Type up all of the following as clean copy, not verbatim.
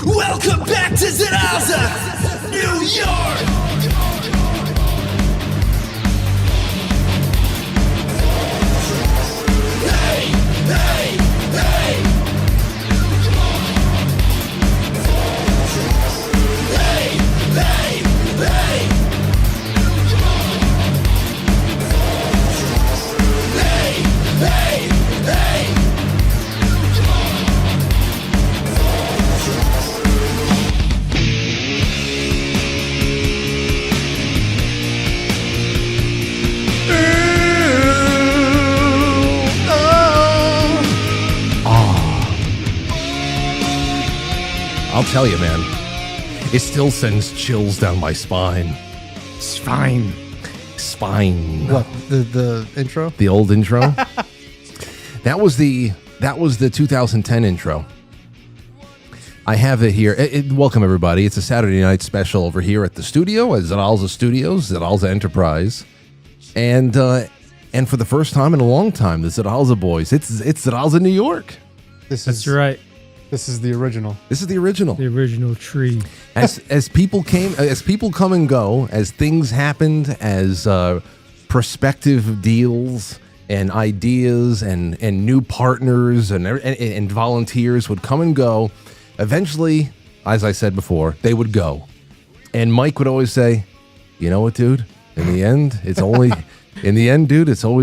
Welcome back to Zedalza, New York. Hey, hey, hey. Hey, hey, hey. Hey, hey, hey. I'll tell you, man, it still sends chills down my spine. Spine. What, the intro? The old intro. That was the 2010 intro. I have it here. Welcome everybody. It's a Saturday night special over here at the studio at Zedalza Studios, Zedalza Enterprise, and for the first time in a long time, the Zedalza boys. It's Zedalza, New York. That's right. This is the original. This is the original. The original tree. As people come and go, as things happened, as prospective deals and ideas and new partners and volunteers would come and go, eventually, as I said before, they would go. And Mike would always say, "You know what, dude? In the end, it's always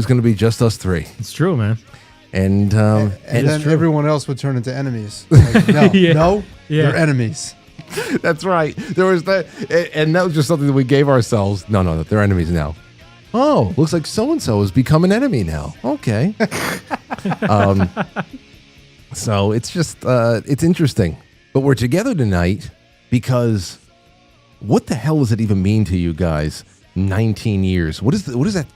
going to be just us three." It's true, man. And then everyone else would turn into enemies. Like, no, they're enemies. That's right. There was that, and that was just something that we gave ourselves. No, they're enemies now. Oh, looks like so and so has become an enemy now. Okay. So it's just it's interesting, but we're together tonight because what the hell does it even mean to you guys? 19 years. What is that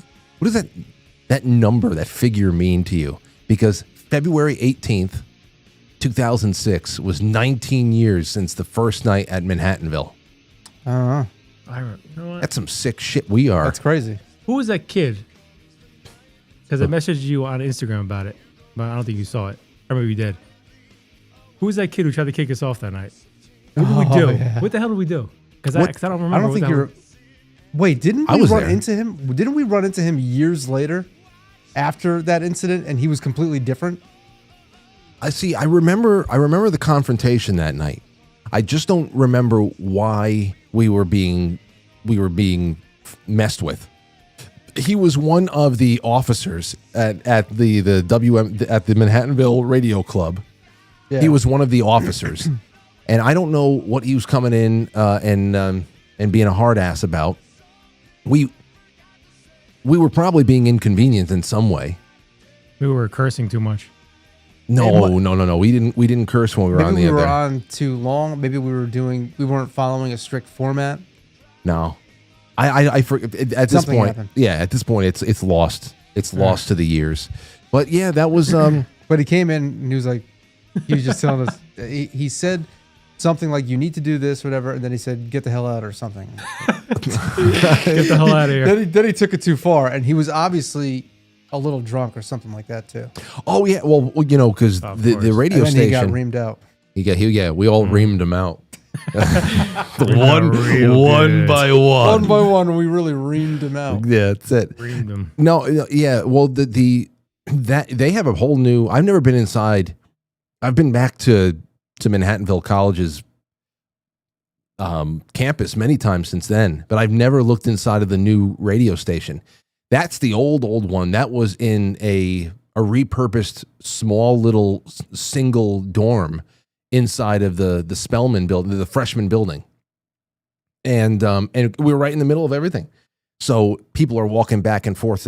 number, that figure mean to you? Because February 18th, 2006 was 19 years since the first night at Manhattanville. You know what? That's some sick shit we are. That's crazy. Who was that kid? Because I messaged you on Instagram about it, but I don't think you saw it. Or maybe you did. Who was that kid who tried to kick us off that night? What did we do? Yeah. What the hell did we do? Because I don't remember. I don't think you're... Wait, didn't we run into him? Didn't we run into him years later after that incident and he was completely different? I remember the confrontation that night. I just don't remember why we were being messed with. He was one of the officers at the Manhattanville Radio Club. Yeah. He was one of the officers, and I don't know what he was coming in and being a hard ass about. We were probably being inconvenienced in some way. We were cursing too much. No. We didn't curse when we were on the air. Maybe we were on too long. Maybe we weren't following a strict format. No. I at this point. Happened. Yeah, at this point it's lost. It's lost to the years. But yeah, that was But he came in and he was just telling us he said something like, "You need to do this," whatever, and then he said, "Get the hell out," or something. Get the hell out of here. Then he took it too far, and he was obviously a little drunk or something like that too. Oh yeah, well because the radio and then station he got reamed out. We all reamed him out. one by one, we really reamed him out. Yeah, that's it. Reamed him. No, yeah. Well, that they have a whole new. I've never been inside. I've been back to Manhattanville College's campus many times since then, but I've never looked inside of the new radio station. That's the old one. That was in a repurposed small little single dorm inside of the Spellman building, the freshman building. And we were right in the middle of everything. So people are walking back and forth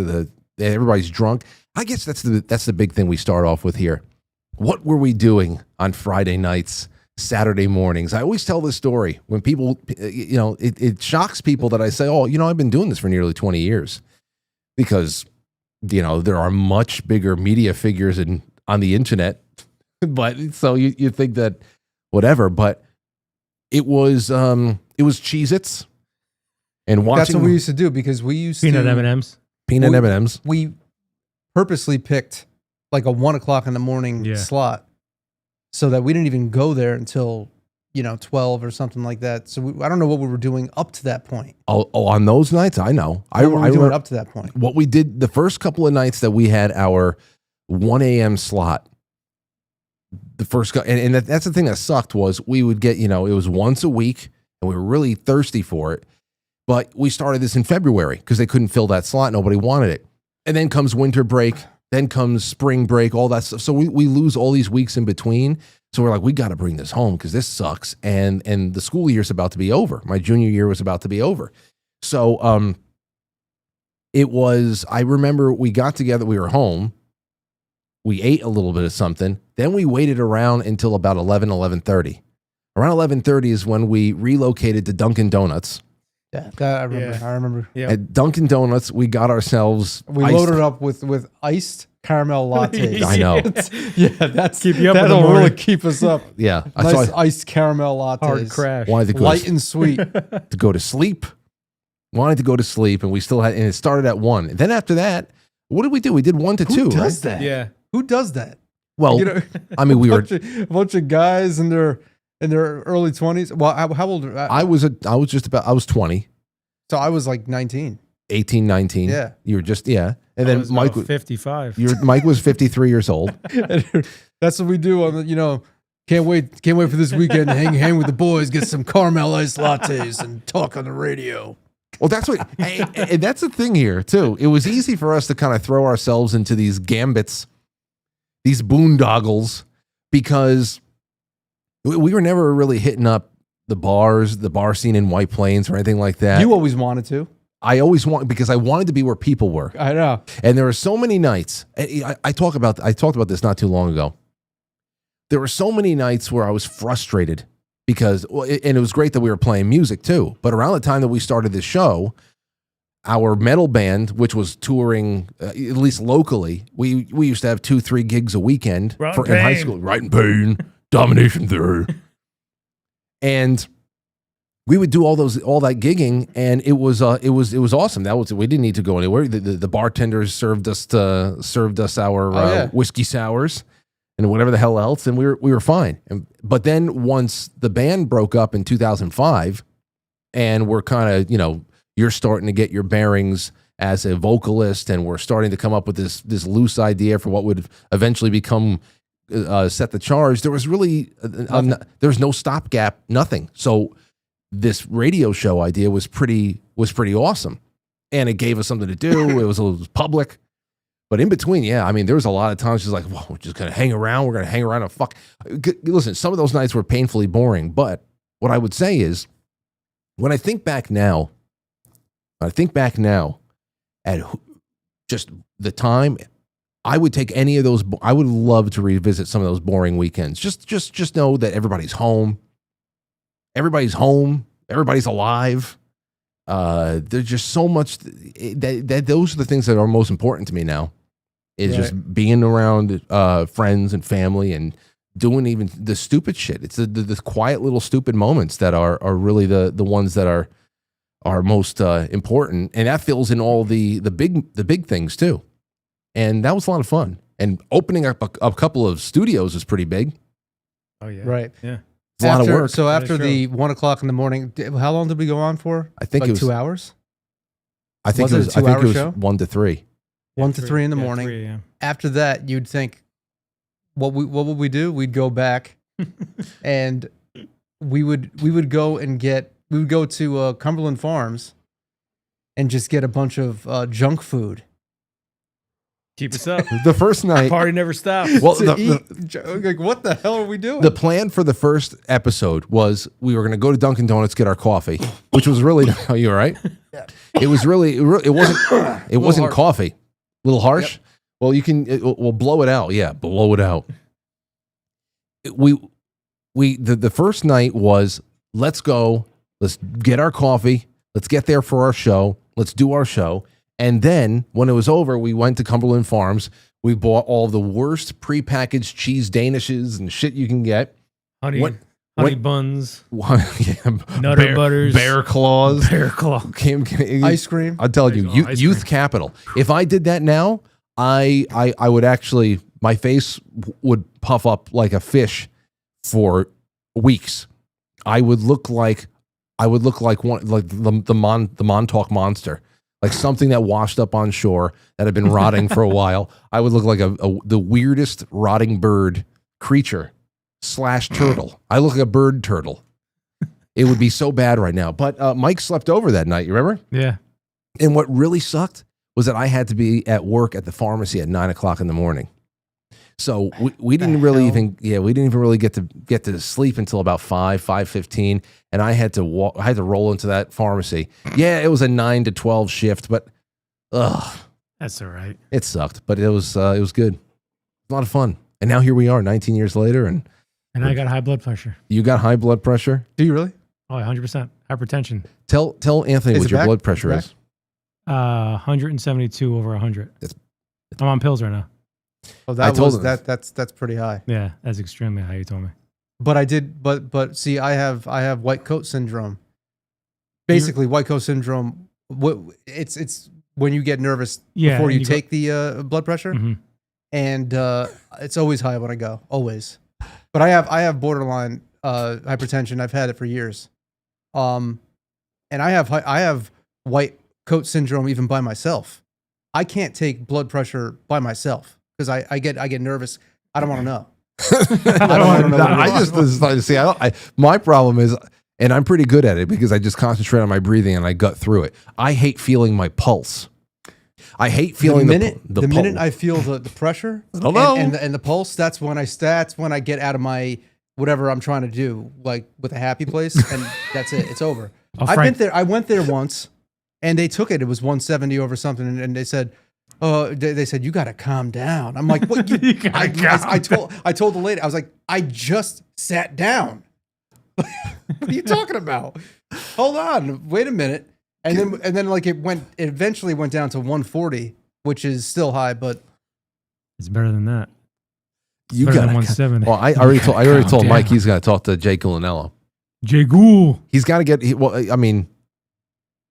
everybody's drunk. I guess that's the big thing we start off with here. What were we doing on Friday nights, Saturday mornings? I always tell this story when people, it shocks people that I say, "Oh, I've been doing this for nearly 20 years." Because, there are much bigger media figures on the internet. But so you think that whatever, but it was Cheez-Its and watching. That's what we used to do because we used peanut M&Ms. Peanut M&Ms. We purposely picked like a 1 o'clock in the morning slot so that we didn't even go there until 12 or something like that. So I don't know what we were doing up to that point. Oh, on those nights, I know. What were we doing remember up to that point? what we did the first couple of nights that we had our 1 a.m. slot. The first and that's the thing that sucked was we would get, it was once a week and we were really thirsty for it. But we started this in February because they couldn't fill that slot. Nobody wanted it. And then comes winter break. Then comes spring break, all that stuff. So we lose all these weeks in between. So we're like, we got to bring this home because this sucks. And the school year's about to be over. My junior year was about to be over. So I remember we got together, we were home. We ate a little bit of something. Then we waited around until about 11:30. Around 11:30 is when we relocated to Dunkin' Donuts. Yeah, that I remember. Yeah. I remember. Yeah. At Dunkin' Donuts, we got ourselves We loaded up with iced caramel lattes. I know. Yeah, that's Keep you up in the that'll really morning. keep us up. Yeah. Nice iced caramel lattes. Hard crash. Wanted to go Light and sweet. to go to sleep. Wanted to go to sleep, and we still had, and it started at 1. And then after that, what did we do? We did 1 to 2. Who does Right? that? Yeah. Who does that? Well, I mean, we were. A bunch of guys in their early 20s. Well, how old? I was 20, So I was like 19. 18, 19. Yeah. You were just and I then was Mike. about 55. Mike was 53 years old. That's what we do on the. Can't wait for this weekend to hang with the boys, get some caramel iced lattes, and talk on the radio. Well, that's what, and that's the thing here too. It was easy for us to kind of throw ourselves into these gambits, these boondoggles, because we were never really hitting up the bar scene in White Plains or anything like that. You always wanted to. I always because I wanted to be where people were. I know. And there were so many nights. I talked about this not too long ago. There were so many nights where I was frustrated because, and it was great that we were playing music too. But around the time that we started this show, our metal band, which was touring at least locally, we used to have 2-3 gigs a weekend in high school. Right in Pain, Domination Theory, and we would do all that gigging, and it was awesome. We didn't need to go anywhere. The bartenders served us our whiskey sours and whatever the hell else, and we were fine. But then once the band broke up in 2005, and we're kind of you're starting to get your bearings as a vocalist, and we're starting to come up with this loose idea for what would eventually become Set the Charge. There was really there was no stopgap, nothing. So this radio show idea was pretty awesome, and it gave us something to do. It was public, but in between, there was a lot of times she's like, "Well, we're just gonna hang around. We're gonna hang around and fuck." Listen, some of those nights were painfully boring, but what I would say is, when I think back now at just the time, I would take any of those. I would love to revisit some of those boring weekends. Just know that everybody's home. Everybody's alive. There's just so much that those are the things that are most important to me now. Is just being around friends and family and doing even the stupid shit. It's the quiet little stupid moments that are really the ones that are most important, and that fills in all the big things too. And that was a lot of fun. And opening up a couple of studios is pretty big. Oh yeah. Right. Yeah. It's a lot of work. So after That is the 1 o'clock in the morning, how long did we go on for? I think like it was 2 hours. I think Was it a 2-hour show? 1 to 3. 1 to 3 in the Yeah, morning. 3 a.m. After that, you'd think, what would we do? We'd go back, and we would go to Cumberland Farms, and just get a bunch of junk food. Keep us up. The first night, Party never stops. well, To eat. Like, what the hell are we doing? the plan for the first episode was we were going to go to Dunkin' Donuts, get our coffee, which was really, are you all right? Yeah. It was really, it wasn't harsh. coffee. A little harsh? Well, we'll blow it out. Yeah, blow it out. The first night was, let's go, let's get our coffee, let's get there for our show, let's do our show. And then when it was over, we went to Cumberland Farms. We bought all the worst prepackaged cheese danishes and shit you can get. honey What- buns, Yeah, Nutter butters, bear claws, bear claw. Ice cream. I'll tell you, Ice youth cream. capital. If I did that now, I would actually, my face would puff up like a fish for weeks. I would look like one like the Montauk monster, like something that washed up on shore that had been rotting for a while. I would look like the weirdest rotting bird creature / turtle. I look like a bird turtle. It would be so bad right now. But Mike slept over that night. You remember? Yeah. And what really sucked was that I had to be at work at the pharmacy at 9:00 in the morning. So we didn't really even get to sleep until about 5:15, and I had to roll into that pharmacy. Yeah, it was a 9 to 12 shift, but that's all right. It sucked, but it was good. A lot of fun. And now here we are 19 years later, and I got high blood pressure. You got high blood pressure? Do you really? Oh, 100%. Hypertension. Tell Anthony what your blood pressure is. 172 over 100. I'm on pills right now. Oh, that's pretty high. Yeah, that's extremely high. You told me. But see, I have white coat syndrome. Basically, white coat syndrome. It's when you get nervous before you take the blood pressure, and it's always high when I go. Always. But I have borderline hypertension. I've had it for years. And I have white coat syndrome even by myself. I can't take blood pressure by myself because I get nervous. I don't want to know. I don't want to know. My problem is, and I'm pretty good at it because I just concentrate on my breathing and I gut through it. I hate feeling my pulse. I hate feeling the minute I feel the pressure and the pulse. That's when I get out of my whatever I'm trying to do, like with a happy place, and that's it. It's over. I've been there. I went there once, and they took it. It was 170 over something, and they said, "Oh, they said you got to calm down." I'm like, "What?" I told the lady, I was like, "I just sat down." What are you talking about? Hold on, wait a minute. And then like it eventually went down to 140, which is still high, but it's better than that. You got 170. Well, I already told Mike he's got to talk to Jay Culinello. Jay Ghoul. He's got to get. I mean,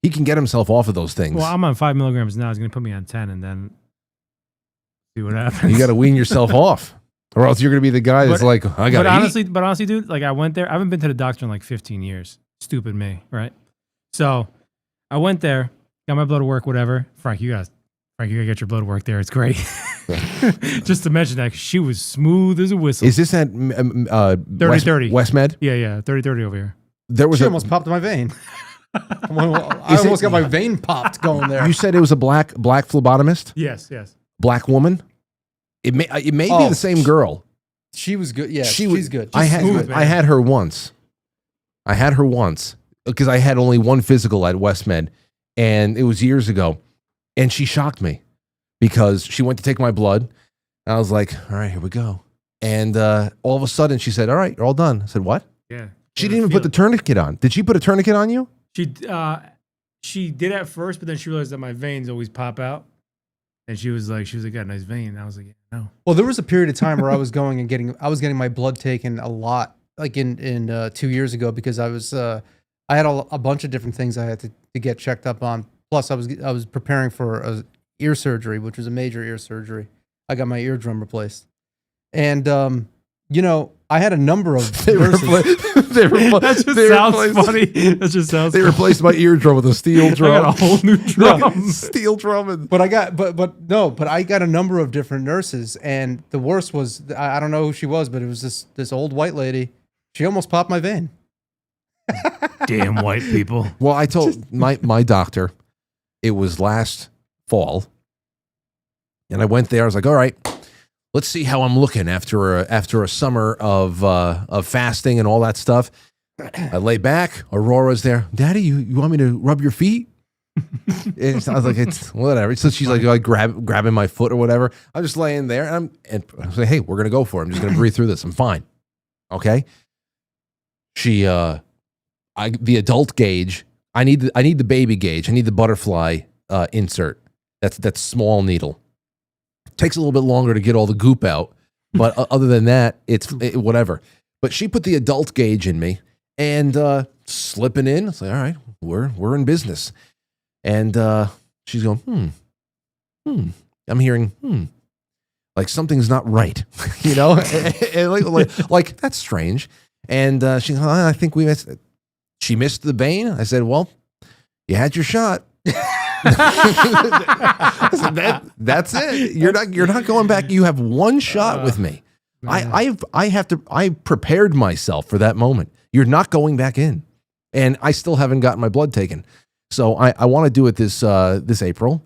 he can get himself off of those things. Well, I'm on 5 milligrams now. He's going to put me on 10, and then see what happens. You got to wean yourself off, or else you're going to be the guy that's like, I got. But honestly, dude, like I went there. I haven't been to the doctor in like 15 years. Stupid me, right? So I went there, got my blood work, whatever. Frank, you gotta get your blood work there. It's great. Just to mention that, 'cause she was smooth as a whistle. Is this at 30-30 West Med? Yeah, 30-30 over here. She almost popped my vein. I almost got my vein popped going there. You said it was a black phlebotomist? Yes. Black woman? It may be the same girl. She was good. Yeah, she's good. I had her once. Because I had only one physical at West Med, and it was years ago, and she shocked me because she went to take my blood, and I was like, all right, here we go. And all of a sudden she said, all right, you're all done. I said, what? Yeah. She didn't even put the tourniquet on. Did she put a tourniquet on you? She did at first, but then she realized that my veins always pop out. And she was like, got a nice vein. And I was like, yeah, no. Well, there was a period of time where I was going and getting my blood taken a lot, like in 2 years ago, because I had a bunch of different things I had to get checked up on. Plus, I was preparing for a ear surgery, which was a major ear surgery. I got my eardrum replaced, and I had a number of nurses. That just sounds funny. That just sounds. They replaced my eardrum with a steel drum. I got a whole new drum. Steel drum. But I got a number of different nurses, and the worst was I don't know who she was, but it was this old white lady. She almost popped my vein. Damn white people. Well, I told my doctor, it was last fall, and I went there. I was like, all right, let's see how I'm looking after a summer of fasting and all that stuff. I lay back. Aurora's there. Daddy, you want me to rub your feet? And I was like, it's whatever. So she's like grabbing my foot or whatever. I'm just laying there, and I was like, hey, we're gonna go for it. I'm just gonna breathe through this. I'm fine. Okay. She the adult gauge. I need the baby gauge. I need the butterfly insert. That's small needle. Takes a little bit longer to get all the goop out, but other than that, it's whatever. But she put the adult gauge in me and slipping in. It's like, all right, we're in business. And she's going, I'm hearing, like something's not right, and like that's strange. And she goes, I think we missed it. She missed the Bane. I said, well, you had your shot. I said, that's it. You're not going back. You have one shot with me. I prepared myself for that moment. You're not going back in. And I still haven't gotten my blood taken. So I want to do it this April.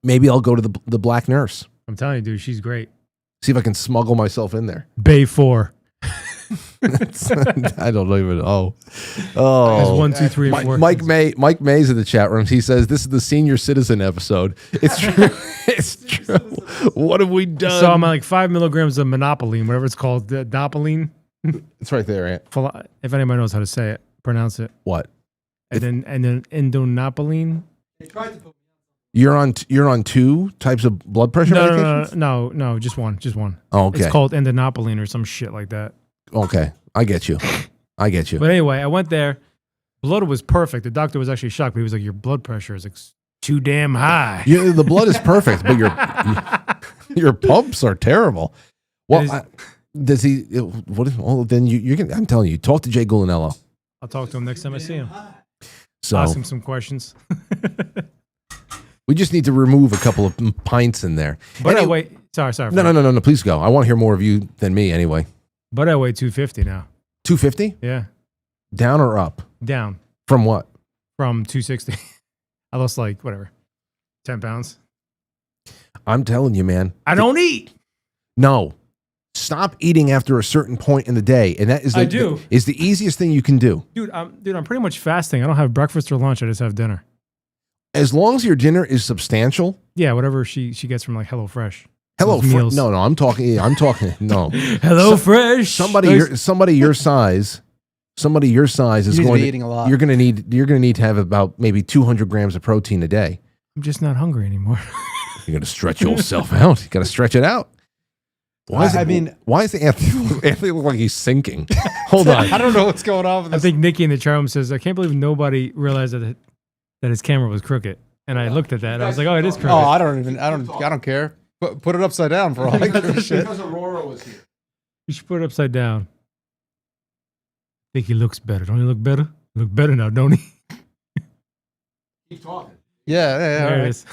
Maybe I'll go to the black nurse. I'm telling you, dude, she's great. See if I can smuggle myself in there. Bay 4. I don't even know. There's Oh, 1, 2, 3, and 4. Mike May's in the chat room. He says this is the senior citizen episode. It's true. It's true. What have we done? So I'm at like 5 milligrams of monopoline, whatever it's called, the dopaline. It's right there, Ant. If anybody knows how to say it, pronounce it. What? And then endonopaline. You're on 2 types of blood pressure medications? No, just one. Oh, okay. It's called endonopaline or some shit like that. Okay, I get you. But anyway, I went there. Blood was perfect. The doctor was actually shocked. But he was like, "Your blood pressure is like too damn high." Yeah, the blood is perfect, but your pumps are terrible. Well, does he? What? Well, then you can. I'm telling you, talk to Jay Gulinello. I'll talk to him next time I see him. So Ask him some questions. we just need to remove a couple of pints in there. But anyway, sorry. No. Please go. I want to hear more of you than me anyway. But I weigh 250 now. 250? Yeah. Down or up? Down. From what? From 260. I lost like, whatever, 10 pounds. I'm telling you, man. I don't eat. No. Stop eating after a certain point in the day. And that is is the easiest thing you can do. Dude, I'm pretty much fasting. I don't have breakfast or lunch. I just have dinner. As long as your dinner is substantial. Yeah, whatever she gets from like HelloFresh. HelloFresh. No, I'm talking. No. HelloFresh. Somebody your size is going to be eating a lot. You're going to need to have about maybe 200 grams of protein a day. I'm just not hungry anymore. You're going to stretch yourself out. You got to stretch it out. Why is Anthony look like he's sinking? Hold on. I don't know what's going on with this. I think Nikki in the chat room says, I can't believe nobody realized that his camera was crooked. And I looked at that and I was like, oh, it is crooked. Oh, I don't care. Put it upside down for all I give a shit. Because Aurora was here. You should put it upside down. I think he looks better. Don't he look better? You look better now, don't he? Keep talking. Yeah, There it is.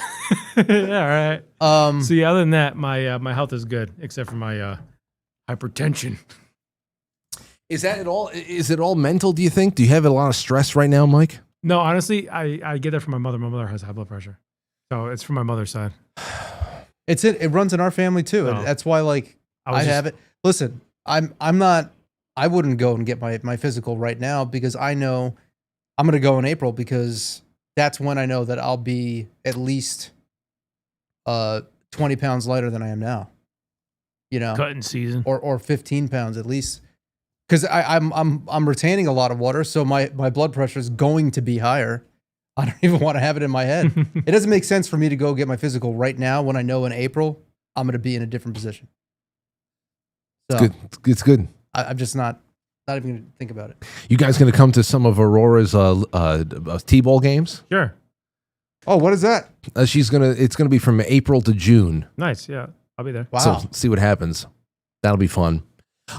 Yeah, all right. So yeah, other than that, my health is good, except for my hypertension. Is it all mental, do you think? Do you have a lot of stress right now, Mike? No, honestly, I get that from my mother. My mother has high blood pressure. So it's from my mother's side. It runs in our family too. No. That's why I have it. Listen, I wouldn't go and get my physical right now because I know I'm going to go in April because that's when I know that I'll be at least 20 pounds lighter than I am now. You know, Cutting season. or 15 pounds at least. Because I'm retaining a lot of water, so my blood pressure is going to be higher. I don't even want to have it in my head. It doesn't make sense for me to go get my physical right now when I know in April I'm going to be in a different position. So It's good. I'm just not even going to think about it. You guys going to come to some of Aurora's T-ball games? Sure. Oh, what is that? It's going to be from April to June. Nice. Yeah, I'll be there. Wow. So see what happens. That'll be fun.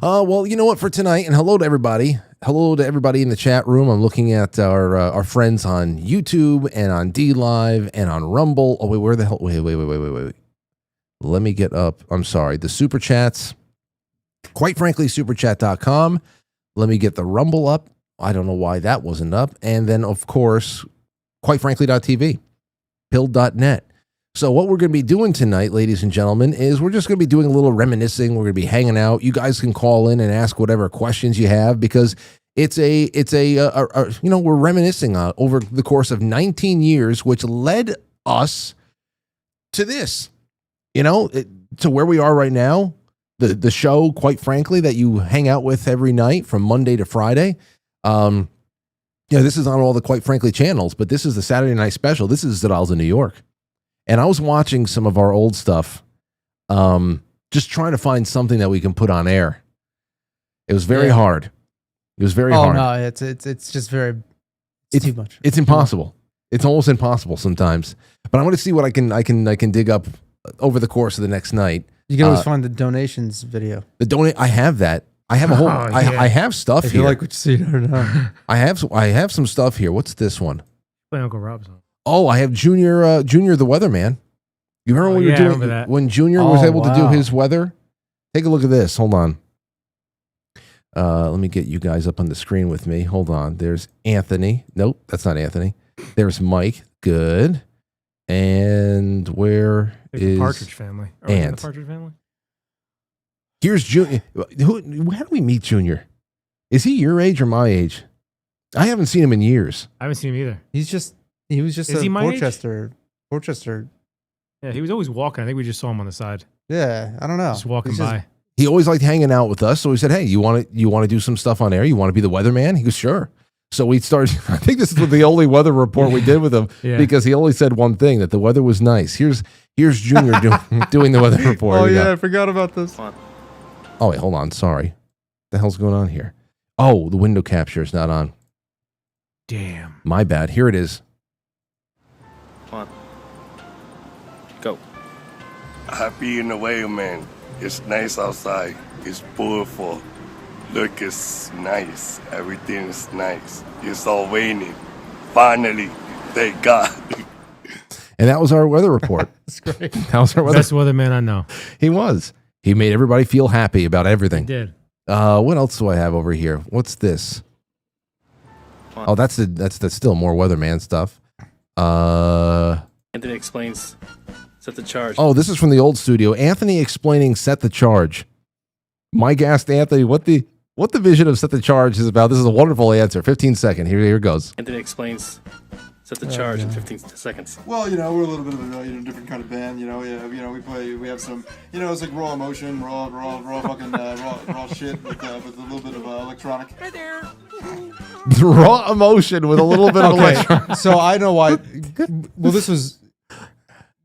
Well, you know what, for tonight, and hello to everybody. Hello to everybody in the chat room. I'm looking at our friends on YouTube and on D Live and on Rumble. Oh, wait, where the hell? Wait. Let me get up. I'm sorry. The super chats. Quite frankly, superchat.com. Let me get the Rumble up. I don't know why that wasn't up. And then, of course, quitefrankly.tv, pill.net. So what we're going to be doing tonight, ladies and gentlemen, is we're just going to be doing a little reminiscing. We're going to be hanging out. You guys can call in and ask whatever questions you have because we're reminiscing over the course of 19 years, which led us to this, to where we are right now. The show, quite frankly, that you hang out with every night from Monday to Friday. This is on all the Quite Frankly channels, but this is the Saturday night special. This is Zedalza, New York. And I was watching some of our old stuff, just trying to find something that we can put on air. It was very hard. It was very hard. Oh no, it's just very. It's too much. It's impossible. It's almost impossible sometimes. But I'm going to see what I can dig up over the course of the next night. You can always find the donations video. I have that. I have a whole. Oh, I yeah. have stuff If here. you like what you see or not. I have some stuff here. What's this one? Play Uncle Rob's song. Oh, I have Junior Junior the Weatherman. You remember Oh, when we yeah, I were remember doing that. when Junior was Oh, able to do wow. his weather? Take a look at this. Hold on. Let me get you guys up on the screen with me. Hold on. There's Anthony. Nope, that's not Anthony. There's Mike. Good. And where Like is the Partridge Family. Are we in the Ant? Partridge Family? Here's Junior. How do we meet Junior? Is he your age or my age? I haven't seen him in years. I haven't seen him either. He was just Is a he my age? Portchester. Yeah, he was always walking. I think we just saw him on the side, Yeah, I don't know. just walking He's just- by. He always liked hanging out with us. So we said, "Hey, you want to do some stuff on air? You want to be the weatherman?" He goes, "Sure." So we started. I think this is the only weather report we did with him Yeah. because he only said one thing, that the weather was nice. Here's Junior doing the weather report. Oh Here you yeah, go. I forgot about this. Oh wait, hold on. Sorry. What the hell's going on here? Oh, the window capture is not on. Damn. My bad. Here it is. Come on. Go. Happy in the way, man. It's nice outside. It's beautiful. Look, it's nice. Everything is nice. It's all raining. Finally, thank God. And that was our weather report. That's great. That was our weather. Best weatherman I know. He was. He made everybody feel happy about He everything. did. What else do I have over here? What's this? Oh, that's still more weatherman stuff. Anthony explains. Set the charge. Oh, this is from the old studio. Anthony explaining Set the Charge. Mike asked Anthony what the vision of Set the Charge is about. This is a wonderful answer. 15 seconds. Here it goes. Anthony explains. Set the charge in 15 seconds. Well, we're a little bit of a different kind of band. We have some, it's like raw emotion, raw fucking raw shit with a little bit of electronic. Raw emotion with a little bit of electron. So I know why. Well,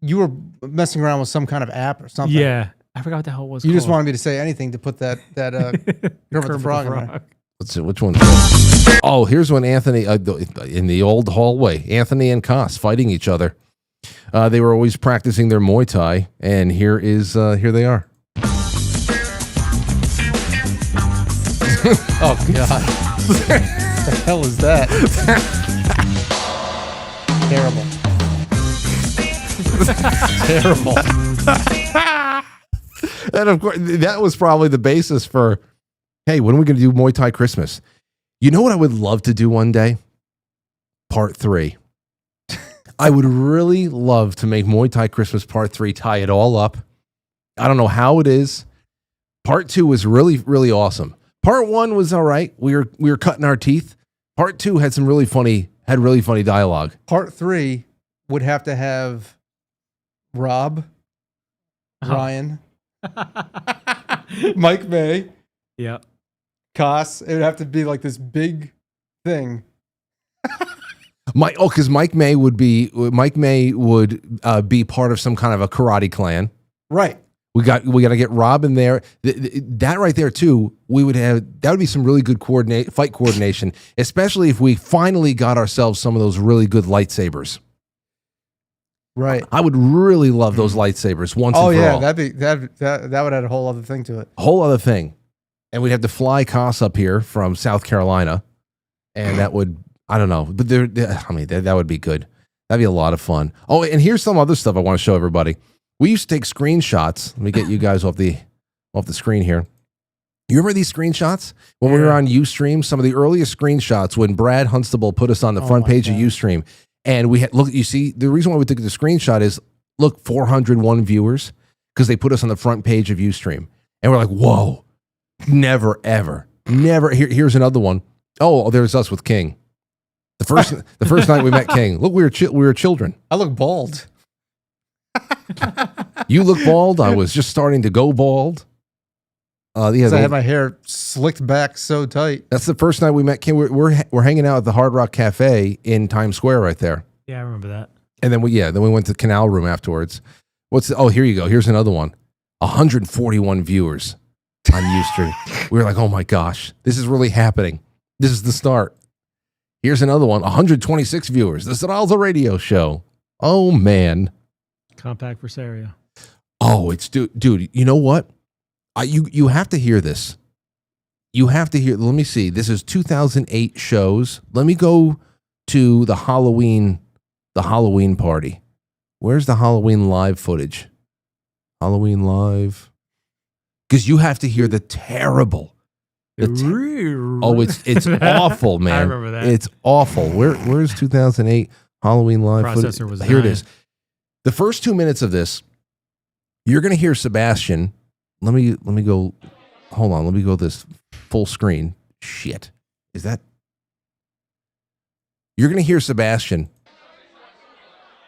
you were messing around with some kind of app or something. Yeah. I forgot what the hell it was You called. just wanted me to say anything to put that Kermit the Frog in there. Let's see which one. Oh, here's when Anthony in the old hallway. Anthony and Koss fighting each other. They were always practicing their Muay Thai, and here they are. Oh God! What the hell is that? Terrible. And of course, that was probably the basis for, hey, when are we going to do Muay Thai Christmas? You know what I would love to do one day? Part 3. I would really love to make Muay Thai Christmas Part 3, tie it all up. I don't know how it is. Part 2 was really, really awesome. Part 1 was all right. We were cutting our teeth. Part 2 had really funny dialogue. Part 3 would have to have Rob, Ryan, Mike May, Yeah. Koss. It would have to be like this big thing. Because Mike May would be part of some kind of a karate clan. Right. We got to get Rob in there. That right there too. That would be some really good fight coordination, especially if we finally got ourselves some of those really good lightsabers. Right. I would really love those lightsabers once Oh and for yeah, all. that would add a whole other thing to it. Whole other thing. And we'd have to fly Koss up here from South Carolina, and that would, I don't know, but that would be good. That'd be a lot of fun. Oh, and here's some other stuff I want to show everybody. We used to take screenshots. Let me get you guys off the screen here. You remember these screenshots when we were on Ustream? Some of the earliest screenshots when Brad Hunstable put us on the front page of Ustream, and we had you see the reason why we took the screenshot is 401 viewers because they put us on the front page of Ustream, and we're like, whoa, never ever, never. Here's another one. Oh, there's us with King. The first night we met King. Look, we were children. I look bald. You look bald. I was just starting to go bald. I had my hair slicked back so tight. That's the first night we met King. We're hanging out at the Hard Rock Cafe in Times Square right there. Yeah, I remember that. And then we went to the Canal Room afterwards. Here you go. Here's another one. 141 viewers on Ustream. We were like, oh my gosh, this is really happening. This is the start. Here's another one. 126 viewers. The Zedalza radio show. Oh man. Compact Versaria. Oh, it's dude. You know what? You have to hear this. You have to hear. Let me see. This is 2008 shows. Let me go to the Halloween party. Where's the Halloween live footage? Halloween live. Because you have to hear the terrible. It's awful, man. I remember that. It's awful. Where's 2008 Halloween live Processor footage? was Here it dying. is. The first 2 minutes of this, you're gonna hear Sebastian. Let me go. Hold on. Let me go this full screen. Shit. Is that? You're gonna hear Sebastian.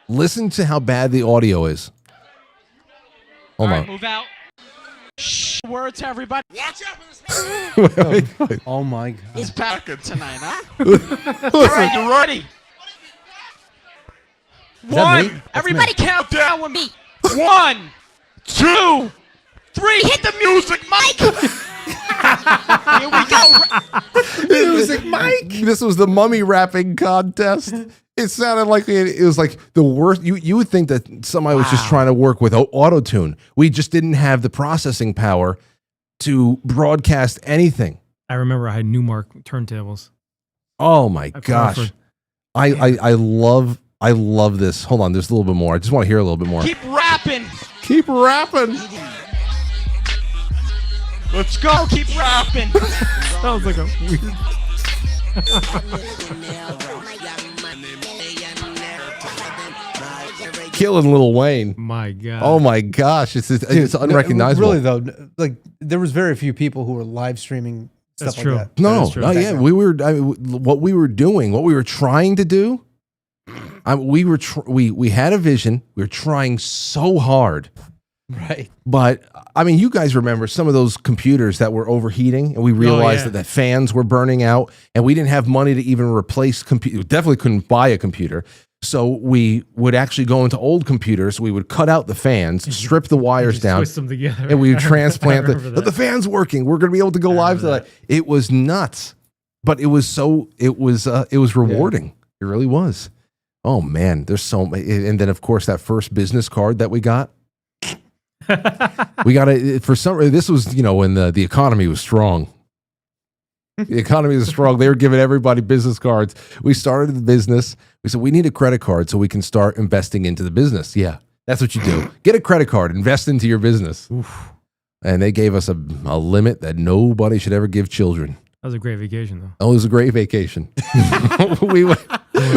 Listen to how bad the audio is. Hold on. Move out. Shh. Word to everybody. Watch out Wait, wait, wait. Oh my god. It's Packer tonight, huh? All right, you ready? that me? One. That's Everybody me. count down with me. 1, 2, 3. Hit the music, Mike. Here we go. Music, Mike. This was the mummy rapping contest. It sounded like it was like the worst. You would think that somebody was just trying to work with auto tune. We just didn't have the processing power to broadcast anything. I remember I had Newmark turntables. Oh my I gosh, I love this. Hold on, there's a little bit more. I just want to hear a little bit more. Keep rapping. Keep rapping. Let's go. Keep rapping. Sounds like a weird. Killing Lil Wayne. My God. Oh my gosh, it's unrecognizable. Really though, like there was very few people who were live streaming stuff That's true. like that. No, That is true. no, yeah, we were. What we were doing, what we were trying to do, we had a vision. We were trying so hard, Right. but I mean, you guys remember some of those computers that were overheating, and we realized that the fans were burning out, and we didn't have money to even replace computer. Definitely couldn't buy a computer. So we would actually go into old computers. We would cut out the fans, strip the wires Just down, twist them together. and we would transplant I remember the that. fans working. We're going to be able to go live to that. It was nuts, but it was rewarding. It really was. Oh man, there's so many. And then of course that first business card that we got. We got it for some. This was when the economy was strong. The economy was strong. They were giving everybody business cards. We started the business. We said we need a credit card so we can start investing into the business. Yeah, that's what you do. Get a credit card, invest into your business. Oof. And they gave us a limit that nobody should ever give children. That was a great vacation, though. Oh, it was a great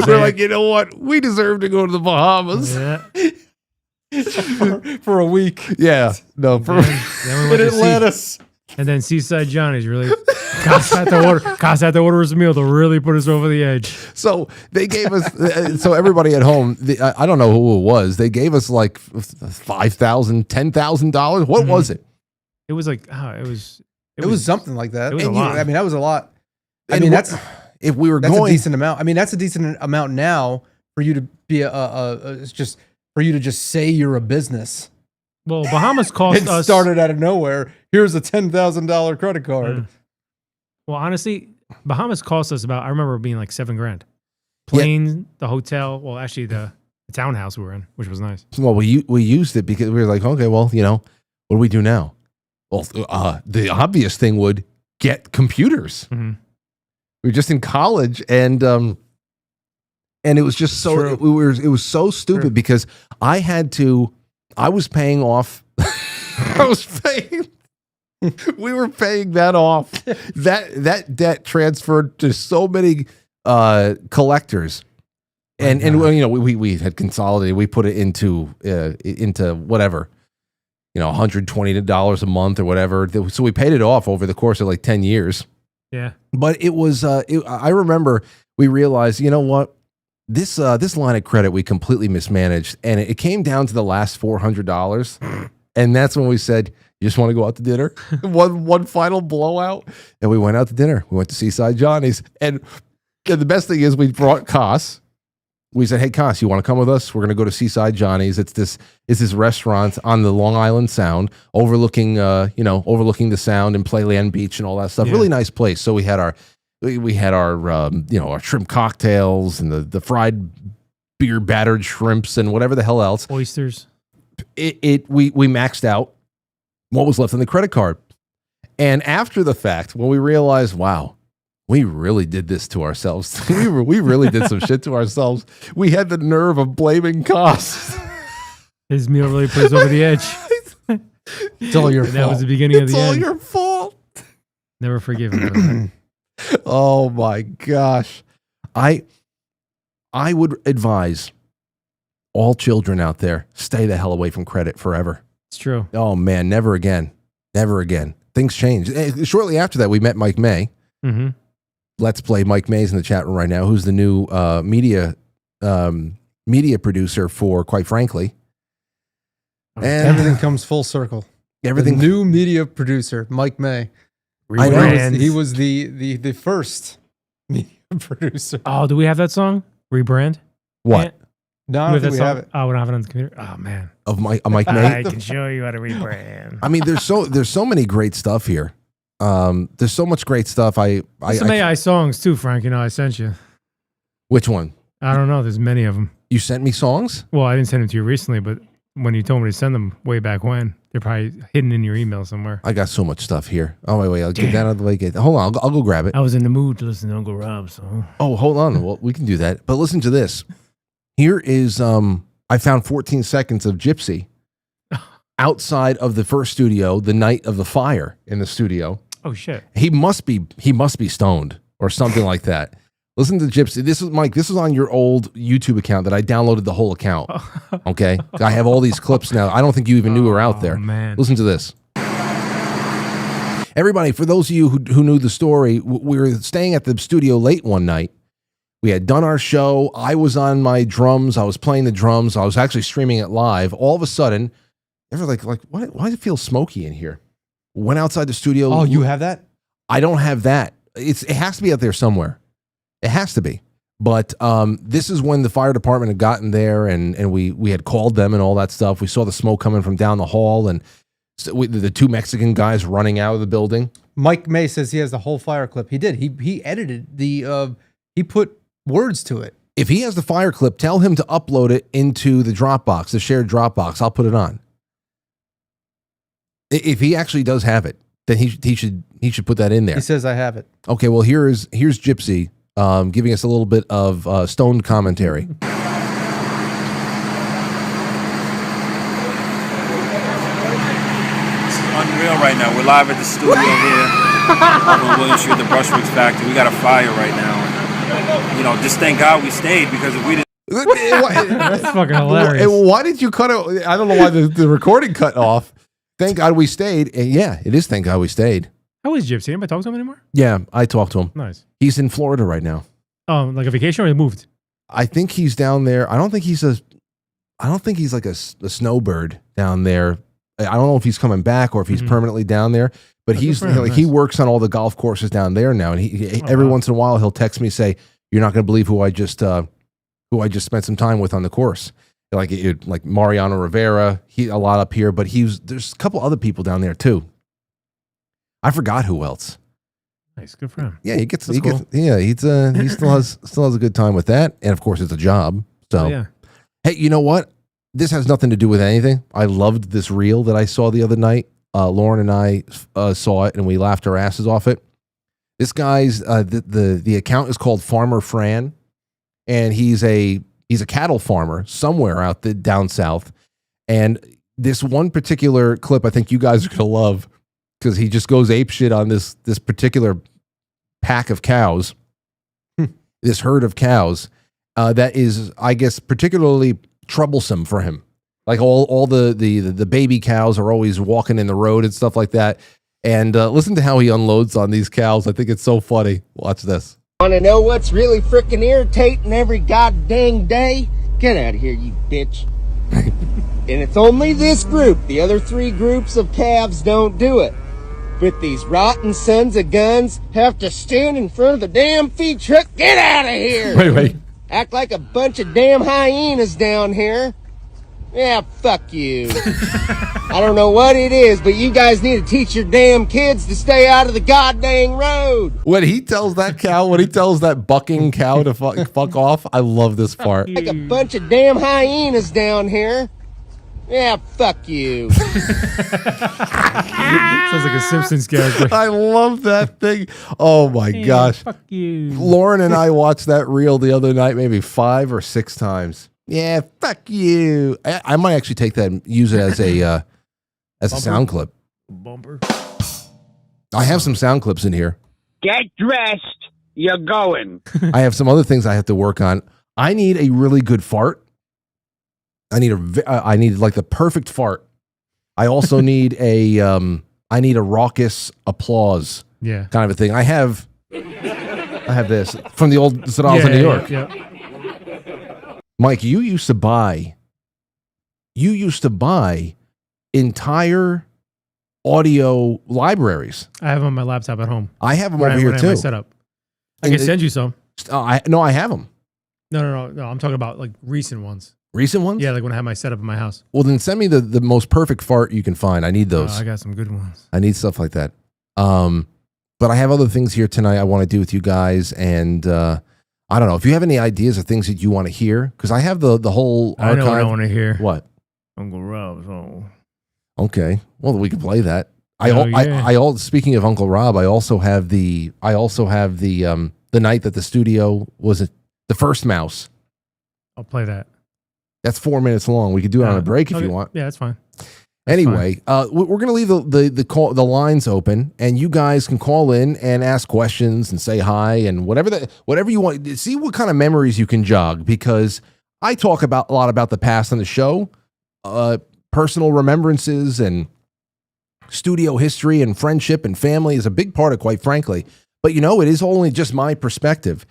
we're like, you know what? We deserve to go to the Bahamas. Yeah. For a week. Yeah. No, Then we went to Atlantis. and then Seaside Johnny's really Cost had to order us a meal to really put us over the edge. So they gave us, so everybody at home, I don't know who it was. They gave us like $5,000, $10,000. What was it? It was like, It was something like that. It was a And lot. I mean, that was a lot. I And mean, what- that's if we were a going, decent amount. I mean, that's a decent amount now for you to be it's just for you to just say you're a business. well, Bahamas cost It us. started out of nowhere. Here's a $10,000 credit card. Well, honestly, Bahamas cost us about. I remember it being like $7,000. Plane, the hotel. Well, actually, the townhouse we were in, which was nice. well, we used it because we were like, okay, well, what do we do now? Well, the obvious thing would get computers. Mhm. We were just in college, and it was just so it was so stupid Sure. because I was paying off. We were paying that off. That debt transferred to so many collectors, and we had consolidated. We put it into whatever. $120 a month or whatever. So we paid it off over the course of like 10 years. Yeah. But it was, I remember we realized, you know what? This line of credit we completely mismanaged. And it came down to the last $400. And that's when we said, you just want to go out to dinner? one final blowout. And we went out to dinner. We went to Seaside Johnny's. And the best thing is we brought Koss. We said, hey, Koss, you want to come with us? We're going to go to Seaside Johnny's. It's this restaurant on the Long Island Sound, overlooking the Sound and Playland Beach and all that stuff. Yeah. Really nice place. So we had our shrimp cocktails and the fried beer battered shrimps and whatever the hell else. Oysters. We maxed out what was left on the credit card. And after the fact, when we realized, wow, we really did this to ourselves. we really did some shit to ourselves. We had the nerve of blaming costs. His meal really put us over the edge. It's all your fault. That was the beginning of the end. It's all your fault. Never forgive him. Oh my gosh. I would advise all children out there, stay the hell away from credit forever. It's true. Oh man, never again. Never again. Things changed. Shortly after that, we met Mike May. Mm-hmm. Let's play. Mike May's in the chat room right now, who's the new media producer for Quite Frankly. And Everything comes full circle. everything. The new media producer, Mike May. I know. Rebrand. He was the first media producer. Oh, do we have that song? Rebrand? What? No, I Do don't think that we song? have it. Oh, we don't have it on the computer. Oh man. Of Mike May? I can show you how to rebrand. I mean, there's so many great stuff here. There's so much great stuff. Some AI songs too, Frank. You know, I sent you. Which one? I don't know. There's many of them. You sent me songs? Well, I didn't send them to you recently, but when you told me to send them way back when, they're probably hidden in your email somewhere. I got so much stuff here. Oh wait, I'll get that out of the way. Hold on, I'll go grab it. I was in the mood to listen to Uncle Rob, so. Oh, hold on. Well, we can do that. But listen to this. Here is I found 14 seconds of Gypsy outside of the first studio the night of the fire in the studio. Oh shit. He must be stoned or something like that. Listen to Gypsy. This is Mike. This is on your old YouTube account that I downloaded the whole account. Okay, I have all these clips now. I don't think you even knew were out there. Man. Listen to this. Everybody, for those of you who knew the story, we were staying at the studio late one night. We had done our show. I was on my drums. I was playing the drums. I was actually streaming it live. All of a sudden, everyone's like, what? Why does it feel smoky in here? Went outside the studio. Oh, you have that? I don't have that. It has to be out there somewhere. It has to be. But this is when the fire department had gotten there, and we had called them and all that stuff. We saw the smoke coming from down the hall, and the two Mexican guys running out of the building. Mike May says he has the whole fire clip. He did. He edited the. He put words to it. If he has the fire clip, tell him to upload it into the Dropbox, the shared Dropbox. I'll put it on. If he actually does have it, then he should put that in there. He says I have it. Okay, well here's Gypsy giving us a little bit of stoned commentary. It's unreal right now. We're live at the studio here on Williams Street, the Brushworks factory. We got a fire right now. You know, just thank God we stayed, because if we didn't. That's fucking hilarious. Why did you cut it? I don't know why the recording cut off. Thank God we stayed. Yeah, it is thank God we stayed. How is Gypsy? Anybody talk to him anymore? Yeah, I talked to him. Nice. He's in Florida right now. Like a vacation, or he moved? I think he's down there. I don't think he's like a snowbird down there. I don't know if he's coming back or if he's permanently down there. But he's like, he works on all the golf courses down there now, and he every once in a while he'll text me, say, "You're not going to believe who I just spent some time with on the course." Like Mariano Rivera, a lot up here, but there's a couple other people down there too. I forgot who else. Nice, good for him. Yeah, he still has a good time with that, and of course it's a job. So, yeah. Hey, you know what? This has nothing to do with anything. I loved this reel that I saw the other night. Lauren and I saw it, and we laughed our asses off it. This guy's the account is called Farmer Fran, and he's a cattle farmer somewhere out down south. And this one particular clip, I think you guys are gonna love, because he just goes apeshit on this particular pack of cows, this herd of cows that is, I guess, particularly troublesome for him. Like all the baby cows are always walking in the road and stuff like that. And listen to how he unloads on these cows. I think it's so funny. Watch this. Want to know what's really freaking irritating every goddamn day? Get out of here, you bitch. And it's only this group. The other 3 groups of calves don't do it. But these rotten sons of guns have to stand in front of the damn feed truck. Get out of here! Wait. Act like a bunch of damn hyenas down here. Yeah, fuck you. I don't know what it is, but you guys need to teach your damn kids to stay out of the goddamn road. When he tells that bucking cow to fuck off, I love this part. Like a bunch of damn hyenas down here. Yeah, fuck you. Sounds like a Simpsons character. I love that thing. Oh my Hey, gosh. fuck you. Lauren and I watched that reel the other night, maybe 5 or 6 times. Yeah, fuck you. I might actually take that and use it as a sound clip. Bumper. I have some sound clips in here. Get dressed. You're going. I have some other things I have to work on. I need a really good fart. I need like the perfect fart. I also need a raucous applause. Yeah. Kind of a thing. I have this from the old Zedalza, New York. Yeah. Mike, you used to buy entire audio libraries. I have them on my laptop at home. I have them When over I here have too. my setup. I can send you some. I have them. No. I'm talking about like recent ones. Recent ones? Yeah, like when I have my setup in my house. Well, then send me the most perfect fart you can find. I need those. I got some good ones. I need stuff like that. But I have other things here tonight I want to do with you guys, and I don't know if you have any ideas of things that you want to hear, because I have the whole I archive. know what I want to hear. What? Uncle Rob's home. Okay. Well, we can play that. Speaking of Uncle Rob, I also have the night that the studio was the first mouse. I'll play that. That's 4 minutes long. We could do it on a break if you want. Yeah, that's fine. Anyway, we're going to leave the lines open, and you guys can call in and ask questions and say hi and whatever you want. See what kind of memories you can jog, because I talk a lot about the past on the show, personal remembrances and studio history and friendship and family is a big part of Quite Frankly. But it is only just my perspective.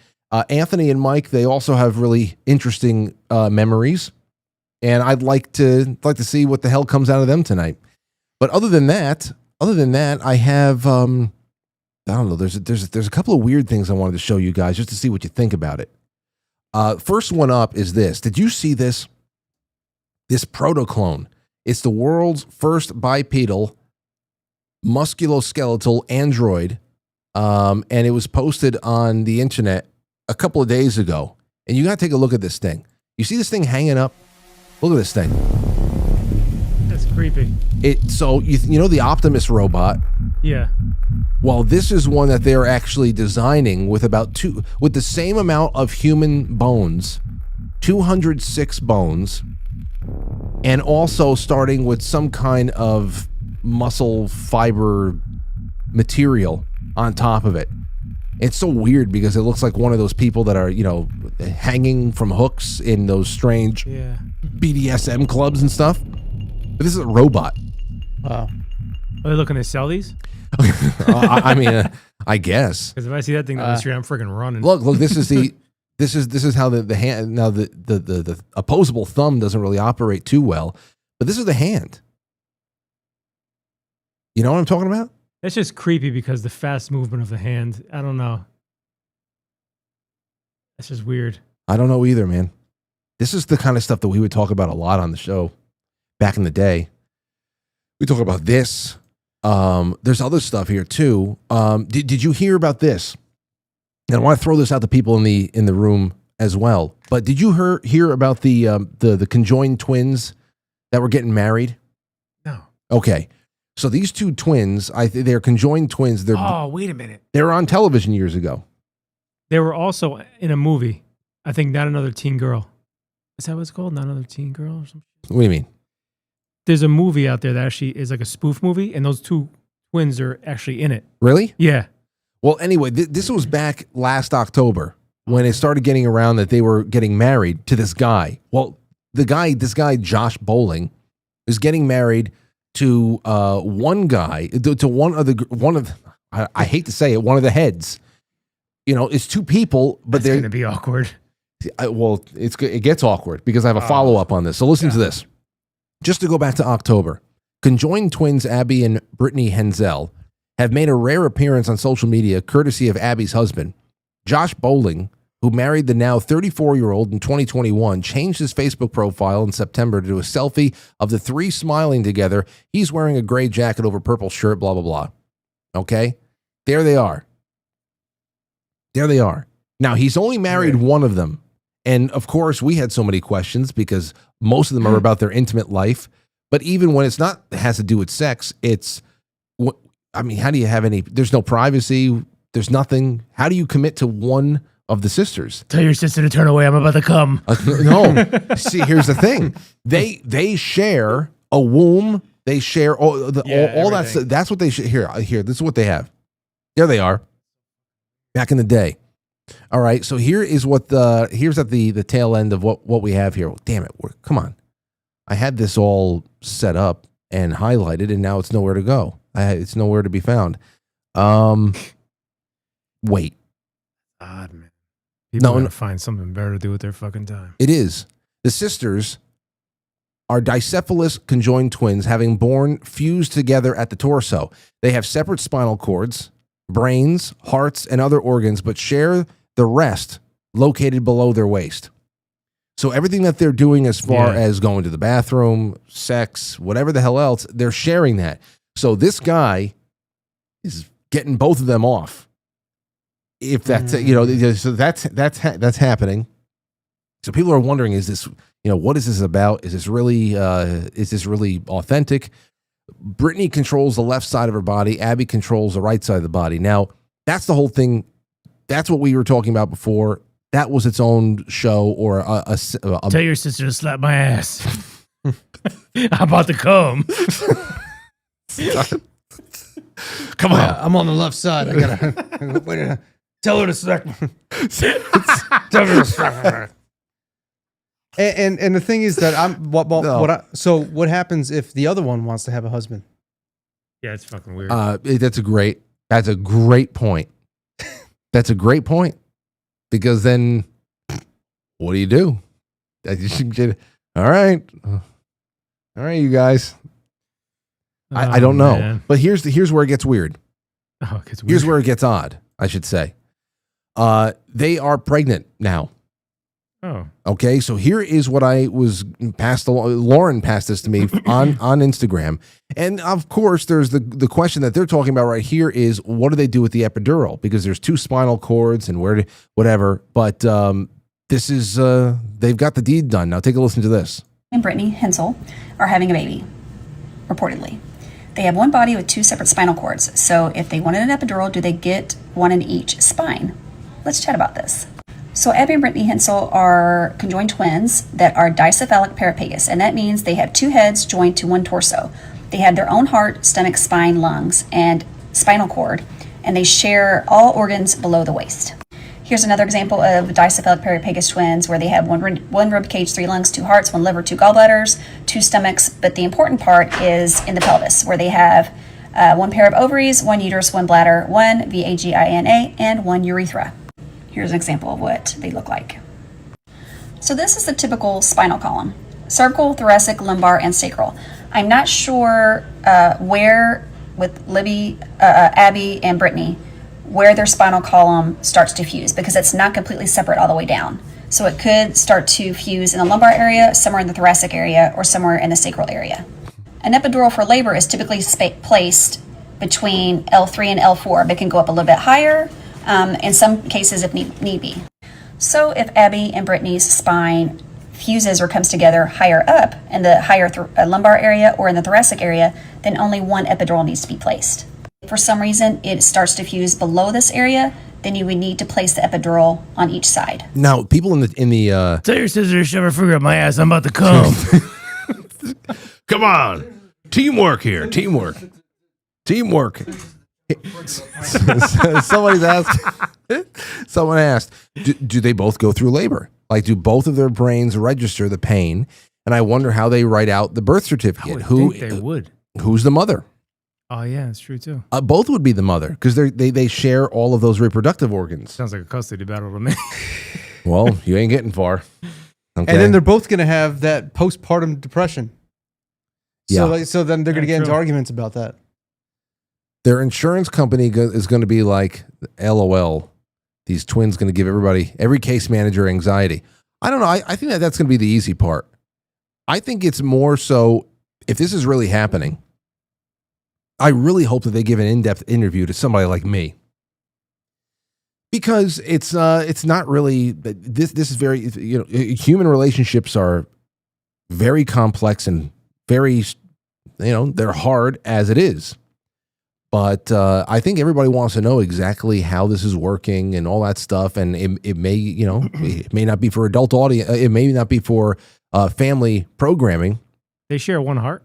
Anthony and Mike, they also have really interesting memories. And I'd like to see what the hell comes out of them tonight. But other than that, I have I don't know. There's a couple of weird things I wanted to show you guys just to see what you think about it. First one up is this. Did you see this? This protoclone. It's the world's first bipedal musculoskeletal android, and it was posted on the internet a couple of days ago. And you got to take a look at this thing. You see this thing hanging up? Look at this thing. That's creepy. So you know the Optimus robot? Yeah. Well, this is one that they're actually designing with with the same amount of human bones, 206 bones, and also starting with some kind of muscle fiber material on top of it. It's so weird because it looks like one of those people that are, hanging from hooks in those strange BDSM clubs and stuff. But this is a robot. Wow. Are they looking to sell these? I guess. Because if I see that thing down the street, I'm freaking running. Look, this is how the hand, now the opposable thumb doesn't really operate too well, but this is the hand. You know what I'm talking about? That's just creepy because the fast movement of the hand. I don't know. That's just weird. I don't know either, man. This is the kind of stuff that we would talk about a lot on the show back in the day. We talk about this. There's other stuff here too. Did you hear about this? And I want to throw this out to people in the room as well. But did you hear about the conjoined twins that were getting married? No. Okay. So these two twins, they're conjoined twins. Oh, wait a minute. They were on television years ago. They were also in a movie. I think Not Another Teen Girl. Is that what it's called? Not Another Teen Girl or something? What do you mean? There's a movie out there that actually is like a spoof movie, and those two twins are actually in it. Really? Yeah. Well, anyway, this was back last October when it started getting around that they were getting married to this guy. Well, this guy, Josh Bowling, is getting married to one guy, to one of I hate to say it, one of the heads. It's two people, but they're going to be awkward. It gets awkward because I have a follow-up on this. So listen to this. Just to go back to October, conjoined twins Abby and Brittany Henzel have made a rare appearance on social media courtesy of Abby's husband. Josh Bowling, who married the now 34-year-old in 2021, changed his Facebook profile in September to do a selfie of the three smiling together. He's wearing a gray jacket over purple shirt, blah, blah, blah. Okay? There they are. Now, he's only married one of them. And, of course, we had so many questions because most of them are about their intimate life. But even when it's not, it has to do with sex. I mean, how do you have any? There's no privacy. There's nothing. How do you commit to one of the sisters? Tell your sister to turn away. I'm about to come. No. See, here's the thing. They share a womb. They share all that stuff. That's what they share. Here. This is what they have. There they are. Back in the day. All right. So here is here's at the tail end of what we have here. Damn it. Come on. I had this all set up and highlighted, and now it's nowhere to go. It's nowhere to be found. Wait. Odd, man. People want to find something better to do with their fucking time. It is. The sisters are dicephalous conjoined twins, having born fused together at the torso. They have separate spinal cords, brains, hearts, and other organs, but share the rest located below their waist. So everything that they're doing as far as going to the bathroom, sex, whatever the hell else, they're sharing that. So this guy is getting both of them off. If that's so that's happening. So people are wondering, is this, what is this about? Is this really authentic? Brittany controls the left side of her body. Abby controls the right side of the body. Now that's the whole thing. That's what we were talking about before. That was its own show or a Tell your sister to slap my ass. I'm about to come. Come on. I'm on the left side. I gotta wait. Tell her to slap. Tell her to slap. And the thing is that so what happens if the other one wants to have a husband? Yeah, it's fucking weird. That's a great point. That's a great point. Because then, what do? All right, you guys. I don't know, man. But here's where it gets weird. Oh, it gets weird. Here's where it gets odd, I should say. They are pregnant now. Oh. Okay, so here is what I was passed along. Lauren passed this to me on Instagram. And of course, there's the question that they're talking about right here is, what do they do with the epidural? Because there's 2 spinal cords and whatever. But this is, they've got the deed done. Now take a listen to this. And Brittany Hensel are having a baby, reportedly. They have one body with 2 separate spinal cords. So if they wanted an epidural, do they get one in each spine? Let's chat about this. So Abby and Brittany Hensel are conjoined twins that are dicephalic parapagus, and that means they have 2 heads joined to one torso. They have their own heart, stomach, spine, lungs, and spinal cord, and they share all organs below the waist. Here's another example of dicephalic parapagus twins where they have one rib cage, 3 lungs, 2 hearts, 1 liver, 2 gallbladders, 2 stomachs, but the important part is in the pelvis, where they have 1 pair of ovaries, 1 uterus, 1 bladder, 1 vagina, and 1 urethra. Here's an example of what they look like. So this is the typical spinal column: cervical, thoracic, lumbar, and sacral. I'm not sure where with Libby, Abby, and Brittany, where their spinal column starts to fuse, because it's not completely separate all the way down. So it could start to fuse in the lumbar area, somewhere in the thoracic area, or somewhere in the sacral area. An epidural for labor is typically placed between L3 and L4, but can go up a little bit higher, in some cases if need be. So if Abby and Brittany's spine fuses or comes together higher up in the higher lumbar area or in the thoracic area, then only one epidural needs to be placed. If for some reason it starts to fuse below this area, then you would need to place the epidural on each side. Now, people in the tell your sister to shove her finger up my ass. I'm about to come. Come on, teamwork here. Teamwork. Somebody's asked. Someone asked, do they both go through labor? Like, do both of their brains register the pain? And I wonder how they write out the birth certificate. I would think they would. Who's the mother? Oh yeah, that's true too. Both would be the mother because they share all of those reproductive organs. Sounds like a custody battle to me. Well, you ain't getting far. Okay. And then they're both going to have that postpartum depression. Yeah. So then they're going to get into arguments about that. Their insurance company is going to be like, LOL, these twins going to give every case manager anxiety. I don't know. I think that's going to be the easy part. I think it's more so, if this is really happening, I really hope that they give an in-depth interview to somebody like me. Because it's not really, this is very, human relationships are very complex and very they're hard as it is. But I think everybody wants to know exactly how this is working and all that stuff. And it may, it may not be for adult audience. It may not be for family programming. They share one heart?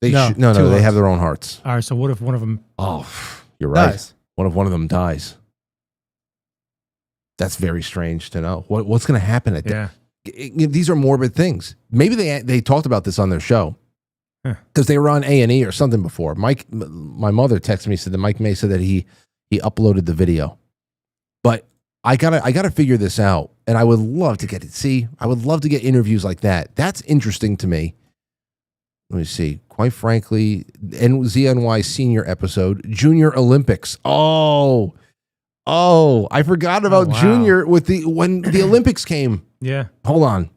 No, they have their own hearts. All right, so what if one of them... Oh, you're right. Dies. What if one of them dies? That's very strange to know. What's going to happen at that? These are morbid things. Maybe they talked about this on their show. Because they were on A&E or something before. My mother texted me, said that Mike May said that he uploaded the video. But I gotta figure this out, and I would love to get it. See, I would love to get interviews like that. That's interesting to me. Let me see. Quite frankly, ZNY senior episode, Junior Olympics. Oh, I forgot about Junior with when the Olympics came. Yeah. Hold on.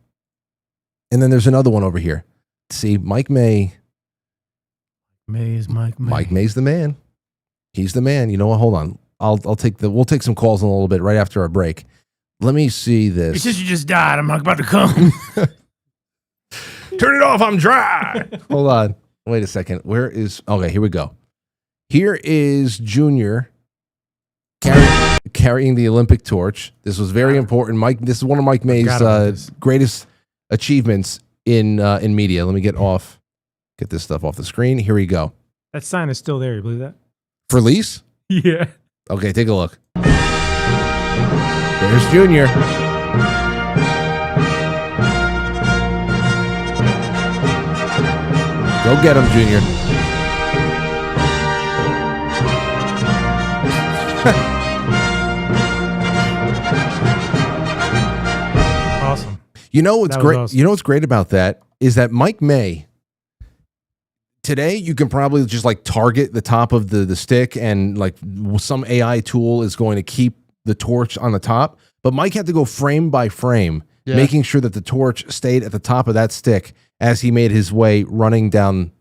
And then there's another one over here. See, Mike May. Mike May. Mike May's the man. He's the man. You know what? Hold on. We'll take some calls in a little bit right after our break. Let me see this. It's just you just died. I'm not about to come. Turn it off. I'm dry. Hold on. Wait a second. Okay, here we go. Here is Junior carrying the Olympic torch. This was very important. This is one of Mike May's greatest achievements in media. Let me get this stuff off the screen. Here we go. That sign is still there. You believe that? For lease? Yeah. Okay, take a look. There's Junior. Go get him, Junior. Awesome. You know what's great? Awesome. You know what's great about that is that Mike May. Today, you can probably just like target the top of the stick, and like some AI tool is going to keep the torch on the top. But Mike had to go frame by frame, making sure that the torch stayed at the top of that stick as he made his way running down.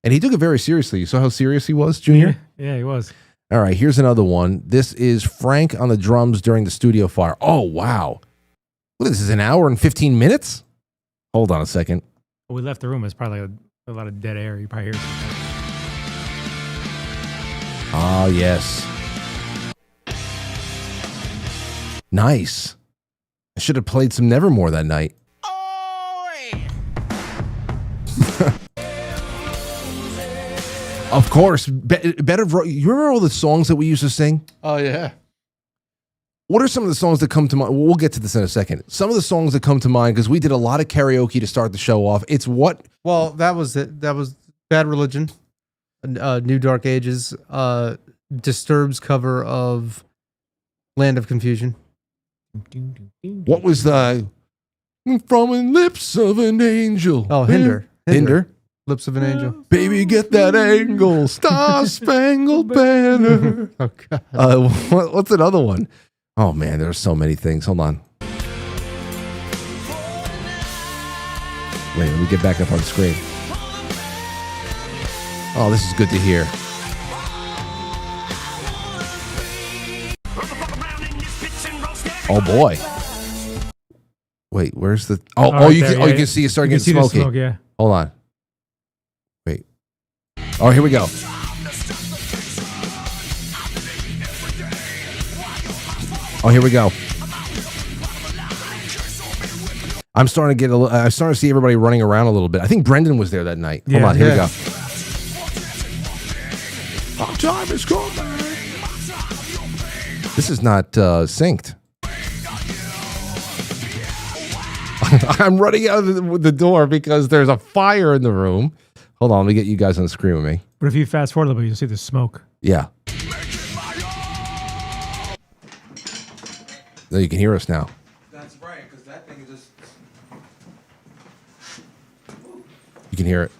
And he took it very seriously. You saw how serious he was, Junior? Yeah, he was. All right, here's another one. This is Frank on the drums during the studio fire. Oh, wow. What, this is an hour and 15 minutes? Hold on a second. When we left the room, it's probably a lot of dead air. You probably hear something. Ah, yes. Nice. I should have played some Nevermore that night. Of course. Better. You remember all the songs that we used to sing? Oh, yeah. What are some of the songs that come to mind? We'll get to this in a second. Some of the songs that come to mind, because we did a lot of karaoke to start the show off. It's what? Well, that was it. That was Bad Religion, New Dark Ages, Disturbed's cover of Land of Confusion. What was the From the Lips of an Angel? Oh, Hinder. Lips of an Angel. Baby, get that angle. Star Spangled Banner. Oh, God. What's another one? Oh, man, there's so many things. Hold on. Wait, let me get back up on the screen. Oh, this is good to hear. Oh, boy. Wait, where's the... you can see it starting getting smoky. Smoke, yeah. Hold on. Wait. Oh, here we go. Oh, here we go. I'm starting to see everybody running around a little bit. I think Brendan was there that night. Hold on, here we go. Our time is coming. This is not synced. I'm running out of the door because there's a fire in the room. Hold on, let me get you guys on the screen with me. But if you fast forward a little bit, you'll see the smoke. Yeah. No, you can hear us now. That's right, because that thing is just... You can hear it.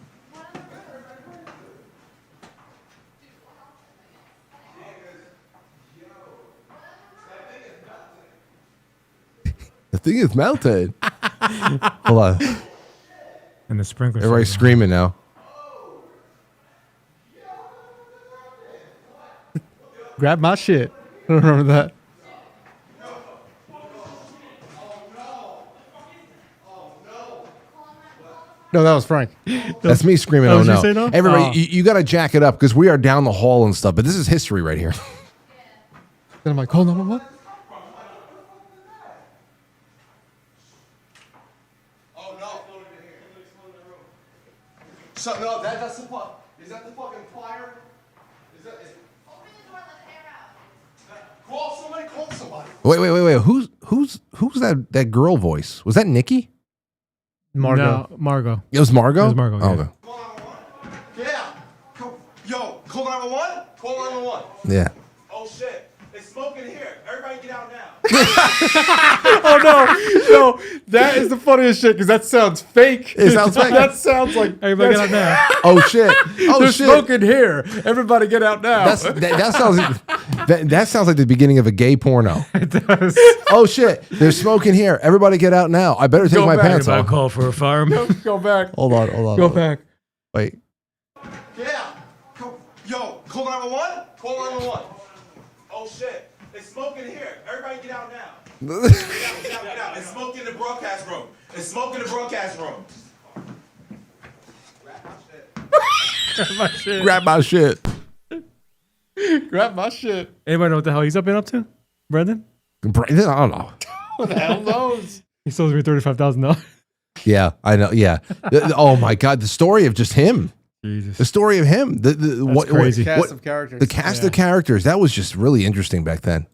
The thing is melted. Hold on. And the sprinkler. Everybody's screaming now. Grab my shit. I don't remember that. No, that was Frank. That's me screaming, Oh, oh did you no. say no? Everybody, Oh. you got to jack it up because we are down the hall and stuff, but this is history right here. Then I'm like, call 911. Oh no. So no, that's the fuck. Is that the fucking fire? Is that? Open the door, let the air out. Call somebody. Call somebody. Wait. Who's that girl voice? Was that Nikki? Margo. No, Margo. It was Margo? It was Margo, Oh, yeah. okay. Yeah. Yo, call 911. Call 911. Yeah. Oh shit! It's smoking here. Everybody get out now. Oh no, that is the funniest shit because that sounds fake. It sounds fake. That sounds like Everybody get out now. Oh shit. Oh they're shit. smoking here. Everybody get out now. That sounds like the beginning of a gay porno. It does. Oh shit. They're smoking here. Everybody get out now. I better take Go my back. pants off. Call for a fireman. Go back. Hold on. Go back. Wait. Yeah. Yo, call 911. Call 911. Oh shit! It's smoking here. Everybody get out now. Get out. It's smoking in the broadcast room. It's smoking in the broadcast room. Grab my shit. Grab my shit. Anybody know what the hell he's been up to? Brendan? I don't know. What the hell knows? He sold me $35,000. Yeah, I know. Yeah. Oh my God. The story of just him. Jesus. The story of him. What crazy. Cast of characters. The cast of characters. That was just really interesting back then.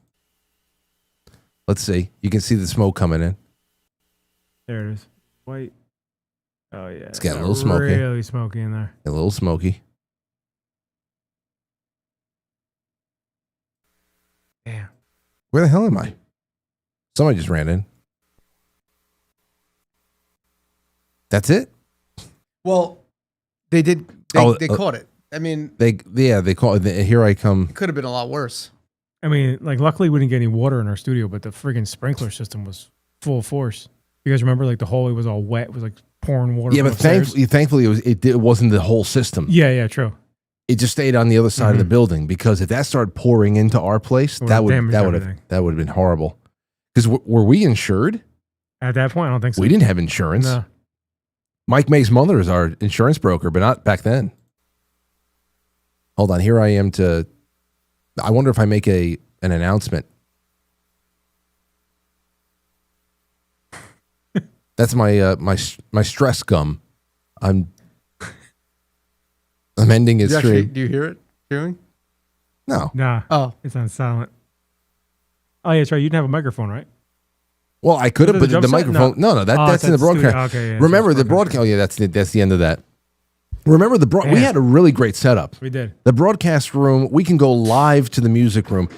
Let's see. You can see the smoke coming in. There it is. White. Oh, yeah. It's getting a little smoky. Really smoky in there. A little smoky. Damn. Where the hell am I? Somebody just ran in. That's it? Well, they did. They caught it. I mean, They call it. Here I come. it could have been a lot worse. I mean, like, luckily we didn't get any water in our studio, but the friggin' sprinkler system was full force. You guys remember, like, the hallway was all wet. It was like pouring water. Yeah, from but upstairs. thankfully it wasn't the whole system. Yeah, true. It just stayed on the other side of the building because if that started pouring into our place, that would damaged have everything. been horrible. Because were we insured? At that point, I don't think so. We didn't have insurance. No. Mike May's mother is our insurance broker, but not back then. Hold on, here I am I wonder if I make an announcement. That's my stress gum. I'm ending his stream. Do you hear it chewing? No. Nah. Oh, It's on silent. Oh, yeah, that's right. You didn't have a microphone, right? Well, I could have, Was it but the the drum set? microphone. No, Oh, that's in the that's studio. broadcast. Okay, yeah, Remember so the it's broadcast. broadcast? Oh, yeah, that's the end of that. Remember we Yeah. had a really great setup. We did. The broadcast room. We can go live to the music room.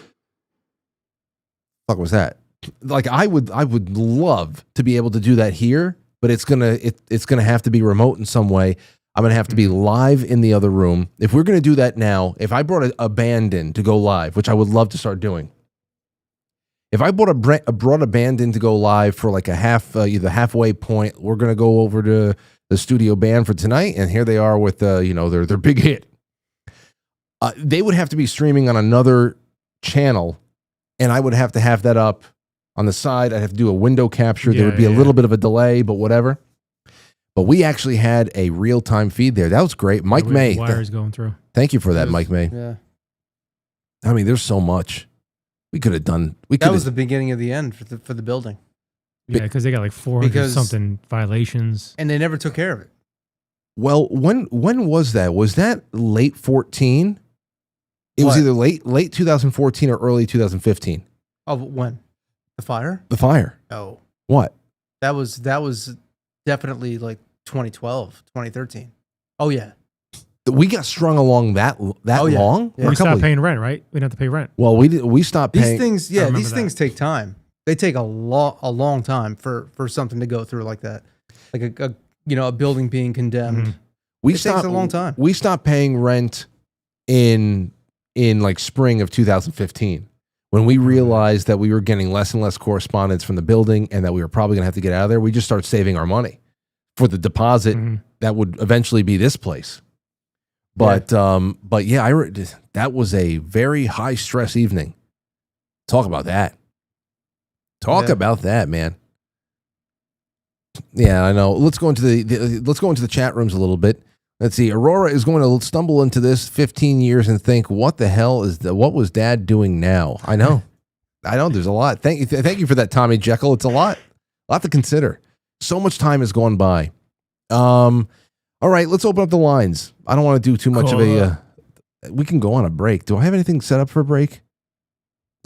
Fuck was that? Like I would love to be able to do that here, but it's gonna have to be remote in some way. I'm gonna have to be live in the other room. If we're gonna do that now, if I brought a band in to go live, which I would love to start doing. If I brought a band in to go live for like a halfway point, we're gonna go over to the studio band for tonight, and here they are with their big hit. They would have to be streaming on another channel, and I would have to have that up on the side. I'd have to do a window capture. There would be a little bit of a delay, but whatever. But we actually had a real-time feed there. That was great. Mike May. Wires going through. Thank you for that, Mike May. yeah. I mean, there's so much we could have done. That was the beginning of the end for the building, Yeah, because they got like 400 Because- something violations. and they never took care of it. Well, when was that? Was that late 14? It was What? either late 2014 or early 2015. Oh, when? The fire? The fire. Oh, What? that was definitely like 2012, 2013. Oh yeah. We got strung along that Oh, yeah. long? Yeah. Or a We couple stopped of- paying rent, right? We didn't have to pay rent. Well, we stopped These paying. things, I yeah, remember these that. things take time. They take a long time for something to go through like that, like a building being condemned. We It takes a long time. We stopped paying rent in like spring of 2015 when we realized that we were getting less and less correspondence from the building and that we were probably going to have to get out of there. We just started saving our money for the deposit that would eventually be this place. But yeah, that was a very high stress evening. Talk about that. Talk Yeah. about that, man. Yeah, I know. Let's go into the chat rooms a little bit. Let's see. Aurora is going to stumble into this 15 years and think, "What the hell what was Dad doing now?" I know. There's a lot. Thank you for that, Tommy Jekyll. It's a lot to consider. So much time has gone by. All right, let's open up the lines. I don't want to do too much of a. We can go on a break. Do I have anything set up for a break?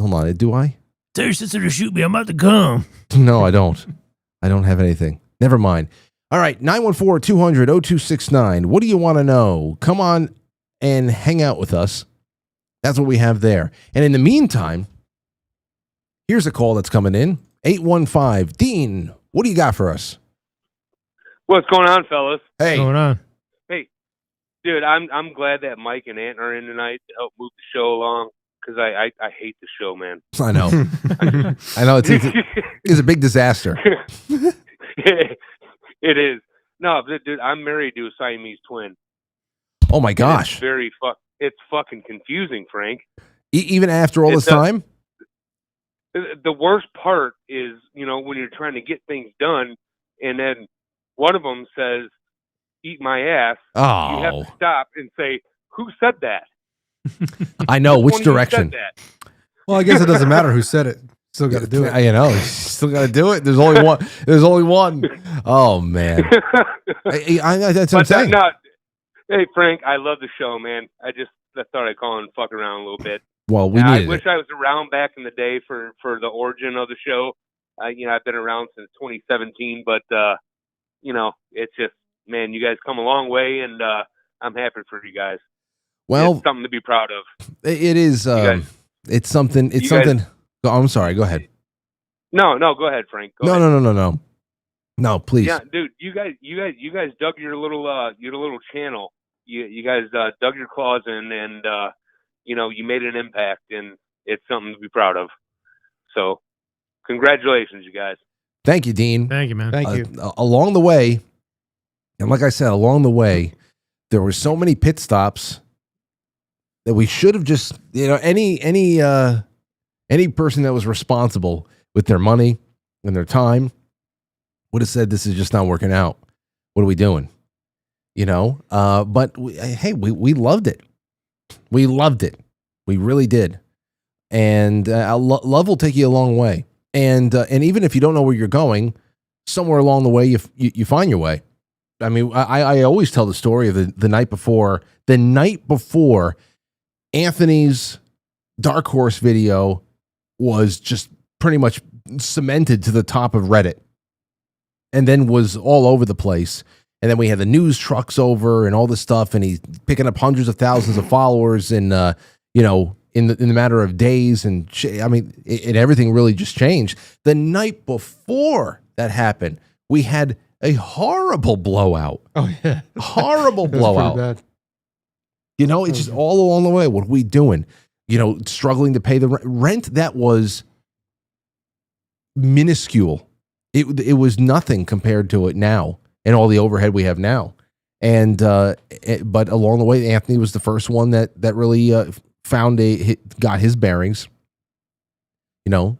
Hold on. Do I? Tell your sister to shoot me. I'm about to come. No, I don't. I don't have anything. Never mind. All right, 914-200-0269. What do you want to know? Come on and hang out with us. That's what we have there. And in the meantime, here's a call that's coming in. 815. Dean, what do you got for us? What's going on, fellas? Hey. What's going on? Hey, dude, I'm glad that Mike and Ant are in tonight to help move the show along, because I hate the show, man. I know. I know. It's a big disaster. It is. No, dude, I'm married to a Siamese twin. Oh, my gosh. It's fucking confusing, Frank. Even after all this time? The worst part is, when you're trying to get things done, and then one of them says, "Eat my ass." Oh. You have to stop and say, "Who said that?" I know. Which direction? Well, I guess it doesn't matter who said it. Still got to do it. Still got to do it. There's only one. There's only one. Oh man. That's what I'm saying. Hey Frank, I love the show, man. I thought I'd call and fuck around a little bit. Well, I wish I was around back in the day for the origin of the show. I've been around since 2017, but it's just, man, you guys come a long way, and I'm happy for you guys. Well, it's something to be proud of. It is. It's something. It's something. I'm sorry. Go ahead. No, go ahead, Frank. Go ahead. No, please. Yeah, dude, you guys dug your little channel. You guys dug your claws in, and you made an impact, and it's something to be proud of. So, congratulations, you guys. Thank you, Dean. Thank you, man. Thank you. Along the way, and like I said, there were so many pit stops that we should have just, any person that was responsible with their money and their time would have said, "This is just not working out. What are we doing?" But we loved it. We loved it. We really did. And love will take you a long way. And even if you don't know where you're going, somewhere along the way you find your way. I mean, I always tell the story of the night before. The night before Anthony's Dark Horse video was just pretty much cemented to the top of Reddit, and then was all over the place. And then we had the news trucks over and all this stuff, and he's picking up hundreds of thousands of followers in the matter of days. And everything really just changed. The night before that happened, we had a horrible blowout. Oh yeah, horrible blowout. Bad. It's just all along the way. What are we doing? Struggling to pay the rent that was minuscule. It was nothing compared to it now, and all the overhead we have now. And but along the way, Anthony was the first one that really got his bearings. And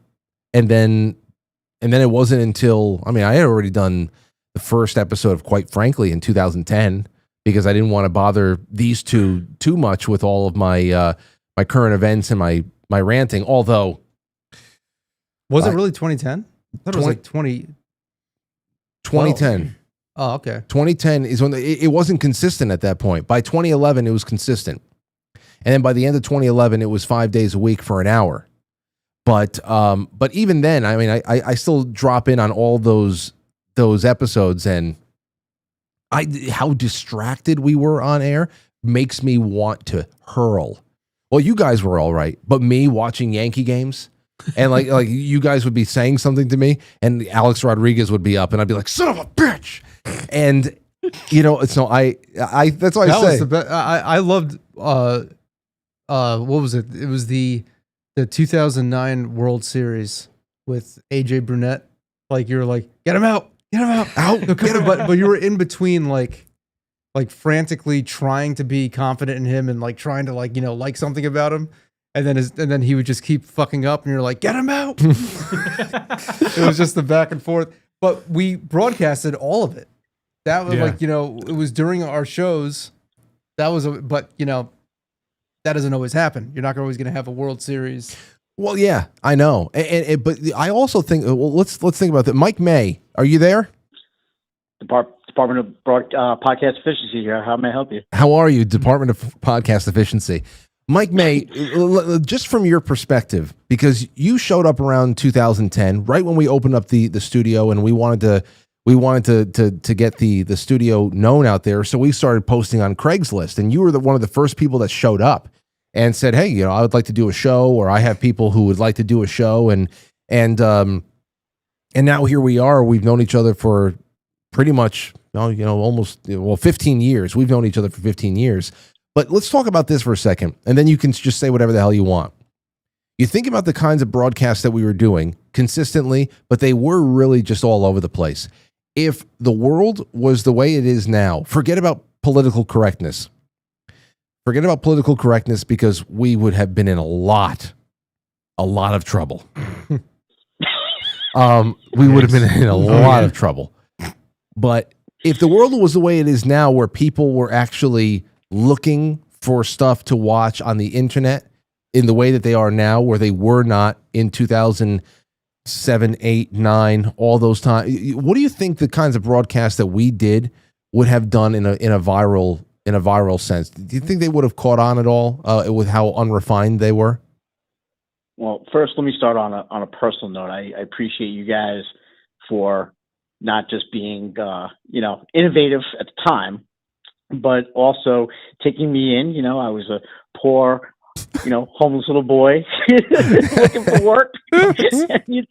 then it wasn't until I had already done the first episode of Quite Frankly in 2010 because I didn't want to bother these two too much with all of my my current events and my ranting. Although, was it really 2010? I thought it was like 2010. Oh, okay. 2010 is when it wasn't consistent at that point. By 2011, it was consistent. And then by the end of 2011, it was 5 days a week for an hour. But even then, I still drop in on all those episodes, and how distracted we were on air makes me want to hurl. Well, you guys were all right, but me watching Yankee games, and like you guys would be saying something to me, and Alex Rodriguez would be up, and I'd be like, "Son of a bitch!" And so I that's why I say was the best. I loved what was it? It was the 2009 World Series with AJ Brunette. Like you were like, "Get him out, out!" But you were in between like frantically trying to be confident in him and like trying to like something about him, and then he would just keep fucking up, and you're like, "Get him out!" It was just the back and forth. but we broadcasted all of it. That was Yeah. like, you know, it was during our shows. That was, but you know, that doesn't always happen. You're not always going to have a World Series. Well, yeah, I know, but I also think. Well, let's think about that. Mike May, are you there? Department of Podcast Efficiency here. How may I help you? How are you, Department of Podcast Efficiency? Mike May, just from your perspective, because you showed up around 2010, right when we opened up the studio, and we wanted to get the studio known out there, so we started posting on Craigslist, and you were one of the first people that showed up and said, "Hey, you know, I would like to do a show, or I have people who would like to do a show," and now here we are. We've known each other for pretty much, almost 15 years. We've known each other for 15 years. But let's talk about this for a second, and then you can just say whatever the hell you want. You think about the kinds of broadcasts that we were doing consistently, but they were really just all over the place. If the world was the way it is now, forget about political correctness. Forget about political correctness, because we would have been in a lot of trouble. We would have been in a lot of trouble. But if the world was the way it is now, where people were actually looking for stuff to watch on the internet in the way that they are now, where they were not in 2007, 8, 9, all those times, what do you think the kinds of broadcasts that we did would have done in a viral sense? Do you think they would have caught on at all with how unrefined they were? Well, first, let me start on a personal note. I appreciate you guys for not just being, innovative at the time, but also taking me in. I was a poor, homeless little boy looking for work, and you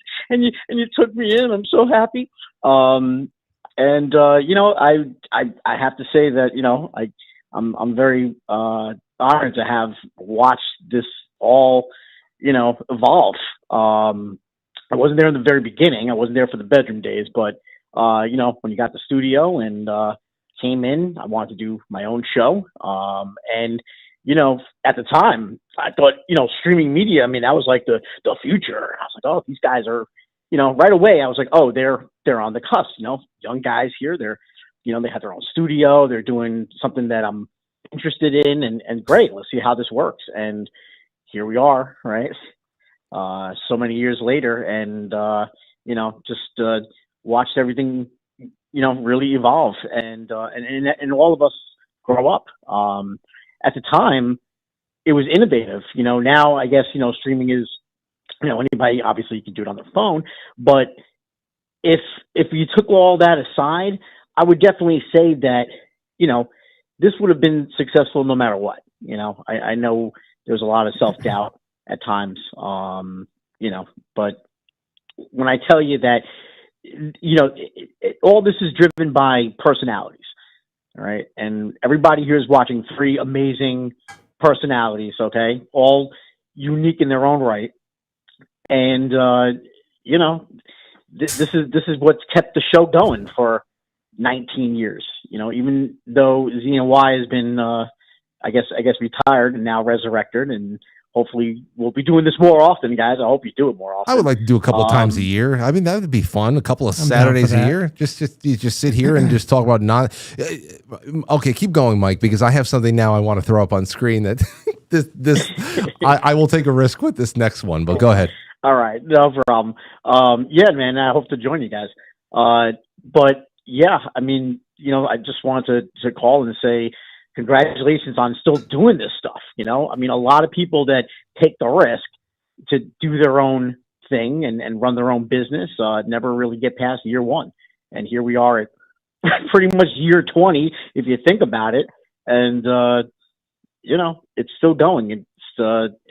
took me in. I'm so happy. I have to say that, I'm very honored to have watched this all, evolve. I wasn't there in the very beginning. I wasn't there for the bedroom days, but when you got the studio and came in, I wanted to do my own show. At the time, I thought, streaming media, that was like the future. I was like, oh, these guys are, right away, I was like, oh, they're on the cusp, young guys here. They're, they have their own studio. They're doing something that I'm interested in, and great. Let's see how this works. And here we are, right? So many years later, and, just watched everything, really evolve and all of us grow up. At the time, it was innovative. Now I guess, streaming is, anybody obviously can do it on their phone, but if you took all that aside, I would definitely say that, this would have been successful no matter what. I know there's a lot of self-doubt at times, but when I tell you that, all this is driven by personalities, all right? And everybody here is watching 3 amazing personalities, okay? All unique in their own right. And, this is what's kept the show going for 19 years, even though ZNY has been, I guess retired and now resurrected, and hopefully we'll be doing this more often, guys. I hope you do it more often. I would like to do a couple of times a year. That would be fun. A couple of Saturdays a year. You just sit here and just talk about okay, keep going, Mike, because I have something now I want to throw up on screen that I will take a risk with this next one, but go ahead. All right. No problem. Yeah, man, I hope to join you guys. But yeah, I just wanted to call and say, congratulations on still doing this stuff. A lot of people that take the risk to do their own thing and run their own business never really get past year 1. And here we are at pretty much year 20, if you think about it. And, it's still going. It's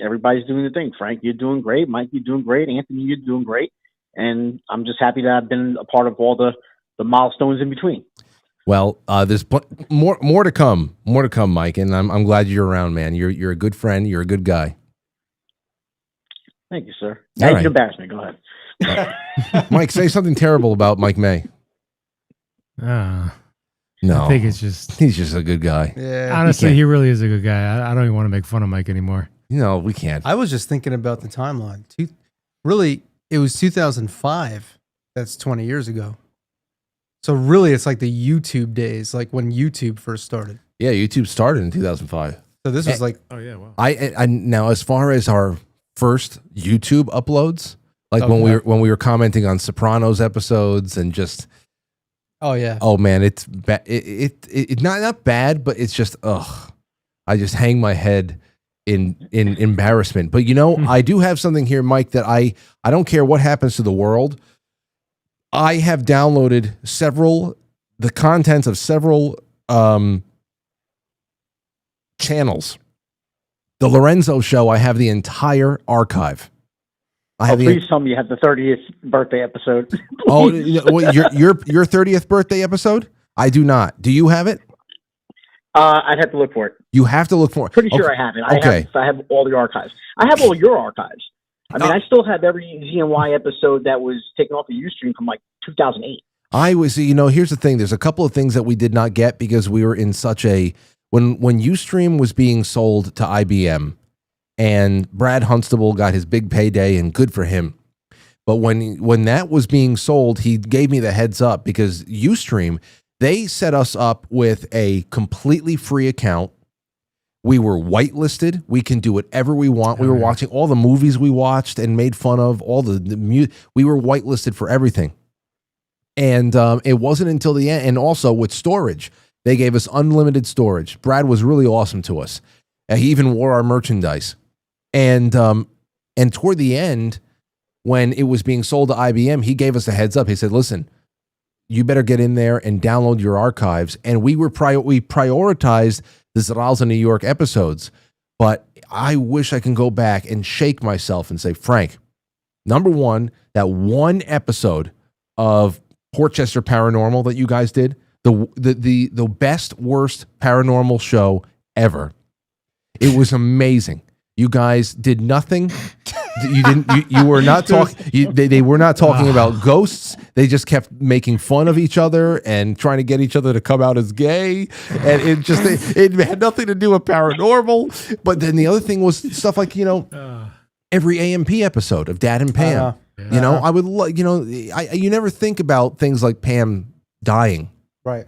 everybody's doing the thing. Frank, you're doing great. Mike, you're doing great. Anthony, you're doing great. And I'm just happy that I've been a part of all the milestones in between. Well, there's more to come, Mike, and I'm glad you're around, man. You're a good friend. You're a good guy. Thank you, sir. Now you can embarrass me. Go ahead. Mike, say something terrible about Mike May. No, I think he's just a good guy. Yeah, honestly, he really is a good guy. I don't even want to make fun of Mike anymore. We can't. I was just thinking about the timeline. Really, it was 2005. That's 20 years ago. So really, it's like the YouTube days, like when YouTube first started. Yeah, YouTube started in 2005. So this was like, Oh yeah, wow. I now, as far as our first YouTube uploads, like Okay. when we were commenting on Sopranos episodes and just, oh yeah, oh man, it's it not bad, but it's just I just hang my head in embarrassment. But you know, I do have something here, Mike, that I don't care what happens to the world. I have downloaded the contents of several channels. The Lorenzo Show, I have the entire archive. I have Please tell me you have the 30th birthday episode. Oh, wait, your 30th birthday episode? I do not. Do you have it? I'd have to look for it. You have to look for it. Pretty sure I have it. Okay. I have all the archives. I have all your archives. I mean, I still have every ZNY episode that was taken off the Ustream from like 2008. I was, here's the thing. There's a couple of things that we did not get because we were in such a when Ustream was being sold to IBM, and Brad Hunstable got his big payday, and good for him. But when that was being sold, he gave me the heads up because Ustream, they set us up with a completely free account. We were whitelisted. We can do whatever we want. We were watching all the movies we watched and made fun of, all we were whitelisted for everything. And it wasn't until the end. And also with storage, they gave us unlimited storage. Brad was really awesome to us. He even wore our merchandise. And toward the end, when it was being sold to IBM, he gave us a heads up. He said, listen, you better get in there and download your archives. And we prioritized the Zedalza New York episodes. But I wish I can go back and shake myself and say, Frank, number one, that one episode of Portchester Paranormal that you guys did, the best, worst paranormal show ever. It was amazing. You guys did nothing. You were not talking. They were not talking about ghosts. They just kept making fun of each other and trying to get each other to come out as gay. And it had nothing to do with paranormal. But then the other thing was stuff like, every AMP episode of Dad and Pam. I would you never think about things like Pam dying. right.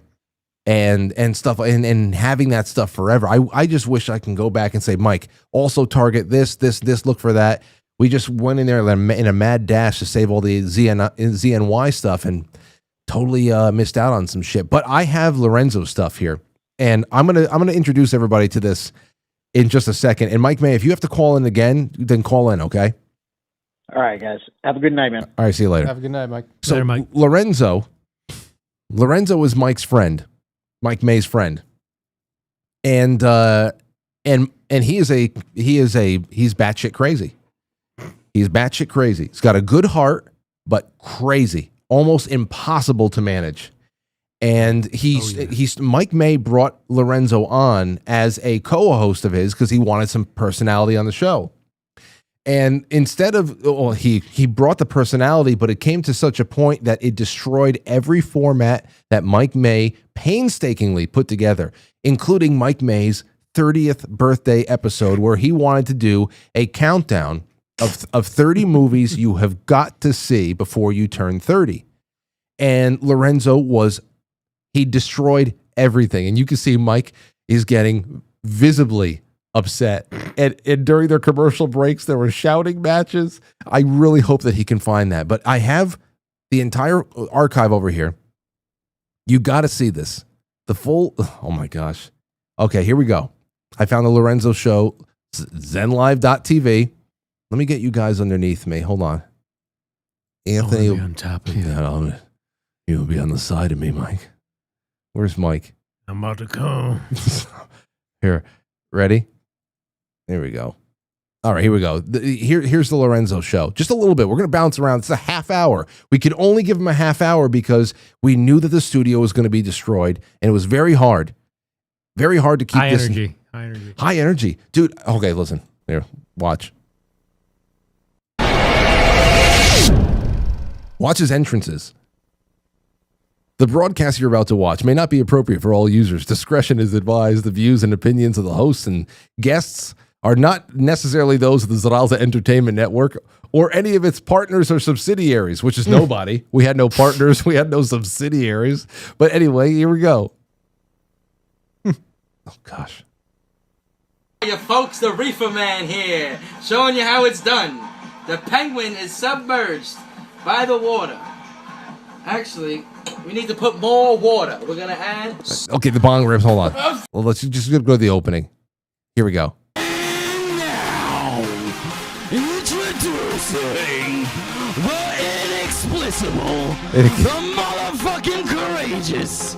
And stuff and having that stuff forever. I just wish I can go back and say, Mike, also target this, look for that. We just went in there in a mad dash to save all the ZNY stuff and totally missed out on some shit. But I have Lorenzo's stuff here, and I'm gonna introduce everybody to this in just a second. And Mike May, if you have to call in again, then call in, okay? All right, guys. Have a good night, man. All right, see you later. Have a good night, Mike. So Later, Mike. Lorenzo is Mike's friend. Mike May's friend, and he's batshit crazy. He's batshit crazy. He's got a good heart, but crazy, almost impossible to manage. And Mike May brought Lorenzo on as a co-host of his because he wanted some personality on the show. And instead of, he brought the personality, but it came to such a point that it destroyed every format that Mike May painstakingly put together, including Mike May's 30th birthday episode, where he wanted to do a countdown of 30 movies you have got to see before you turn 30. And Lorenzo he destroyed everything. And you can see Mike is getting visibly upset. And during their commercial breaks, there were shouting matches. I really hope that he can find that. But I have the entire archive over here. You got to see this. The full, oh my gosh. Okay, here we go. I found the Lorenzo Show, zenlive.tv. Let me get you guys underneath me. Hold on. Anthony will be on top of you. Yeah, you'll be on the side of me, Mike. Where's Mike? I'm about to come. Here. Ready? There we go. All right, here we go. Here's the Lorenzo Show. Just a little bit. We're going to bounce around. It's a half hour. We could only give him a half hour because we knew that the studio was going to be destroyed, and it was very hard. Very hard to keep High this. energy. High energy. Dude, okay, listen. Here, watch. Watch his entrances. The broadcast you're about to watch may not be appropriate for all users. Discretion is advised. The views and opinions of the hosts and guests are not necessarily those of the Zedalza Entertainment Network or any of its partners or subsidiaries, which is nobody. We had no partners. We had no subsidiaries. But anyway, here we go. Oh, gosh. You folks, the Reefer Man here, showing you how it's done. The penguin is submerged by the water. Actually, we need to put more water. We're going to add... Okay, the bong rips. Hold on. Well, let's just go to the opening. Here we go. Introducing the inexplicable, the motherfucking courageous,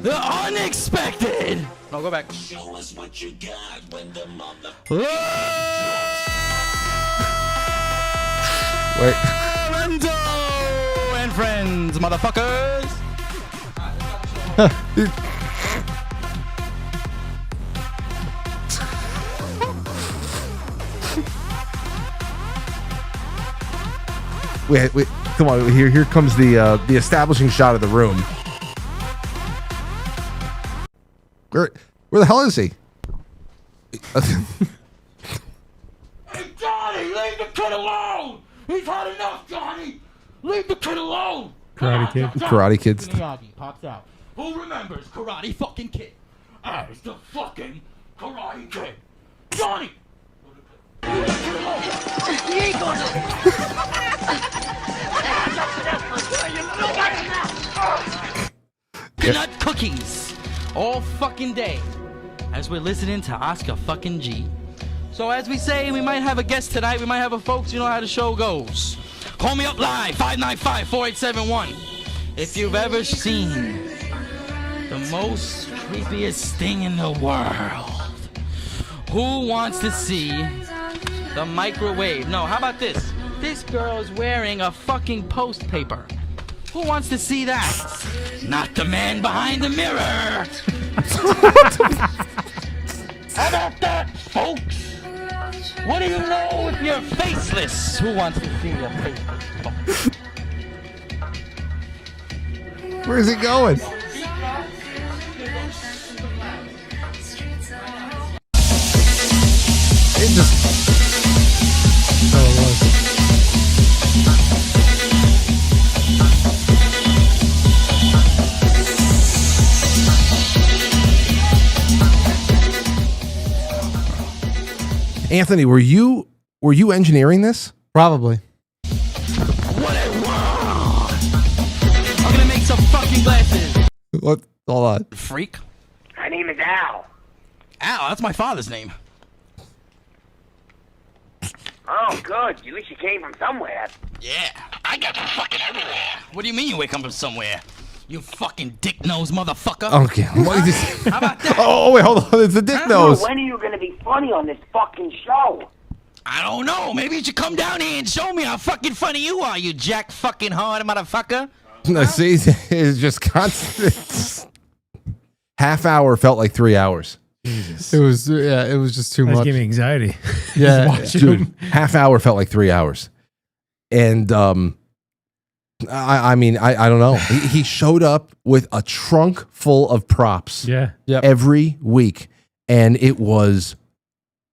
the unexpected. No, go back. Show us what you got when the Wait. Lorenzo and friends, motherfuckers. Wait, come on. Here comes the establishing shot of the room. Where the hell is he? Hey, Johnny, leave the kid alone. He's had enough, Johnny. Leave the kid alone. Karate Kid. Karate Kids. Miyagi pops out. Who remembers Karate fucking Kid as the fucking Karate Kid? Johnny. Peanut cookies all fucking day as we're listening to Oscar fucking G. So as we say, we might have a guest tonight. We might have a folks. You know how the show goes. Call me up live, 595-4871. If you've ever seen the most creepiest thing in the world, who wants to see the microwave? No, how about this? This girl is wearing a fucking post paper. Who wants to see that? Not the man behind the mirror. How about that, folks? What do you know if you're faceless? Who wants to see your faceless, folks? Where's it going? It just... Anthony, were you engineering this? Probably. What a world! I'm gonna make some fucking glasses. What? Hold on. Freak. My name is Al. Al, that's my father's name. Oh, good. At least you came from somewhere. Yeah, I got from fucking everywhere. What do you mean you wake up from somewhere? You fucking dick nose motherfucker. Okay. How about that? Oh, wait, hold on. It's the dick nose. When are you going to be funny on this fucking show? I don't know. Maybe you should come down here and show me how fucking funny you are, you jack fucking hard motherfucker. No, see, it's just constant. Half hour felt like 3 hours. Jesus. It was just too much. Gave me anxiety. Yeah, dude. Half hour felt like 3 hours, and I mean, I don't know. He showed up with a trunk full of props. Yeah. Yep. Every week, and it was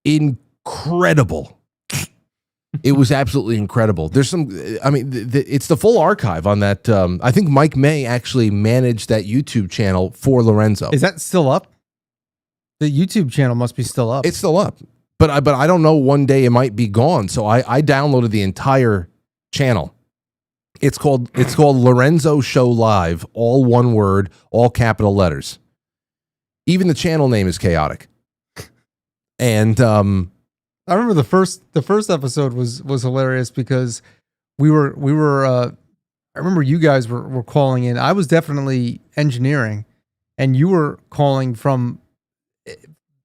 incredible. It was absolutely incredible. There's some, I mean, it's the full archive on that. I think Mike May actually managed that YouTube channel for Lorenzo. Is that still up? The YouTube channel must be still up. It's still up, but I don't know. One day it might be gone. So I downloaded the entire channel. It's called Lorenzo Show Live, all one word, all capital letters. Even the channel name is chaotic. And I remember the first episode was hilarious because we were I remember you guys were calling in. I was definitely engineering, and you were calling from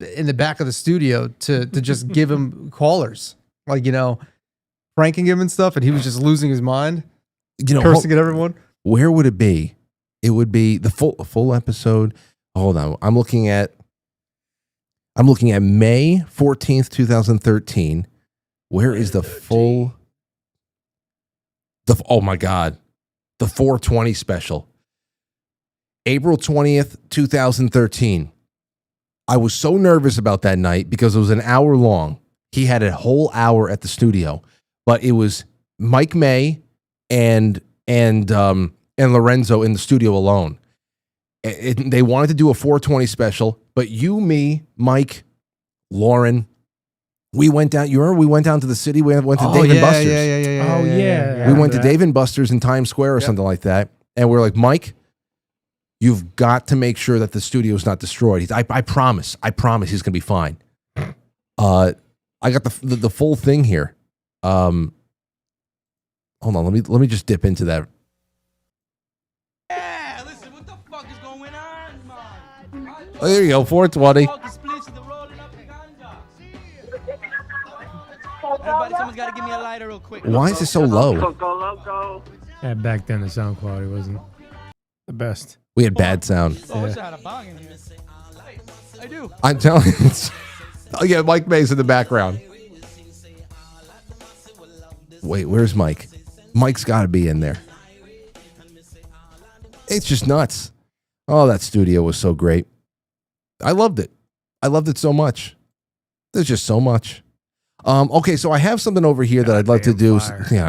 in the back of the studio to just give him callers, like, you know, pranking him and stuff, and he was just losing his mind, you know, cursing at everyone. Where would it be? It would be the full episode. Hold on, I'm looking at May 14th, 2013. Where is the full? Oh my God, the 420 special. April 20th, 2013. I was so nervous about that night because it was an hour long. He had a whole hour at the studio. but it was Mike May and Lorenzo in the studio alone. They wanted to do a 420 special, but you, me, Mike, Lauren, we went down. You remember we went down to the city? We went to Dave and Buster's. Yeah. We went to Dave and Buster's in Times Square or something like that. And we're like, Mike, you've got to make sure that the studio is not destroyed. I promise he's going to be fine. I got the full thing here. Hold on, let me just dip into that. Yeah, listen, what the fuck is going on, man? Oh, there you go, 420. Everybody, someone's got to give me a lighter real quick. Why is it so low? Yeah, back then the sound quality wasn't the best. We had bad sound. Oh, I wish I had a bong in here. I do. I'm telling you. Oh yeah, Mike May's in the background. Wait, where's Mike? Mike's got to be in there. It's just nuts. Oh, that studio was so great. I loved it. I loved it so much. There's just so much. Okay, so I have something over here that I'd like to do. Yeah,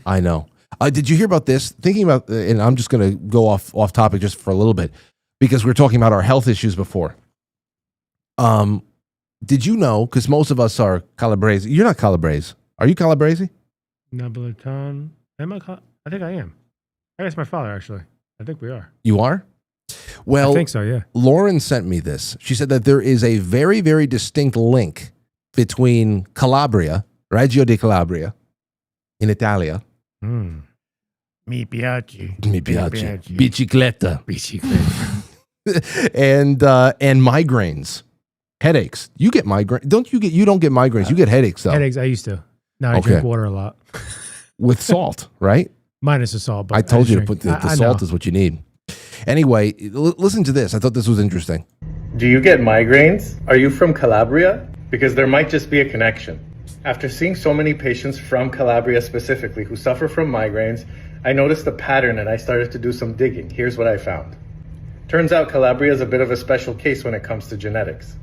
I know. Did you hear about this? Thinking about, and I'm just going to go off topic just for a little bit because we were talking about our health issues before. Did you know? Because most of us are Calabrese. You're not Calabrese. Are you Calabrese? Napolitan. I think I am. I guess my father actually. I think we are. You are? Well, I think so. Yeah. Lauren sent me this. She said that there is a very, very distinct link between Calabria, Reggio di Calabria, in Italia. Mi piace. Bicicletta. and migraines, headaches. You get migraines. You don't get migraines. You get headaches though. Headaches. I used to. Now I drink water a lot. With salt, right? Minus the salt. But I told you to drink. put the salt is what you need. Anyway, listen to this. I thought this was interesting. Do you get migraines? Are you from Calabria? Because there might just be a connection. After seeing so many patients from Calabria specifically who suffer from migraines, I noticed a pattern and I started to do some digging. Here's what I found. Turns out Calabria is a bit of a special case when it comes to genetics.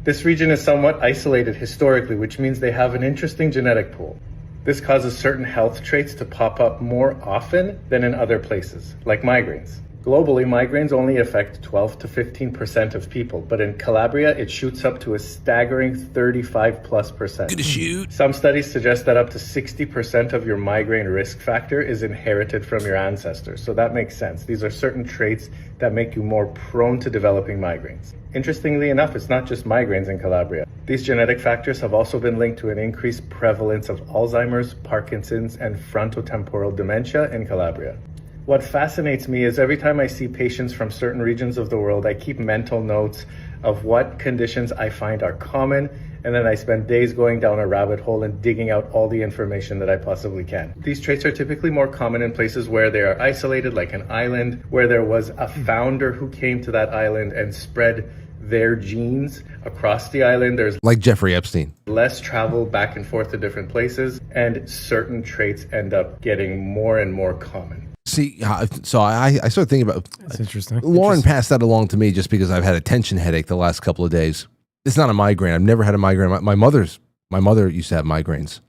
This region is somewhat isolated historically, which means they have an interesting genetic pool. This causes certain health traits to pop up more often than in other places, like migraines. Globally, migraines only affect 12 to 15% of people, but in Calabria, it shoots up to a staggering 35+%. Good to shoot. Some studies suggest that up to 60% of your migraine risk factor is inherited from your ancestors, so that makes sense. These are certain traits that make you more prone to developing migraines. Interestingly enough, it's not just migraines in Calabria. These genetic factors have also been linked to an increased prevalence of Alzheimer's, Parkinson's, and frontotemporal dementia in Calabria. What fascinates me is every time I see patients from certain regions of the world, I keep mental notes of what conditions I find are common, and then I spend days going down a rabbit hole and digging out all the information that I possibly can. These traits are typically more common in places where they are isolated, like an island, where there was a founder who came to that island and spread their genes across the island. There's like Jeffrey Epstein. Less travel back and forth to different places, and certain traits end up getting more and more common. See, so I started thinking about. That's interesting. Lauren passed that along to me just because I've had a tension headache the last couple of days. It's not a migraine. I've never had a migraine. My mother used to have migraines.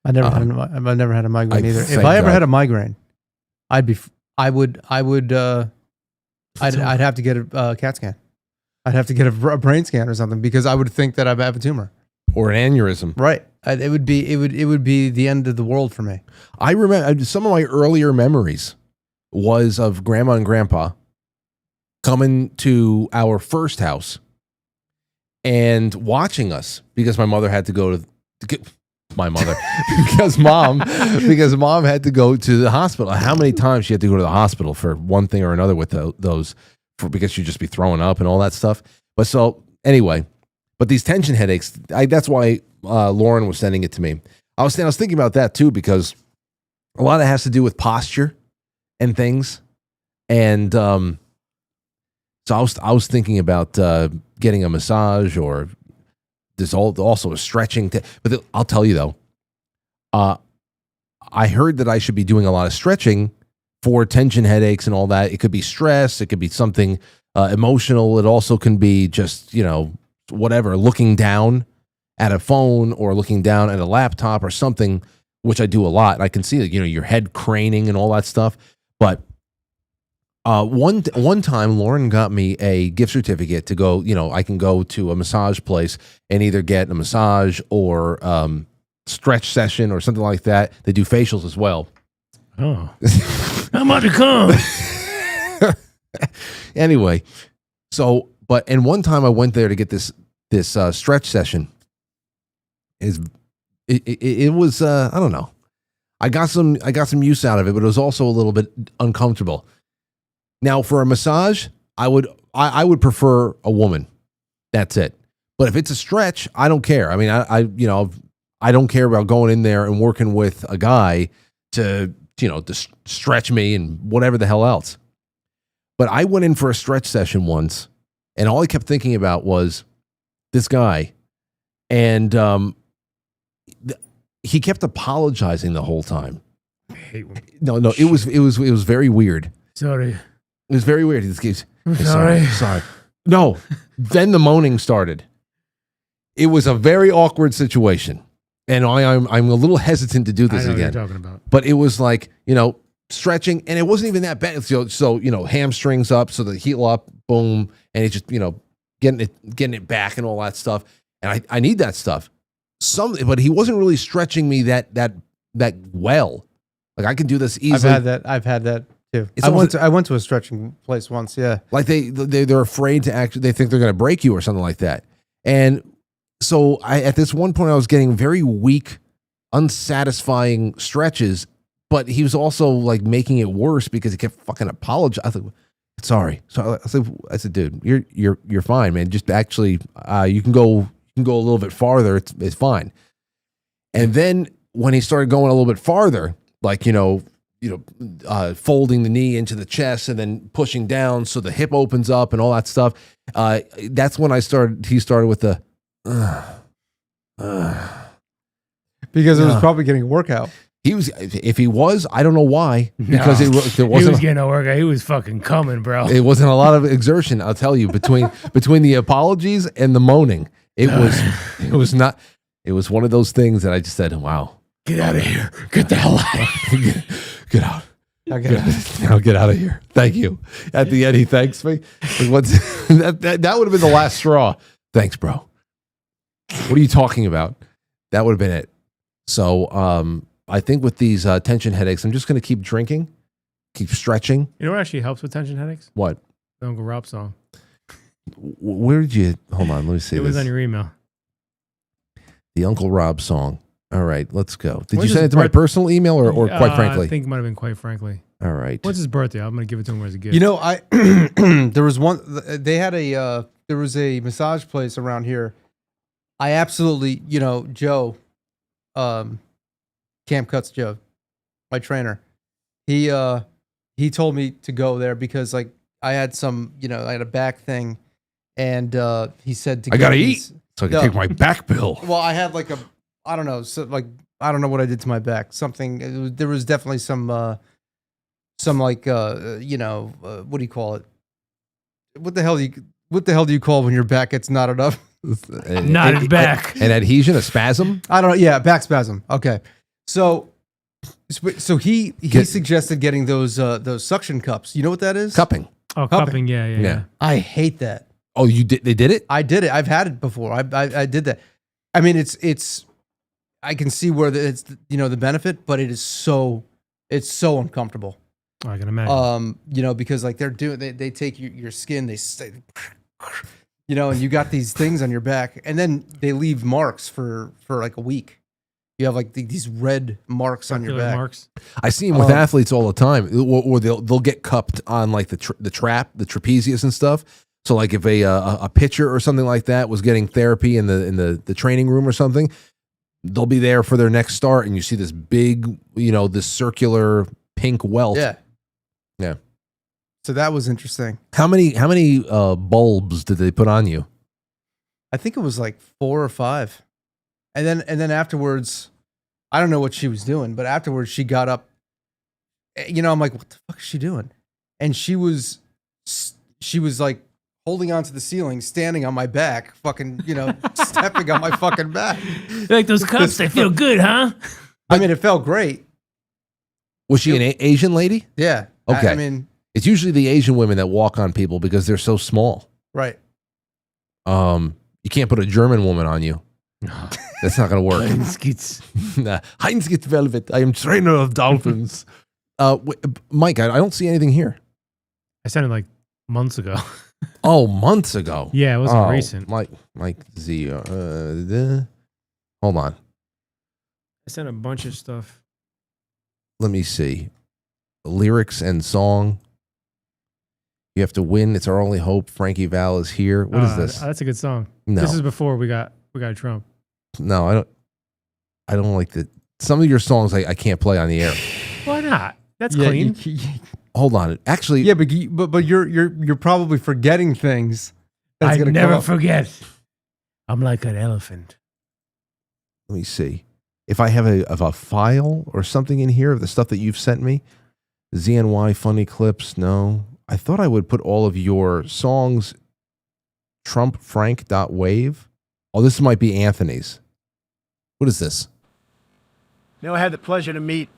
I've never had a migraine either. If I ever had a migraine, I'd have to get a CAT scan. I'd have to get a brain scan or something because I would think that I have a tumor or an aneurysm. Right. It would be the end of the world for me. I remember some of my earlier memories was of Grandma and Grandpa coming to our first house and watching us because my mother had to go to my mother because mom had to go to the hospital. How many times she had to go to the hospital for one thing or another with those because she'd just be throwing up and all that stuff. But so anyway, but these tension headaches, that's why Lauren was sending it to me. I was thinking about that too because a lot of it has to do with posture and things. And so I was thinking about getting a massage or there's also a stretching. But I'll tell you though, I heard that I should be doing a lot of stretching for tension headaches and all that. It could be stress. It could be something emotional. It also can be just, whatever, looking down at a phone or looking down at a laptop or something which I do a lot. I can see that, your head craning and all that stuff. But one time, Lauren got me a gift certificate to go. I can go to a massage place and either get a massage or stretch session or something like that. They do facials as well. Oh, I'm about to come. Anyway, and one time I went there to get this stretch session. It was I don't know. I got some use out of it, but it was also a little bit uncomfortable. Now for a massage, I would prefer a woman. That's it. But if it's a stretch, I don't care. I mean, I don't care about going in there and working with a guy to stretch me and whatever the hell else. But I went in for a stretch session once, and all I kept thinking about was this guy, and he kept apologizing the whole time. I hate when No, it was very weird. Sorry. It was very weird. He just keeps, I'm sorry. No. Then the moaning started. It was a very awkward situation, and I'm a little hesitant to do this I know again. what you're talking about. But it was like stretching, and it wasn't even that bad. So hamstrings up, so the heel up, boom, and it's just getting it back and all that stuff. And I need that stuff. But he wasn't really stretching me that well. Like I can do this easily. I've had that too. I went to a stretching place once. Yeah, like they're afraid to actually. They think they're going to break you or something like that. And so at this one point I was getting very weak, unsatisfying stretches. But he was also like making it worse because he kept fucking apologizing. I thought, sorry. So I said, dude, you're fine, man. Just actually, you can go a little bit farther. It's fine. And then when he started going a little bit farther, like folding the knee into the chest and then pushing down so the hip opens up and all that stuff. That's when he started with the because it was probably getting a workout. If he was, I don't know why. Because No. there wasn't. He was getting a workout. He was fucking coming, bro. It wasn't a lot of exertion, I'll tell you. Between the apologies and the moaning, it was not. It was one of those things that I just said, "Wow, Get out of here! Get the hell out! Get out! I'll get out of here. Thank you." At the end, he thanks me. That would have been the last straw. Thanks, bro. What are you talking about? That would have been it. So, I think with these tension headaches, I'm just going to keep drinking, keep stretching. You know what actually helps with tension headaches? What? The Uncle Rob song. Where did you? Hold on, let me see. It was on your email. The Uncle Rob song. All right, let's go. Did When's you send his it to my personal email or Quite Frankly? I think it might have been Quite Frankly. All right. What's his birthday? I'm going to give it to him as a gift. There was one. They had there was a massage place around here. I absolutely, Joe, Camp Cuts Joe, my trainer. He told me to go there because like I had I had a back thing, and he said I gotta eat so I can take my back pill. Well, I had like I don't know what I did to my back. There was definitely some what do you call it? What the hell do you call when your back gets knotted up? Knotted back. An adhesion, a spasm? I don't know. Yeah, back spasm. Okay. So he suggested getting those suction cups. You know what that is? Cupping. Oh, cupping. Yeah. I hate that. Oh, you did? They did it? I did it. I've had it before. I did that. I mean, it's. I can see where it's the benefit, but it's so uncomfortable. I can imagine. Because like they take your skin, they say, and you got these things on your back, and then they leave marks for like a week. You have like these red marks on your back. Marks. I see them with athletes all the time, or they'll get cupped on like the trapezius and stuff. So like if a pitcher or something like that was getting therapy in the training room or something, they'll be there for their next start, and you see this big, this circular pink welt. Yeah. Yeah. So that was interesting. How many bulbs did they put on you? I think it was like 4 or 5. And then afterwards, I don't know what she was doing, but afterwards she got up. I'm like, what the fuck is she doing? And she was like holding onto the ceiling, standing on my back, fucking, stepping on my fucking back. Like those cups, they feel good, huh? I mean, it felt great. Was she an Asian lady? Yeah. Okay. I mean, it's usually the Asian women that walk on people because they're so small. right. You can't put a German woman on you. That's not going to work. Heinz gets velvet. I am trainer of dolphins. Mike, I don't see anything here. I sent it like months ago. Oh, months ago. Yeah, it wasn't recent. Mike Z. Hold on. I sent a bunch of stuff. Let me see. Lyrics and song. You have to win. It's our only hope. Frankie Val is here. What is this? That's a good song. No. This is before we got Trump. No, I don't like that. Some of your songs I can't play on the air. Why not? That's clean. Hold on. Actually, Yeah, but you're probably forgetting things. I gonna never come up. forget. I'm like an elephant. let me see. If I have a file or something in here of the stuff that you've sent me, ZNY funny clips, no. I thought I would put all of your songs, trumpfrank.wave. Oh, this might be Anthony's. What is this? You know, I had the pleasure to meet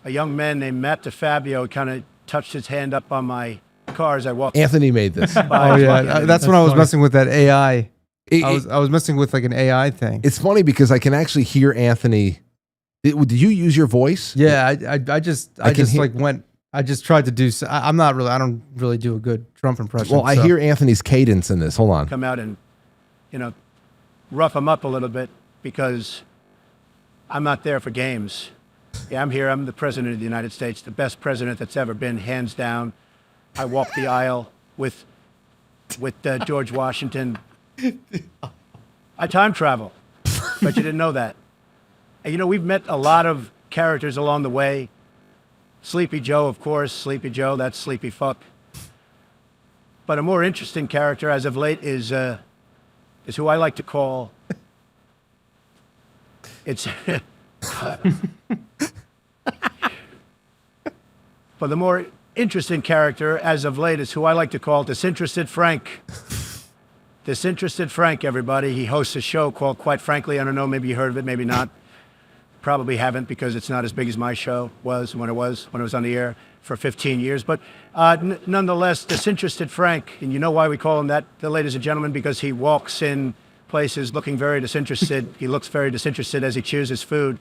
a young man named Matt DeFabio. Kind of touched his hand up on my car as I walked. Anthony made this. Oh yeah, that's when I was messing with that AI. I was messing with like an AI thing. It's funny because I can actually hear Anthony. Did you use your voice? Yeah, I just tried to do. I don't really do a good Trump impression. Well, I hear Anthony's cadence in this. Hold on. Come out and, rough him up a little bit because I'm not there for games. Yeah, I'm here. I'm the president of the United States, the best president that's ever been, hands down. I walked the aisle with George Washington. I time travel, but you didn't know that. And, we've met a lot of characters along the way. Sleepy Joe, of course. Sleepy Joe, that's Sleepy Fuck. But a more interesting character as of late is who I like to call. It's. But the more interesting character as of late is who I like to call Disinterested Frank. Disinterested Frank, everybody. He hosts a show called Quite Frankly. I don't know, maybe you heard of it, maybe not. Probably haven't because it's not as big as my show was when it was on the air for 15 years. But nonetheless, Disinterested Frank, and you know why we call him that, ladies and gentlemen, because he walks in places looking very disinterested. He looks very disinterested as he chooses food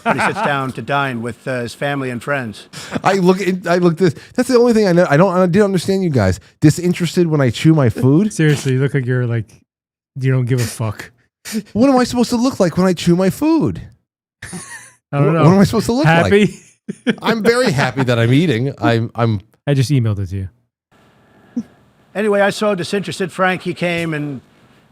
when he sits down to dine with his family and friends. I look this. That's the only thing I know. I didn't understand you guys. Disinterested when I chew my food? Seriously, you look like you don't give a fuck. What am I supposed to look like when I chew my food? I don't know. What am I supposed to look like? Happy? I'm very happy that I'm eating. I just emailed it to you. Anyway, I saw Disinterested Frank. He came and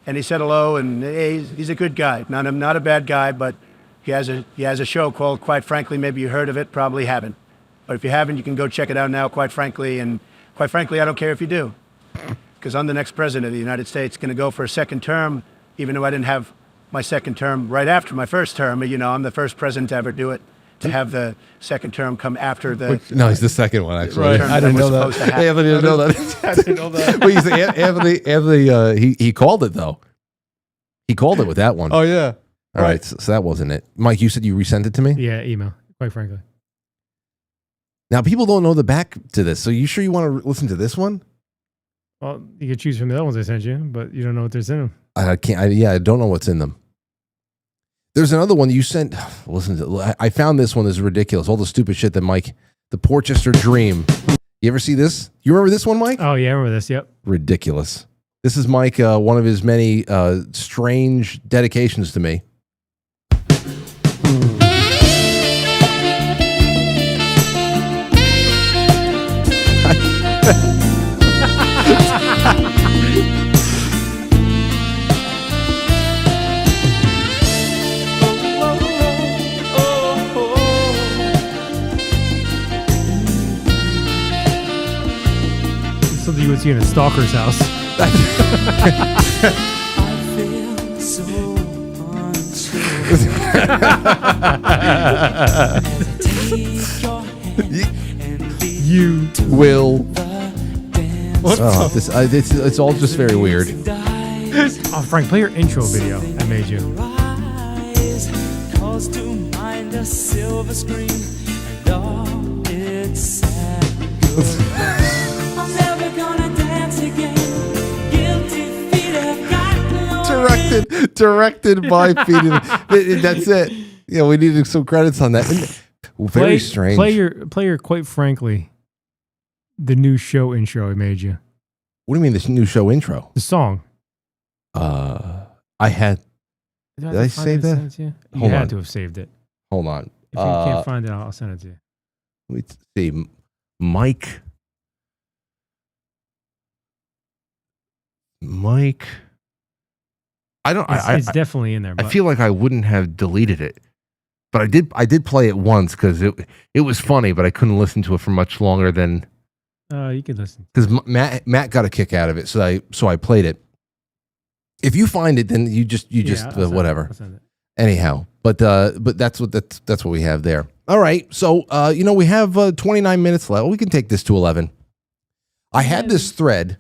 he said hello, and he's a good guy. Not a bad guy, but he has a show called Quite Frankly. Maybe you heard of it, probably haven't. But if you haven't, you can go check it out now, Quite Frankly. And quite frankly, I don't care if you do, because I'm the next president of the United States, going to go for a second term, even though I didn't have my second term right after my first term. I'm the first president to ever do it, to have the second term come after the... No, he's the second one, actually. Right. I didn't know that. Anthony didn't know that. I didn't know that. Well, Anthony, he called it, though. He called it with that one. Oh, yeah. All right, so that wasn't it. Mike, you said you resent it to me? Yeah, email, Quite Frankly. Now, people don't know the back to this, so you sure you want to listen to this one? Well, you could choose from the other ones I sent you, but you don't know what there's in them. I can't. I don't know what's in them. There's another one you sent. Listen to. I found this one. This is ridiculous. All the stupid shit that Mike, the Porchester Dream. You ever see this? You remember this one, Mike? Oh yeah, I remember this. Yep. Ridiculous. This is Mike. One of his many strange dedications to me. Something you would see in a stalker's house. You will. It's all just very weird. Oh, Frank, play your intro video I made you. was to mind a silver screen and all its sad good. I'm never gonna dance again. Guilty feet have got no Directed by Feeding. That's it. Yeah, we needed some credits on that. Very strange. Play your Quite Frankly, the new show intro I made you. What do you mean this new show intro? The song. I had. Did I save that? You Hold had on. to have saved it. Hold on. If you can't find it, I'll send it to you. Let me see. Mike. I don't. It's definitely in there. I feel like I wouldn't have deleted it, but I did play it once because it was funny, but I couldn't listen to it for much longer than. You could listen because Matt got a kick out of it, so I played it. If you find it, then you just whatever. I'll send it. Anyhow, but that's what we have there. All right, so we have 29 minutes left. We can take this to 11. I had this thread.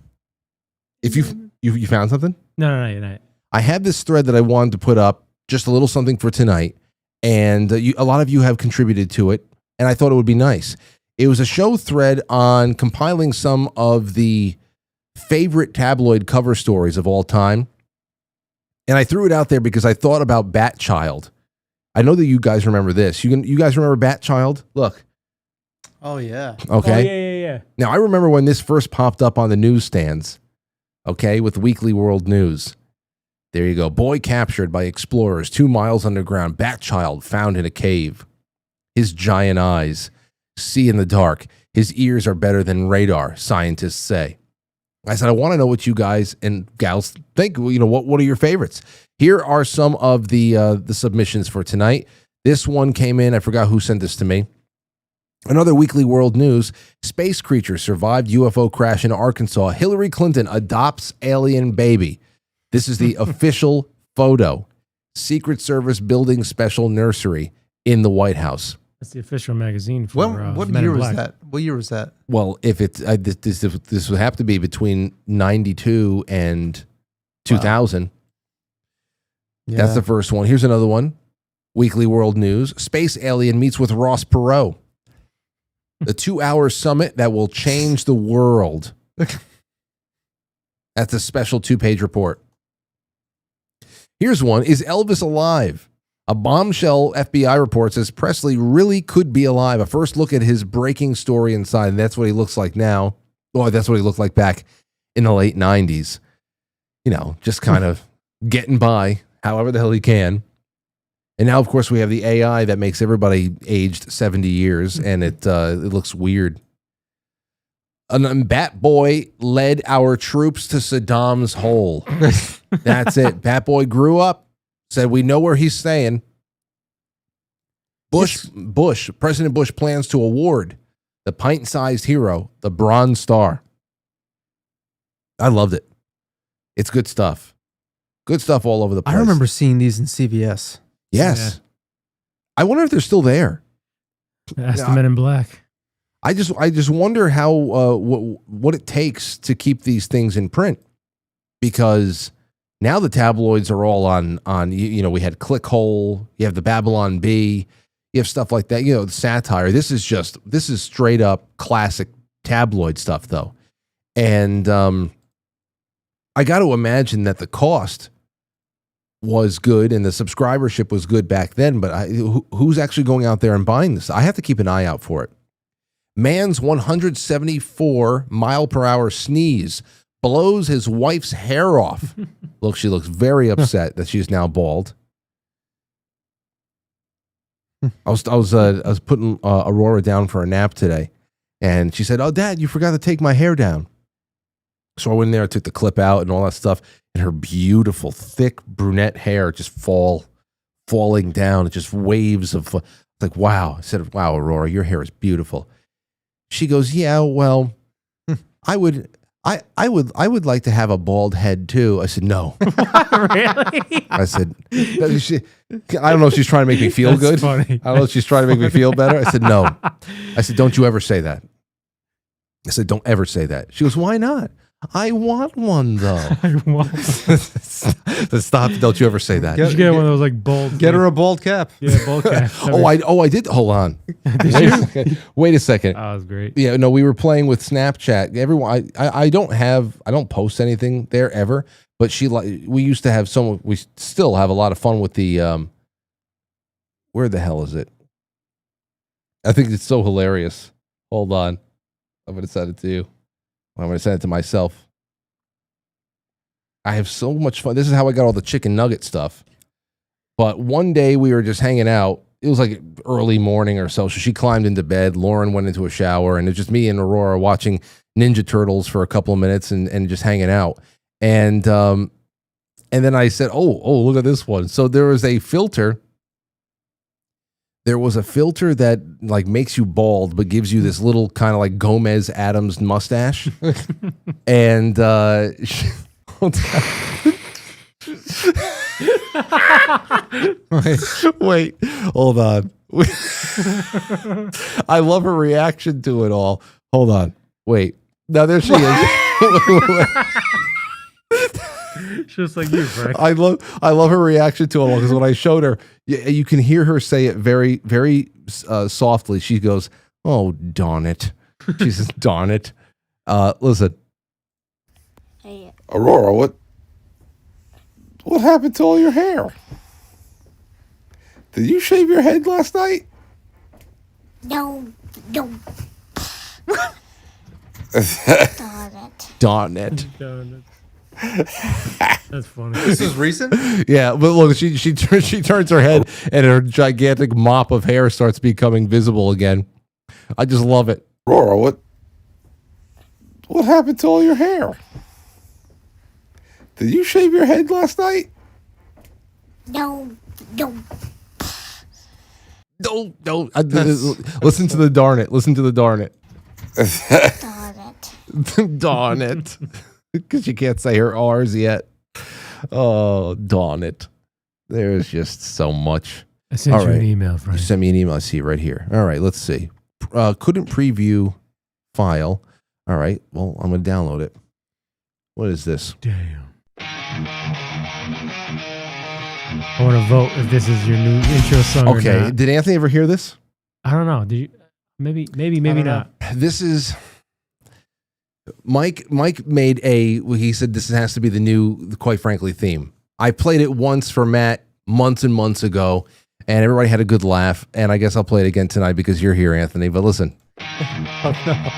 If you found something? No. I had this thread that I wanted to put up, just a little something for tonight, and a lot of you have contributed to it, and I thought it would be nice. It was a show thread on compiling some of the favorite tabloid cover stories of all time, and I threw it out there because I thought about Bat Child. I know that you guys remember this. You guys remember Bat Child? Look. Oh, yeah. Okay. Oh, yeah. Now, I remember when this first popped up on the newsstands, okay, with Weekly World News. There you go. Boy captured by explorers 2 miles underground. Bat Child found in a cave. His giant eyes see in the dark. His ears are better than radar, scientists say. I said, I want to know what you guys and gals think. What are your favorites? Here are some of the submissions for tonight. This one came in. I forgot who sent this to me. Another Weekly World News. Space creature survived UFO crash in Arkansas. Hillary Clinton adopts alien baby. This is the official photo. Secret Service building special nursery in the White House. That's the official magazine for What Men year in was Black. that? What year was that? Well, if it's this would have to be between 92 and 2000. Wow. Yeah. That's the first one. Here's another one. Weekly World News. Space alien meets with Ross Perot. The 2-hour summit that will change the world. That's a special 2-page report. Here's one. Is Elvis alive? A bombshell FBI report says Presley really could be alive. A first look at his breaking story inside. And that's what he looks like now. Well, that's what he looked like back in the late 90s. Just kind of getting by however the hell he can. And now, of course, we have the AI that makes everybody aged 70 years, and it looks weird. Bat Boy led our troops to Saddam's hole. That's it. Bat Boy grew up, said we know where he's staying. President Bush plans to award the pint-sized hero the Bronze Star. I loved it. It's good stuff. Good stuff all over the place. I remember seeing these in CVS. Yes. Yeah. I wonder if they're still there. Ask the Men in Black. I just wonder how what it takes to keep these things in print, because now the tabloids are all on we had Clickhole, you have the Babylon Bee, you have stuff like that, the satire. This is straight up classic tabloid stuff though. And I got to imagine that the cost was good and the subscribership was good back then, but who's actually going out there and buying this? I have to keep an eye out for it. Man's 174 mile per hour sneeze blows his wife's hair off. Look, she looks very upset that she's now bald. I was putting Aurora down for a nap today, and she said, "Oh, Dad, you forgot to take my hair down." So I went in there, I took the clip out and all that stuff, and her beautiful, thick brunette hair just falling down. It just waves of like, wow. I said, "Wow, Aurora, your hair is beautiful." She goes, "Yeah, well, I would like to have a bald head too." I said, "No." Really? I said, I don't know if she's trying to make me feel That's good. funny. I don't know if she's trying to make me feel better. I said, "No." I said, "Don't you ever say that." I said, "Don't ever say that." She goes, "Why not?" I want one though. I want Stop! Don't you ever say that. You should get one of those like bold. Get her a bald cap. Yeah, bold cap. I did. Hold on. Wait a second. Oh, that was great. Yeah, no, we were playing with Snapchat. Everyone, I don't post anything there ever. But we used to have we still have a lot of fun with the. Where the hell is it? I think it's so hilarious. Hold on, I'm gonna send it to you. I'm gonna send it to myself. I have so much fun. This is how I got all the chicken nugget stuff. But one day we were just hanging out. It was like early morning or so. So she climbed into bed. Lauren went into a shower, and it was just me and Aurora watching Ninja Turtles for a couple of minutes and just hanging out. And then I said, oh, look at this one. So there was a filter. There was a filter that like makes you bald, but gives you this little kind of like Gomez Adams mustache. And wait, hold on. I love her reaction to it all. Hold on. Wait. Now there she is. Just like you, Frank. I love her reaction to it all because when I showed her, you can hear her say it very, very softly. She goes, "Oh, darn it." She says, "Darn it." Listen. Hey. Aurora, what happened to all your hair? Did you shave your head last night? No. Darn it. That's funny. This is recent? Yeah, but look, she turns her head and her gigantic mop of hair starts becoming visible again. I just love it. Aurora, what happened to all your hair? Did you shave your head last night? No. Listen to the darn it. Listen to the darn it. Darn it. Because you can't say her R's yet. Oh, darn it. There's just so much. I sent you an email, Frank. You sent me an email. I see it right here. All right, let's see. Couldn't preview file. All right, well, I'm going to download it. What is this? Damn. I want to vote if this is your new intro song or Okay, not. did Anthony ever hear this? I don't know. Did you? Maybe not. This is... Mike made he said this has to be the new Quite Frankly theme. I played it once for Matt months and months ago, and everybody had a good laugh, and I guess I'll play it again tonight because you're here, Anthony. But listen. Oh, no.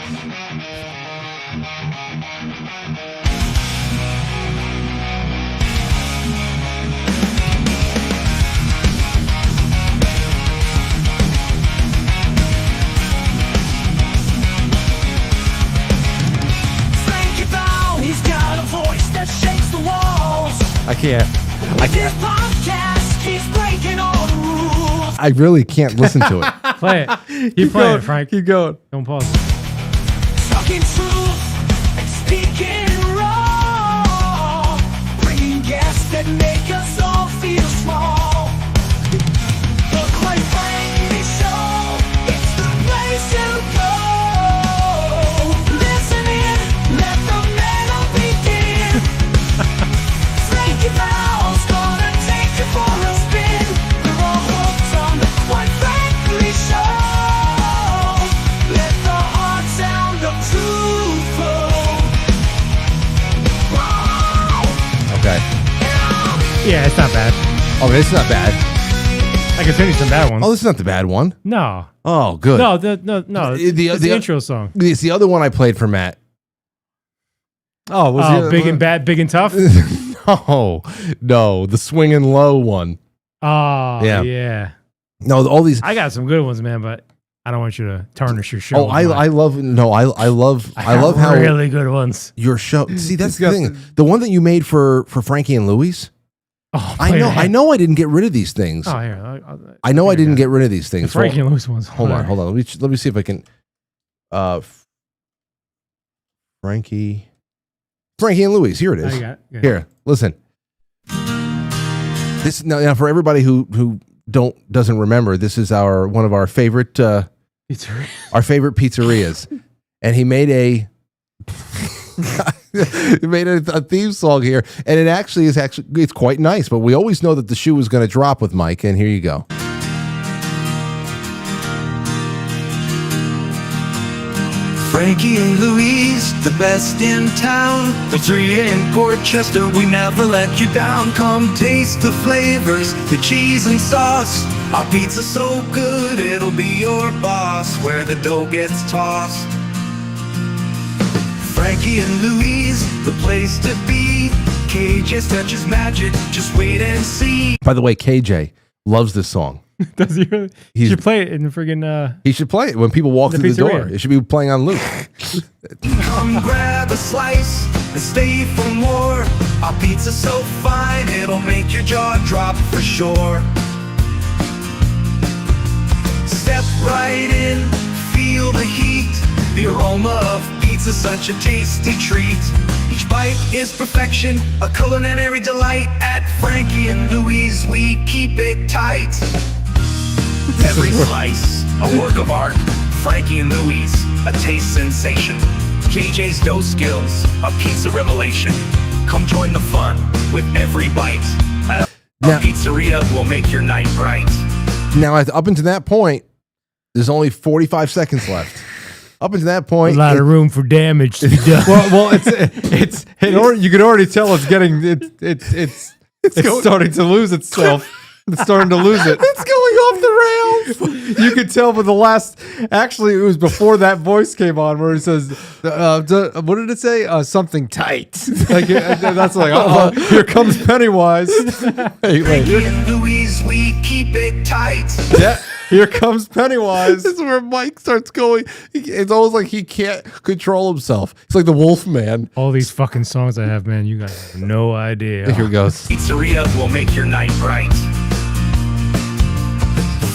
I can't. This podcast keeps breaking all the rules. I really can't listen to it. Play it. Keep playing it, Frank. Keep going. Don't pause. Talking truth and speaking raw. Bringing guests that make us all feel small. The Quite Frankly Show, it's the place to go. Listen in, let the metal begin. Frankie Val's gonna take you for a spin. We're all hooked on the Quite Frankly Show. Let the hard sound of truth flow. Okay. Yeah, it's not bad. Oh, it's not bad. I can send you some bad ones. Oh, this is not the bad one. No. Oh, good. No. It's the intro song. It's the other one I played for Matt. Oh, was Big and Bad, Big and Tough? No, the swinging low one. Oh, Yeah. yeah. No, all these. I got some good ones, man, but I don't want you to tarnish your show. Oh, I love how really good ones. Your show. See, that's the thing. The one that you made for Frankie and Louis. Oh, I know. I didn't get rid of these things. Oh, here. I know I didn't get rid of these things. The Frankie and Louis ones. Hold on. Let me see if I can. Frankie and Louis. Here it is. Oh, you got it. Here, listen. This now for everybody who doesn't remember. This is one of our favorite pizzerias, and he made a. made a theme song here, and it's quite nice. But we always know that the shoe is going to drop with Mike, and here you go. Frankie and Louise, the best in town. Pizzeria in Portchester, we never let you down. Come taste the flavors, the cheese and sauce. Our pizza's so good, it'll be your boss. Where the dough gets tossed. Frankie and Louise, the place to be. KJ's touches magic, just wait and see. By the way, KJ loves this song. Does he really? He should play it in friggin'. He should play it when people walk through the door. pizzeria. It should be playing on loop. Come grab a slice and stay for more. Our pizza's so fine, it'll make your jaw drop for sure. Step right in, feel the heat. The aroma of pizza, such a tasty treat. Each bite is perfection, a culinary delight. At Frankie and Louise, we keep it tight. Every slice, a work of art. Frankie and Louise, a taste sensation. JJ's dough skills, a pizza revelation. Come join the fun with every bite. A pizzeria will make your night bright. Now, up until that point, there's only 45 seconds left. Up until that point, A lot of room for damage to be done. well, you can already tell it's getting it's starting to lose itself. It's starting to lose it. It's going off the rails. You could tell by the last. Actually, it was before that voice came on where it says, "What did it say? Something tight." Like that's like, here comes Pennywise. Frankie and Louise, we keep it tight. Yeah. Here comes Pennywise. This is where Mike starts going. It's almost like he can't control himself. It's like the Wolf Man. All these fucking songs I have, man, you guys have no idea. Here it goes. Pizzeria will make your night bright.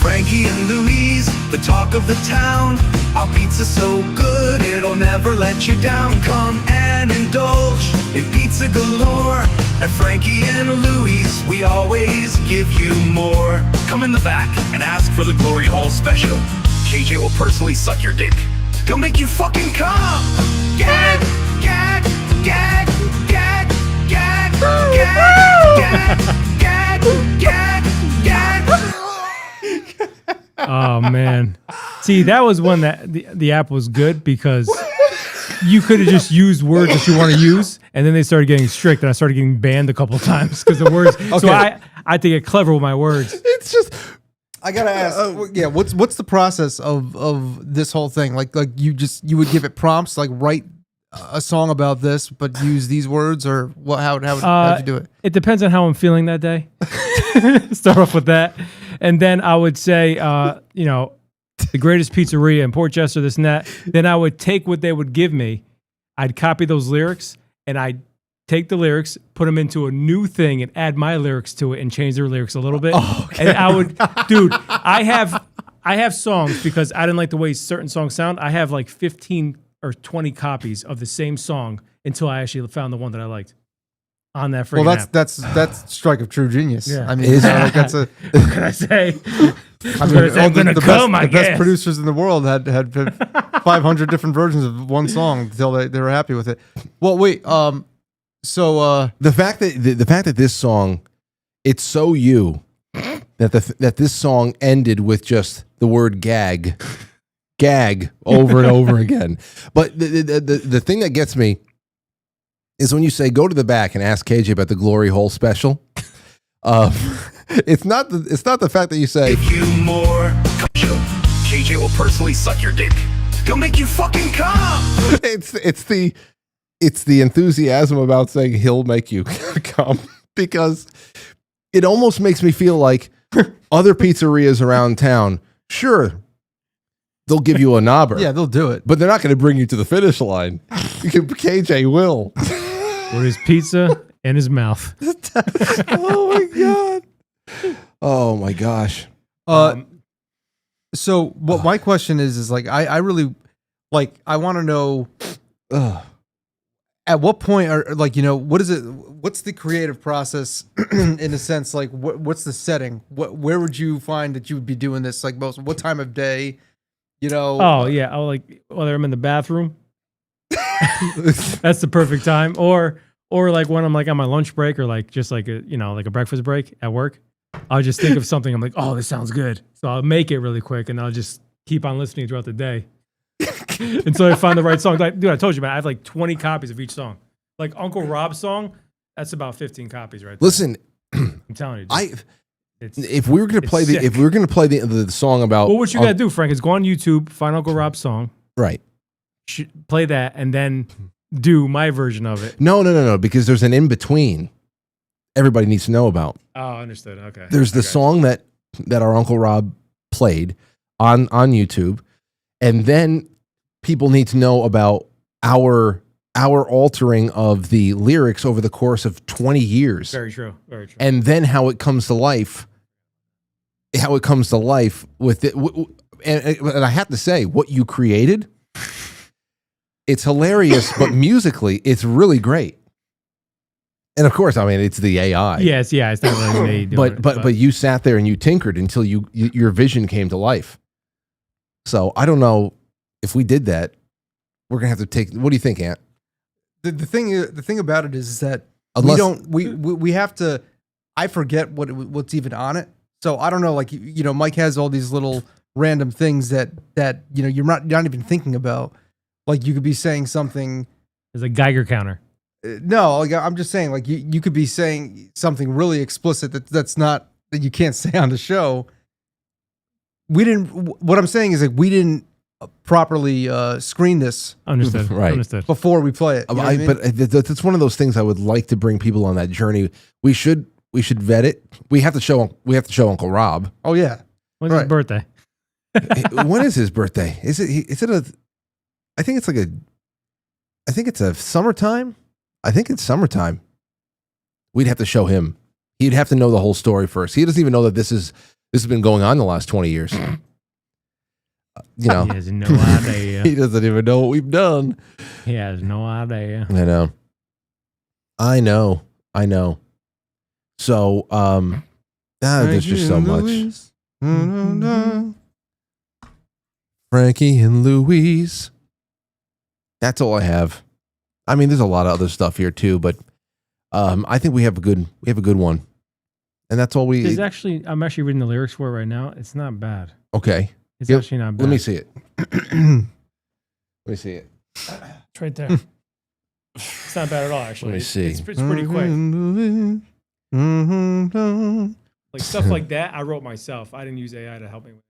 Frankie and Louise, the talk of the town. Our pizza's so good, it'll never let you down. Come and indulge in pizza galore. At Frankie and Louise, we always give you more. Come in the back and ask for the Glory Hole special. KJ will personally suck your dick. He'll make you fucking come. Gag, gag, gag, gag, gag, gag, gag, gag, gag, gag. Oh man, see, that was one that the app was good because you could have just used words that you want to use, and then they started getting strict, and I started getting banned a couple times because the words. Okay. So I had to get clever with my words. It's just. I gotta ask. Yeah, what's the process of this whole thing? Like you would give it prompts, like write a song about this, but use these words, or what? How'd you do it? It depends on how I'm feeling that day. Start off with that, and then I would say, the greatest pizzeria in Portchester, this and that. Then I would take what they would give me, I'd copy those lyrics, and I'd take the lyrics, put them into a new thing, and add my lyrics to it, and change their lyrics a little bit. Oh, okay. And I would, dude, I have songs because I didn't like the way certain songs sound. I have like 15 or 20 copies of the same song until I actually found the one that I liked on that freaking app. That's strike of true genius. Yeah. I mean, that's a. What can I say? I mean, the best producers in the world had 500 different versions of one song until they were happy with it. Well, wait. So the fact that this song, it's so you that this song ended with just the word gag over and over again. But the thing that gets me is when you say go to the back and ask KJ about the Glory Hole special. It's not the fact that you say Give you more. KJ will personally suck your dick. He'll make you fucking come. It's the enthusiasm about saying he'll make you come, because it almost makes me feel like other pizzerias around town, sure, they'll give you a knobber. Yeah, they'll do it. But they're not going to bring you to the finish line. KJ will. With his pizza in his mouth. Oh my God. Oh my gosh. So what my question is like, I really, like, I want to know, at what point are, like, what is it? What's the creative process in a sense? Like, what's the setting? Where would you find that you would be doing this? Like, what time of day? Oh yeah, whether I'm in the bathroom That's the perfect time. Or like when I'm like on my lunch break or like just like a like a breakfast break at work, I'll just think of something. I'm like, oh, this sounds good. So I'll make it really quick and I'll just keep on listening throughout the day until I find the right song. Like, dude, I told you, man, I have like 20 copies of each song. Like Uncle Rob's song, that's about 15 copies right there. Listen, I'm telling you. if we were going to play the song about Well, what you got to do, Frank, is go on YouTube, find Uncle Rob's song. Right. Play that and then do my version of it. No, because there's an in between everybody needs to know about. Oh, understood. Okay. There's the song that our Uncle Rob played on YouTube, and then people need to know about our altering of the lyrics over the course of 20 years. Very true. Very true. And then how it comes to life. With it. And I have to say, what you created, it's hilarious, but musically, it's really great. And of course, I mean, it's the AI. Yes, yeah, it's not really me doing it. But you sat there and you tinkered until your vision came to life. So I don't know if we did that. We're gonna have to take. What do you think, Ant? The thing about it is that Unless- we have to. I forget what's even on it, so I don't know. Like Mike has all these little random things that you're not even thinking about. Like you could be saying something. There's a Geiger counter. No, like I'm just saying, like you could be saying something really explicit that's not that you can't say on the show. We didn't. What I'm saying is like we didn't properly screen this. Understood. Right. Understood. Before we play it. You know what I mean? But that's one of those things I would like to bring people on that journey. We should vet it. We have to show Uncle Rob. Oh yeah. When's his birthday? When is his birthday? Is it a? I think it's a summertime. I think it's summertime. We'd have to show him. He'd have to know the whole story first. He doesn't even know that this has been going on the last 20 years. He has no idea. He doesn't even know what we've done. He has no idea. I know. So, there's just so much. Frankie and Louise. That's all I have. I mean, there's a lot of other stuff here too, but I think we have a good one, and that's all we. I'm actually reading the lyrics for it right now. It's not bad. Okay, It's actually not bad. Let me see it. Let me see it. It's right there. It's not bad at all, actually. Let me see. It's pretty quick. Like stuff like that, I wrote myself. I didn't use AI to help me with.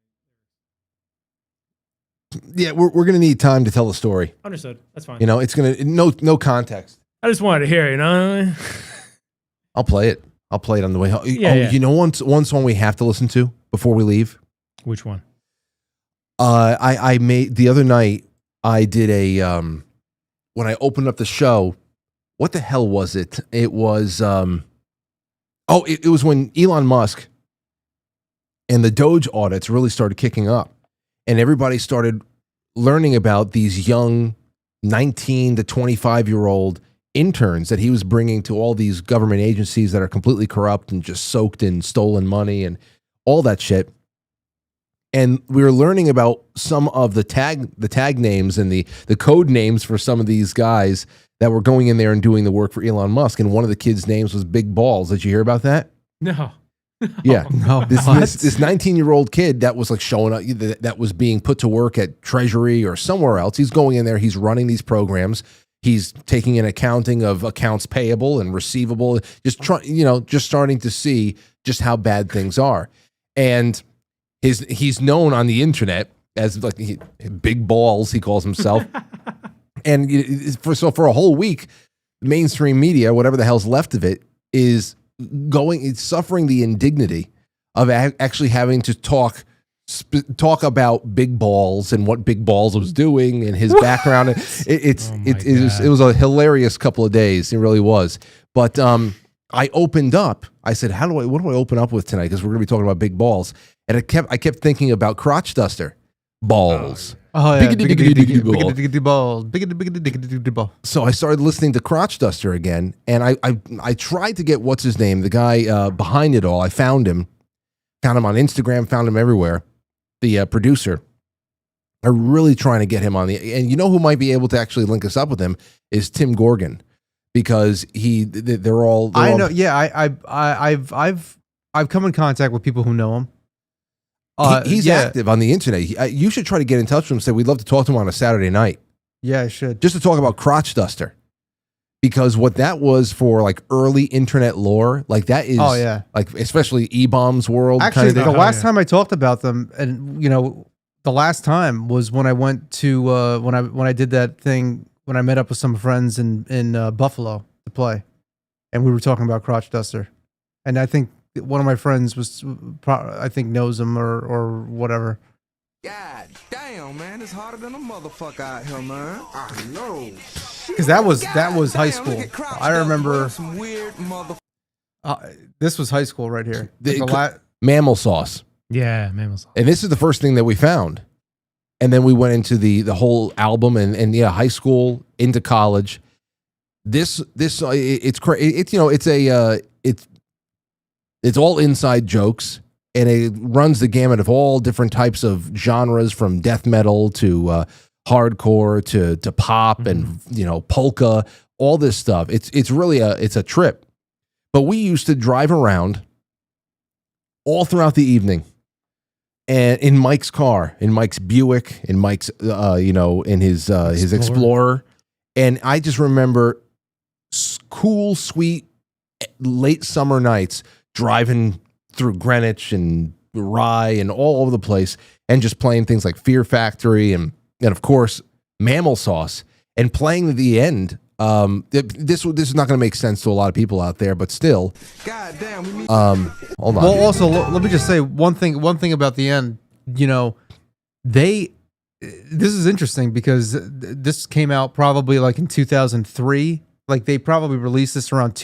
Yeah, we're gonna need time to tell the story. Understood. That's fine. It's gonna no context. I just wanted to hear it, I'll play it. I'll play it on the way home. Yeah. One song we have to listen to before we leave. Which one? I made the other night. I did a when I opened up the show. What the hell was it? It was it was when Elon Musk and the Doge audits really started kicking up, and everybody started learning about these young 19 to 25-year-old interns that he was bringing to all these government agencies that are completely corrupt and just soaked in stolen money and all that shit. And we were learning about some of the tag names and the code names for some of these guys that were going in there and doing the work for Elon Musk. And one of the kids' names was Big Balls. Did you hear about that? No. Yeah. No. This 19-year-old kid that was like showing up, that was being put to work at Treasury or somewhere else. He's going in there. He's running these programs. He's taking an accounting of accounts payable and receivable, just starting to see just how bad things are. And he's known on the internet as like Big Balls, he calls himself. And for a whole week, mainstream media, whatever the hell's left of it, is suffering the indignity of actually having to talk about Big Balls and what Big Balls was doing and his background. It was a hilarious couple of days. It really was. But I opened up. I said, what do I open up with tonight? Because we're going to be talking about Big Balls. And I kept thinking about crotch duster balls. Oh yeah, Biggity balls, biggity ball. So I started listening to Crotch Duster again, and I tried to get what's his name, the guy behind it all. I found him on Instagram, found him everywhere. The producer, I'm really trying to get him on the. And you know who might be able to actually link us up with him is Tim Gorgon, because they're all. I know. Yeah, I've come in contact with people who know him. He's active on the internet. You should try to get in touch with him. Say we'd love to talk to him on a Saturday night. Yeah, I should. Just to talk about Crotch Duster, because what that was for, like early internet lore, like that is. Oh yeah. Like especially E-Bomb's world. Actually, kind of the last time I talked about them, and you know, the last time was when I went to when I did that thing when I met up with some friends in Buffalo to play, and we were talking about Crotch Duster, and I think one of my friends I think knows him or whatever. God damn, man, it's harder than a motherfucker out here, man. I know. Because that was high school. I remember. Some weird This was high school right here. Mammal Sauce. Yeah, Mammal Sauce. And this is the first thing that we found. And then we went into the whole album and yeah, high school into college. It's all inside jokes, and it runs the gamut of all different types of genres, from death metal to hardcore to pop and polka, all this stuff. It's really a trip. But we used to drive around all throughout the evening. And in Mike's car, in Mike's Buick, in Mike's, in his Explorer. And I just remember cool, sweet, late summer nights driving through Greenwich and Rye and all over the place and just playing things like Fear Factory and of course, Mammal Sauce, and playing at the end. This is not going to make sense to a lot of people out there, but still. God damn, hold on. Well, also, let me just say one thing about the end. This is interesting because this came out probably like in 2003. Like they probably released this around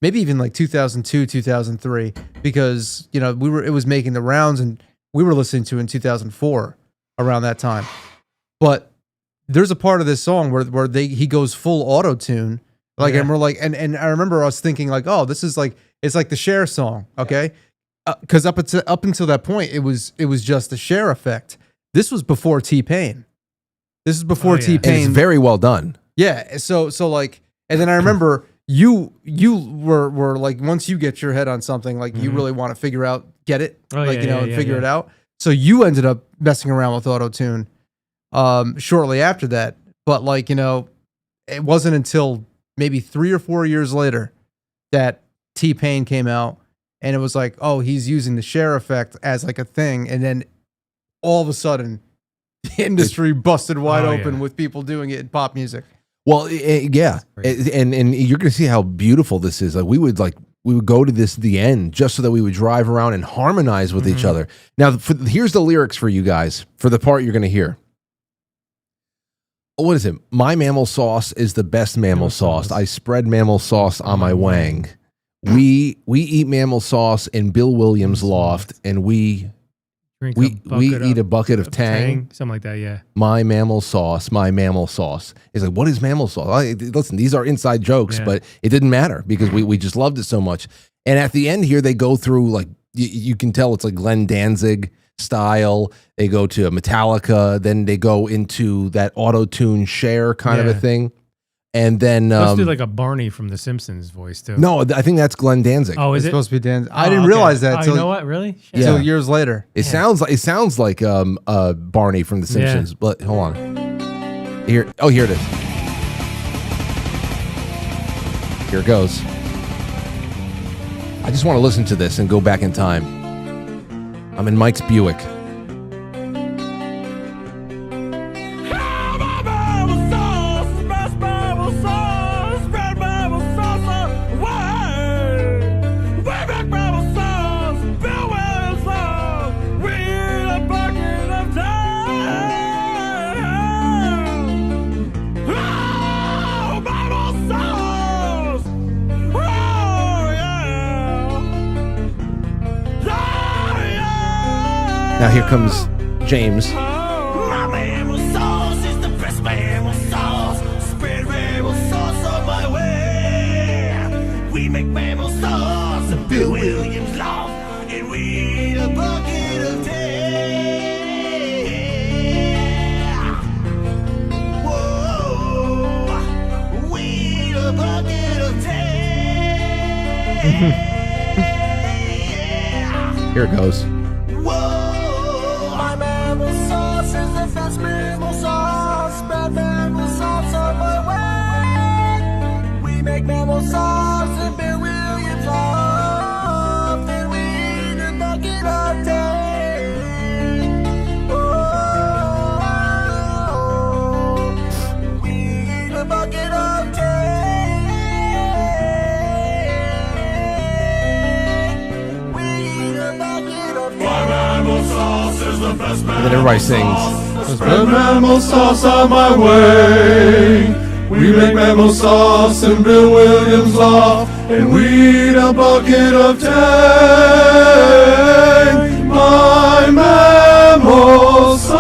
maybe even like 2002, 2003, because it was making the rounds, and we were listening to it in 2004 around that time. But there's a part of this song where he goes full auto tune, like, and we're like, and I remember us thinking like, oh, this is like, it's like the Cher song, okay? Because up until that point, it was just the Cher effect. This was before T-Pain. This is before T-Pain. And it's very well done. Yeah. So like, and then I remember you were like, once you get your head on something, like you really want to get it, figure it out. So you ended up messing around with auto tune. Shortly after that, but like, it wasn't until maybe 3 or 4 years later that T-Pain came out, and it was like, oh, he's using the Cher effect as like a thing. And then all of a sudden the industry busted wide open with people doing it in pop music. Well, yeah. And you're going to see how beautiful this is. Like we would go to the end just so that we would drive around and harmonize with each other. Now, here's the lyrics for you guys for the part you're going to hear. What is it? My mammal sauce is the best mammal sauce. I spread mammal sauce on my wang. We eat mammal sauce in Bill Williams' loft, and we eat a bucket of Tang. Something like that, yeah. My mammal sauce, my mammal sauce. It's like, what is mammal sauce? Listen, these are inside jokes, but it didn't matter because we just loved it so much. And at the end here, they go through, like, you can tell it's like Glenn Danzig style. They go to Metallica, then they go into that auto-tune Cher kind of a thing. And then let's do like a Barney from The Simpsons voice too. No, I think that's Glenn Danzig. Oh, is it's it supposed to be Danzig? I didn't realize that. You know what? Really? Until years later. It sounds like Barney from The Simpsons. But hold on. Here it is. Here it goes. I just want to listen to this and go back in time. I'm in Mike's Buick. Now here comes James. My mammal sauce is the best mammal sauce. Spread mammal sauce on my way. We make mammal sauce at Bill Williams' loft, and we eat a bucket of Tang. Here it goes. My mammal sauce is the best mammal sauce. Spread mammal sauce on my way. We make mammal sauce and Bill Williams off. Then we eat a bucket of day. Oh, we eat a bucket of day. We eat a bucket of day. My mammal sauce is the best And then everybody sings. Spread mammal sauce on my way. We make mammal sauce and Bill Williams off, and we eat a bucket of tang. My mammal sauce.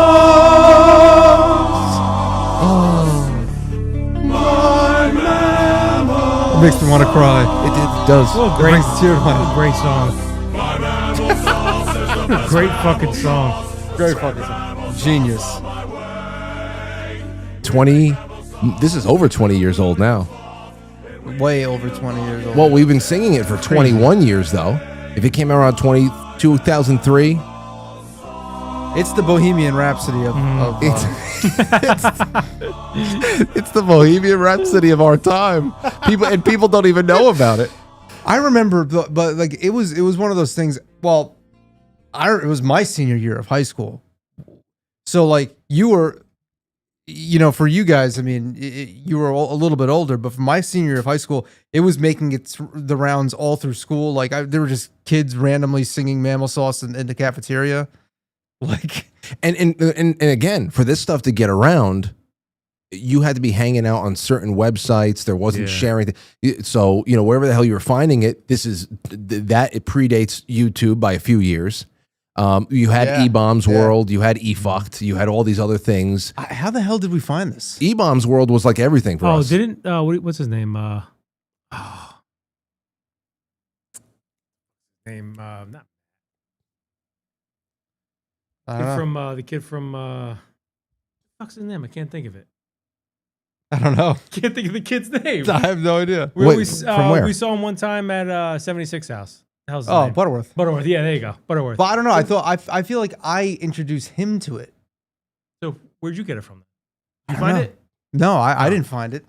My mammal. It makes me want to cry. It does. Oh, It brings a tear to my eye. Great song. Great fucking song. Great fucking song. Genius. 20. This is over 20 years old now. Way over 20 years old. Well, we've been singing it for 21 years, though. If it came out around 2003. It's the Bohemian Rhapsody of It's the Bohemian Rhapsody of our time. People don't even know about it. I remember, but like it was one of those things. Well, it was my senior year of high school, so like you were, for you guys, I mean, you were a little bit older, but for my senior year of high school, it was making the rounds all through school. Like there were just kids randomly singing Mammal Sauce in the cafeteria, like, and again, for this stuff to get around, you had to be hanging out on certain websites. There wasn't sharing. So, wherever the hell you were finding it, it predates YouTube by a few years. You had E-Bombs World, you had E-Fucked, you had all these other things. How the hell did we find this? E-Bombs World was like everything for us. What's his name? Not the kid from what's his name? I can't think of it. I don't know. Can't think of the kid's name. I have no idea. From where? We saw him one time at 76 House. How's his Oh, name? Butterworth. Butterworth. Yeah, there you go. Butterworth. But I don't know. I feel like I introduced him to it. So where'd you get it from? I You don't find know. it? No, I didn't find it.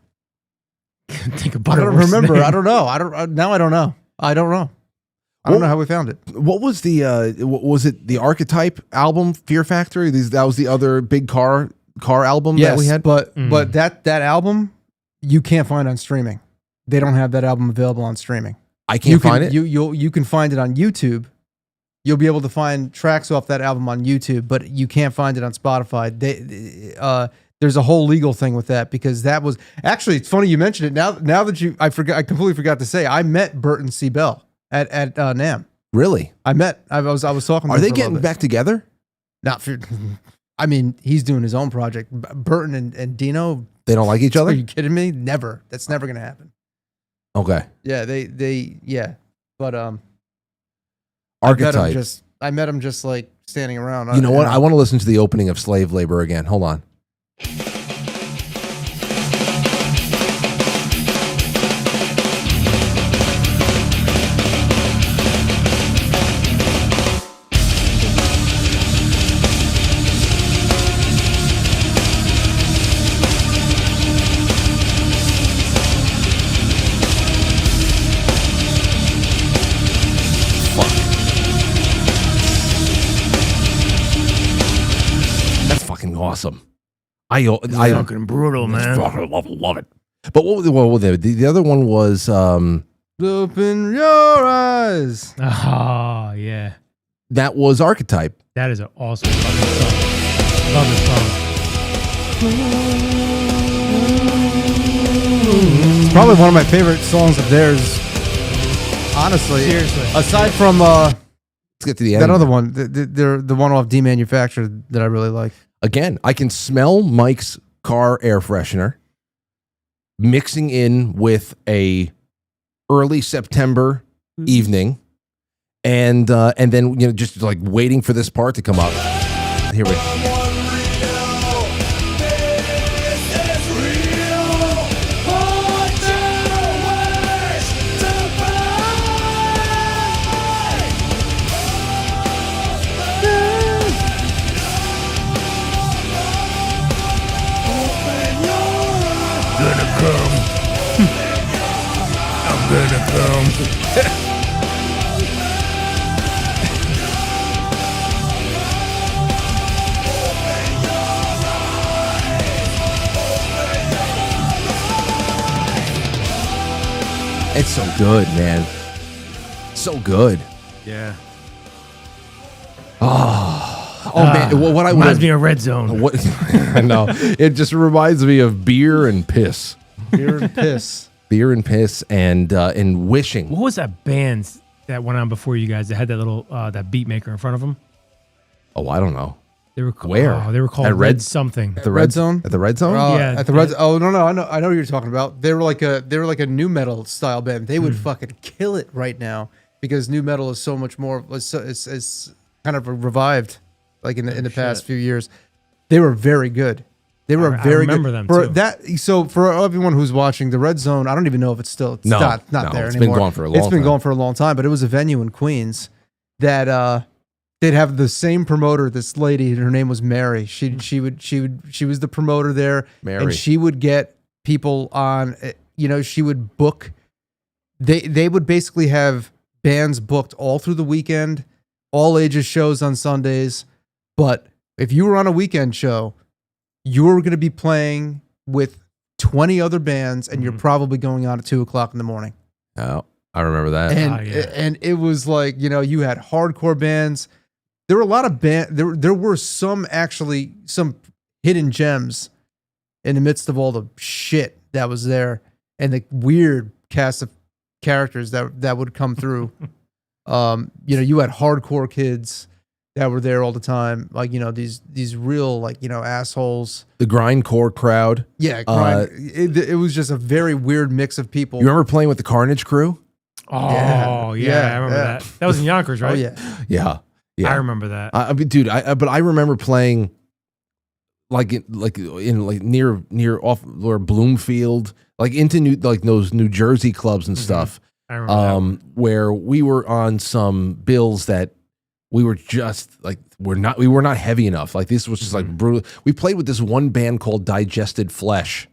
Think of I don't Butterworth's remember. name. I don't know. I don't know. I don't know. I don't know how we found it. What was was it the Archetype album, Fear Factory? That was the other big car album that we had? But that album you can't find on streaming. They don't have that album available on streaming. I can't find it? You can find it on YouTube. You'll be able to find tracks off that album on YouTube, but you can't find it on Spotify. There's a whole legal thing with that because that was actually, it's funny you mentioned it. Now that I completely forgot to say, I met Burton C. Bell at NAMM. Really? I was talking to Are him they for a little getting bit. back together? Not for, I mean, he's doing his own project. Burton and Dino. They don't like each other? Are you kidding me? Never. That's never going to happen. Okay. Yeah, yeah. But Archetype. I met him just like standing around. You know what? I want to listen to the opening of Slave Labor again. Hold on. Awesome. I fucking brutal, man. Fucking love it. But the other one was Open Your Eyes. Oh, yeah. That was Archetype. That is an awesome fucking song. Love this song. It's probably one of my favorite songs of theirs. Honestly. Seriously. Aside from let's get to the end. That other one. The one off Demanufactured that I really like. Again, I can smell Mike's car air freshener mixing in with a early September evening, and then just like waiting for this part to come up. Here we go. It's so good, man. So good. Yeah. Oh man, what I reminds me of Red Zone. What I know. It just reminds me of beer and piss. Beer and piss. Beer and piss and wishing. What was that band that went on before you guys that had that little that beat maker in front of them? Oh, I don't know. They were where? Oh, they were called At Red something. At the Red Zone? At the Red Zone? Yeah, at the Red. Oh no, I know what you're talking about. They were like a new metal style band. They would fucking kill it right now because new metal is so much more. It's kind of revived, like in the past few years. They were very good. They were very good. I remember them for too. that. So for everyone who's watching the Red Zone, I don't even know if it's still not there it's anymore. been gone for a long time. It's been gone for a long time, but it was a venue in Queens that they'd have the same promoter. This lady, her name was Mary. She was the promoter there, Mary. and she would get people on. She would book. They would basically have bands booked all through the weekend, all ages shows on Sundays. But if you were on a weekend show, you were going to be playing with 20 other bands, and you're probably going on at 2:00 in the morning. Oh, I remember that. And it was like, you had hardcore bands. There were a lot of there were some hidden gems in the midst of all the shit that was there and the weird cast of characters that would come through. You had hardcore kids that were there all the time, like these real assholes. The grindcore crowd. Yeah, it was just a very weird mix of people. You remember playing with the Carnage Crew? Oh yeah, I remember that. That was in Yonkers, right? Oh yeah. Yeah. Yeah. I remember that. I mean, dude, but I remember playing near off or Bloomfield, like into those New Jersey clubs and stuff. I remember where we were on some bills that we were just we were not heavy enough. Like this was just like brutal. We played with this one band called Digested Flesh.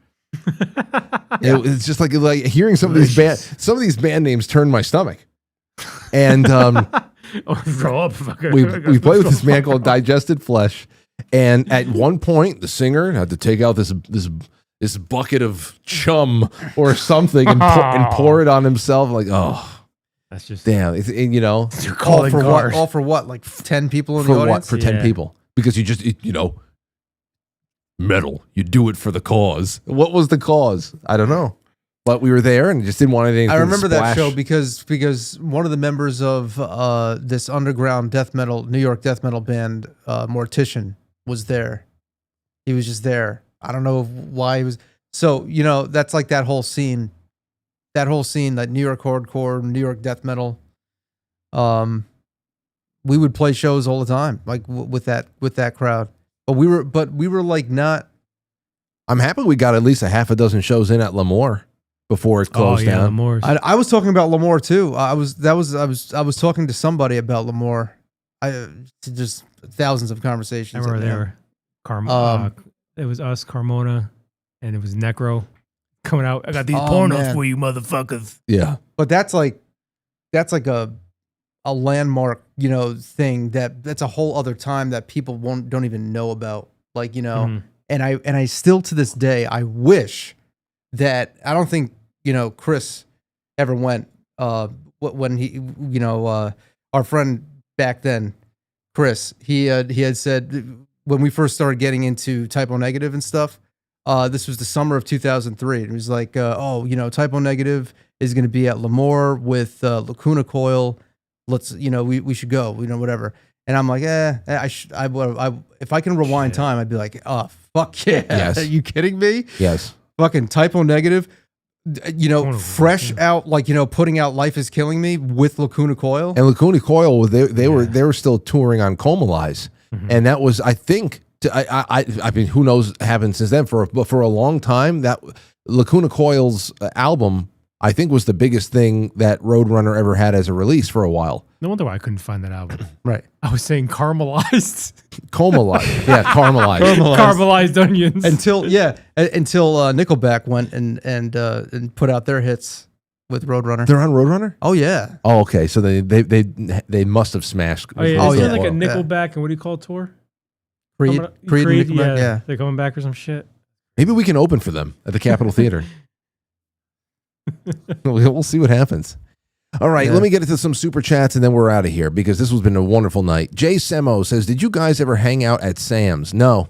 It's just like hearing some of these band names turned my stomach. And grow up. we played with this man called Digested Flesh, and at one point the singer had to take out this bucket of chum or something and pour it on himself. Like, oh, that's just damn. All for what? Like 10 people in the audience? For 10 people, because you just metal. You do it for the cause. What was the cause? I don't know. But we were there and just didn't want anything. I remember that show because one of the members of this underground New York death metal band, Mortician, was there. He was just there. I don't know why he was. So that's like that whole scene, that New York hardcore, New York death metal. We would play shows all the time, like with that crowd. But we were like not. I'm happy we got at least a half a dozen shows in at Lemoore before it closed down. I was talking about Lemoore too. I was talking to somebody about Lemoore. Just thousands of conversations. I remember there. It was us, Carmona, and it was Necro coming out. I got these pornos for you, motherfuckers. Yeah, but that's like a landmark, thing that's a whole other time that people don't even know about. And I still to this day I wish that I don't think Chris ever went when he our friend back then, Chris, he had said when we first started getting into Type O Negative and stuff, this was the summer of 2003. It was like, Type O Negative is going to be at Lemoore with Lacuna Coil. Let's, we should go, whatever. And I'm like, if I can rewind time, I'd be like, oh, fuck yeah. Yes. Are you kidding me? Yes. Fucking Type O Negative, fresh out, putting out Life Is Killing Me with Lacuna Coil. And Lacuna Coil, they were still touring on Comalize. And that was, I think, I mean, who knows happened since then, but for a long time, that Lacuna Coil's album, I think, was the biggest thing that Roadrunner ever had as a release for a while. No wonder why I couldn't find that album. Right. I was saying caramelized. Caramelized. Yeah, caramelized. Caramelized onions. Until Nickelback went and put out their hits with Roadrunner. They're on Roadrunner? Oh yeah. Oh, okay. So they must have smashed. Oh yeah. Isn't it like a Nickelback and what do you call it, tour? Creed Nickelback, yeah. They're coming back or some shit. Maybe we can open for them at the Capitol Theater. We'll see what happens. All right, Yeah. let me get into some super chats and then we're out of here because this has been a wonderful night. Jay Semo says, "Did you guys ever hang out at Sam's?" No.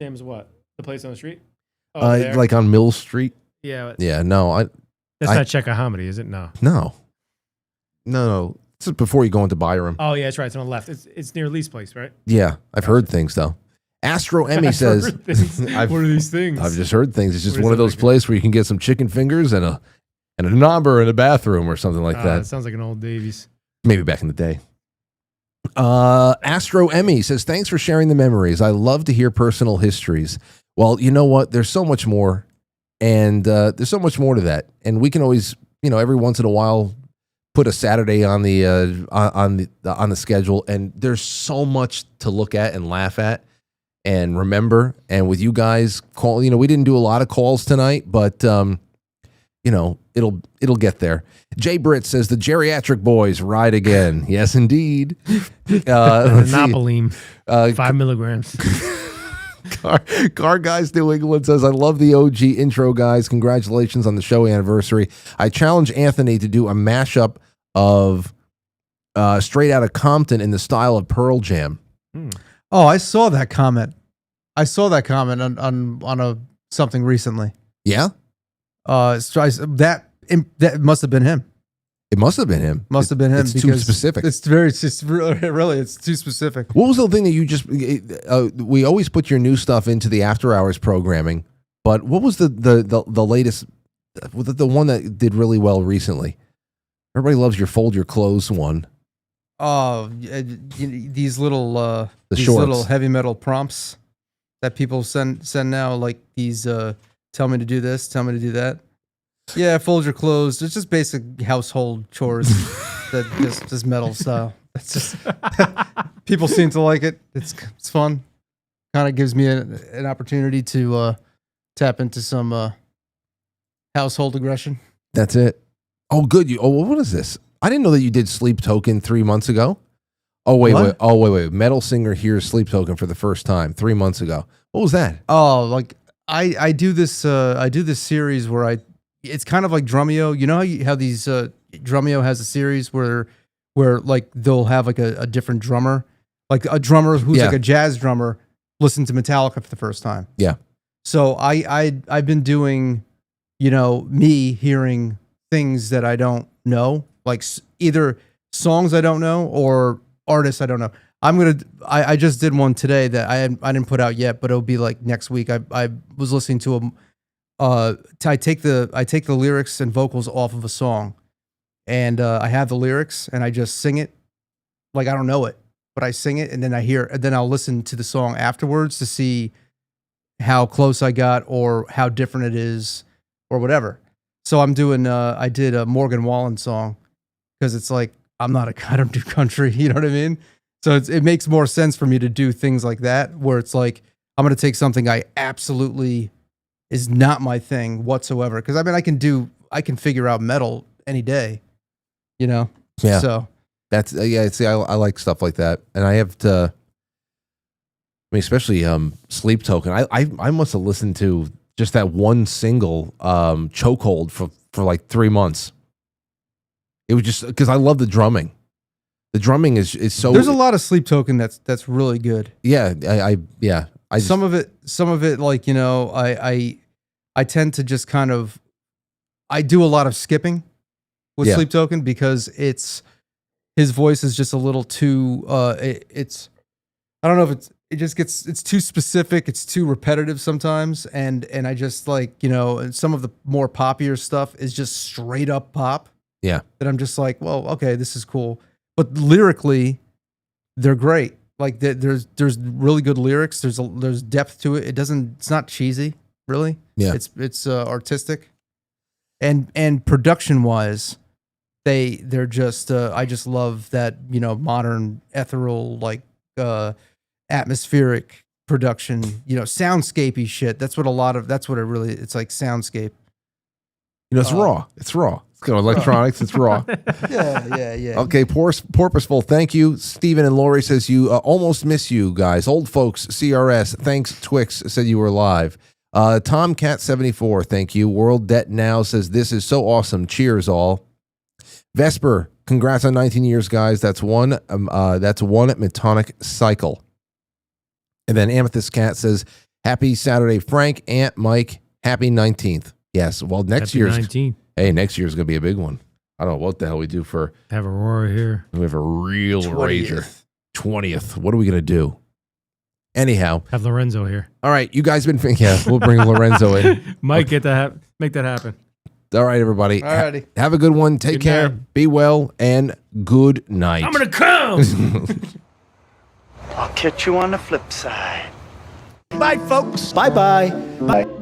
Sam's what? The place on the street? Oh, there? Like on Mill Street. Yeah. Yeah. No. That's not Czechoslovakia, is it? No. No. This is before you go into Byram. Oh yeah, that's right. It's on the left. It's near Lee's place, right? Yeah, I've heard things though. Astro Emmy I've says, heard things. What are these things? I've just heard things. It's just What one is of it those places where you can get some chicken fingers and a number in a bathroom or something like It that. sounds like an old Davies. Maybe back in the day. Astro Emmy says, "Thanks for sharing the memories. I love to hear personal histories." Well, you know what? There's so much more, and there's so much more to that. And we can always, every once in a while, put a Saturday on the schedule, and there's so much to look at and laugh at and remember. And with you guys, we didn't do a lot of calls tonight, but it'll get there. Jay Britt says the geriatric boys ride again. Yes, indeed. Monopoline, 5 milligrams. Car Guys New England says, "I love the OG intro, guys. Congratulations on the show anniversary. I challenge Anthony to do a mashup of Straight Outta Compton in the style of Pearl Jam." Oh, I saw that comment. I saw that comment on something recently. Yeah. That must have been him. It must have been him. Must have been him. It's too specific. It's really, it's too specific. What was the thing that you just? We always put your new stuff into the after hours programming, but what was the latest? The one that did really well recently. Everybody loves your fold your clothes one. Oh, these little these shorts. little heavy metal prompts that people send now, like these. Tell me to do this. Tell me to do that. Yeah, fold your clothes. It's just basic household chores that just metal style. It's just people seem to like it. It's fun. Kind of gives me an opportunity to tap into some household aggression. That's it. Oh, good. What is this? I didn't know that you did Sleep Token 3 months ago. Oh wait. Metal Singer hears Sleep Token for the first time 3 months ago. What was that? Oh, like I do this series where it's kind of like Drumeo. You know how these Drumeo has a series where like they'll have like a different drummer, like a drummer who's like a jazz drummer listen to Metallica for the first time. Yeah. So I've been doing, me hearing things that I don't know, like either songs I don't know or artists I don't know. I just did one today that I didn't put out yet, but it'll be like next week. I was listening to I take the lyrics and vocals off of a song, and I have the lyrics and I just sing it, like I don't know it, but I sing it and then then I'll listen to the song afterwards to see how close I got or how different it is or whatever. So I'm doing I did a Morgan Wallen song because it's like I don't do country, you know what I mean? So it makes more sense for me to do things like that, where it's like, I'm going to take something I absolutely is not my thing whatsoever. Cause I mean, I can figure out metal any day, Yeah. So that's, see, I like stuff like that. And I have to, especially Sleep Token. I must have listened to just that one single Chokehold for like 3 months. It was just because I love the drumming. The drumming is so. There's a lot of Sleep Token that's really good. Yeah, Some of it, like I tend to just kind of, I do a lot of skipping with Sleep Token because his voice is just a little too. I don't know if it's too specific. It's too repetitive sometimes, and I just like and some of the more poppier stuff is just straight up pop. Yeah, that I'm just like, well, okay, this is cool. But lyrically, they're great. Like there's really good lyrics. There's depth to it. It's not cheesy, really. Yeah. It's artistic, and production wise, they're just I just love that modern ethereal like atmospheric production. Soundscapey shit. That's what it's like soundscape. It's raw. It's raw. It's got electronics. It's raw. Yeah. Okay, Porpoiseful. Thank you. Steven and Lori says you almost miss you guys. Old folks, CRS. Thanks, Twix said you were live. Tomcat74, thank you. World Debt Now says, this is so awesome. Cheers, all. Vesper, congrats on 19 years, guys. That's one at Metonic Cycle. And then Amethyst Cat says, happy Saturday, Frank, Aunt, Mike. Happy 19th. Yes, well, next year's 19th. Hey, next year's going to be a big one. I don't know what the hell we do for... Have Aurora here. We have a real rager. 20th. What are we going to do? Anyhow. Have Lorenzo here. All right, you guys been... Yeah, we'll bring Lorenzo in. Might get that make that happen. All right, everybody. Alrighty. Have a good one. Take care. Be well, and good night. I'm going to come! I'll catch you on the flip side. Bye, folks. Bye-bye. Bye.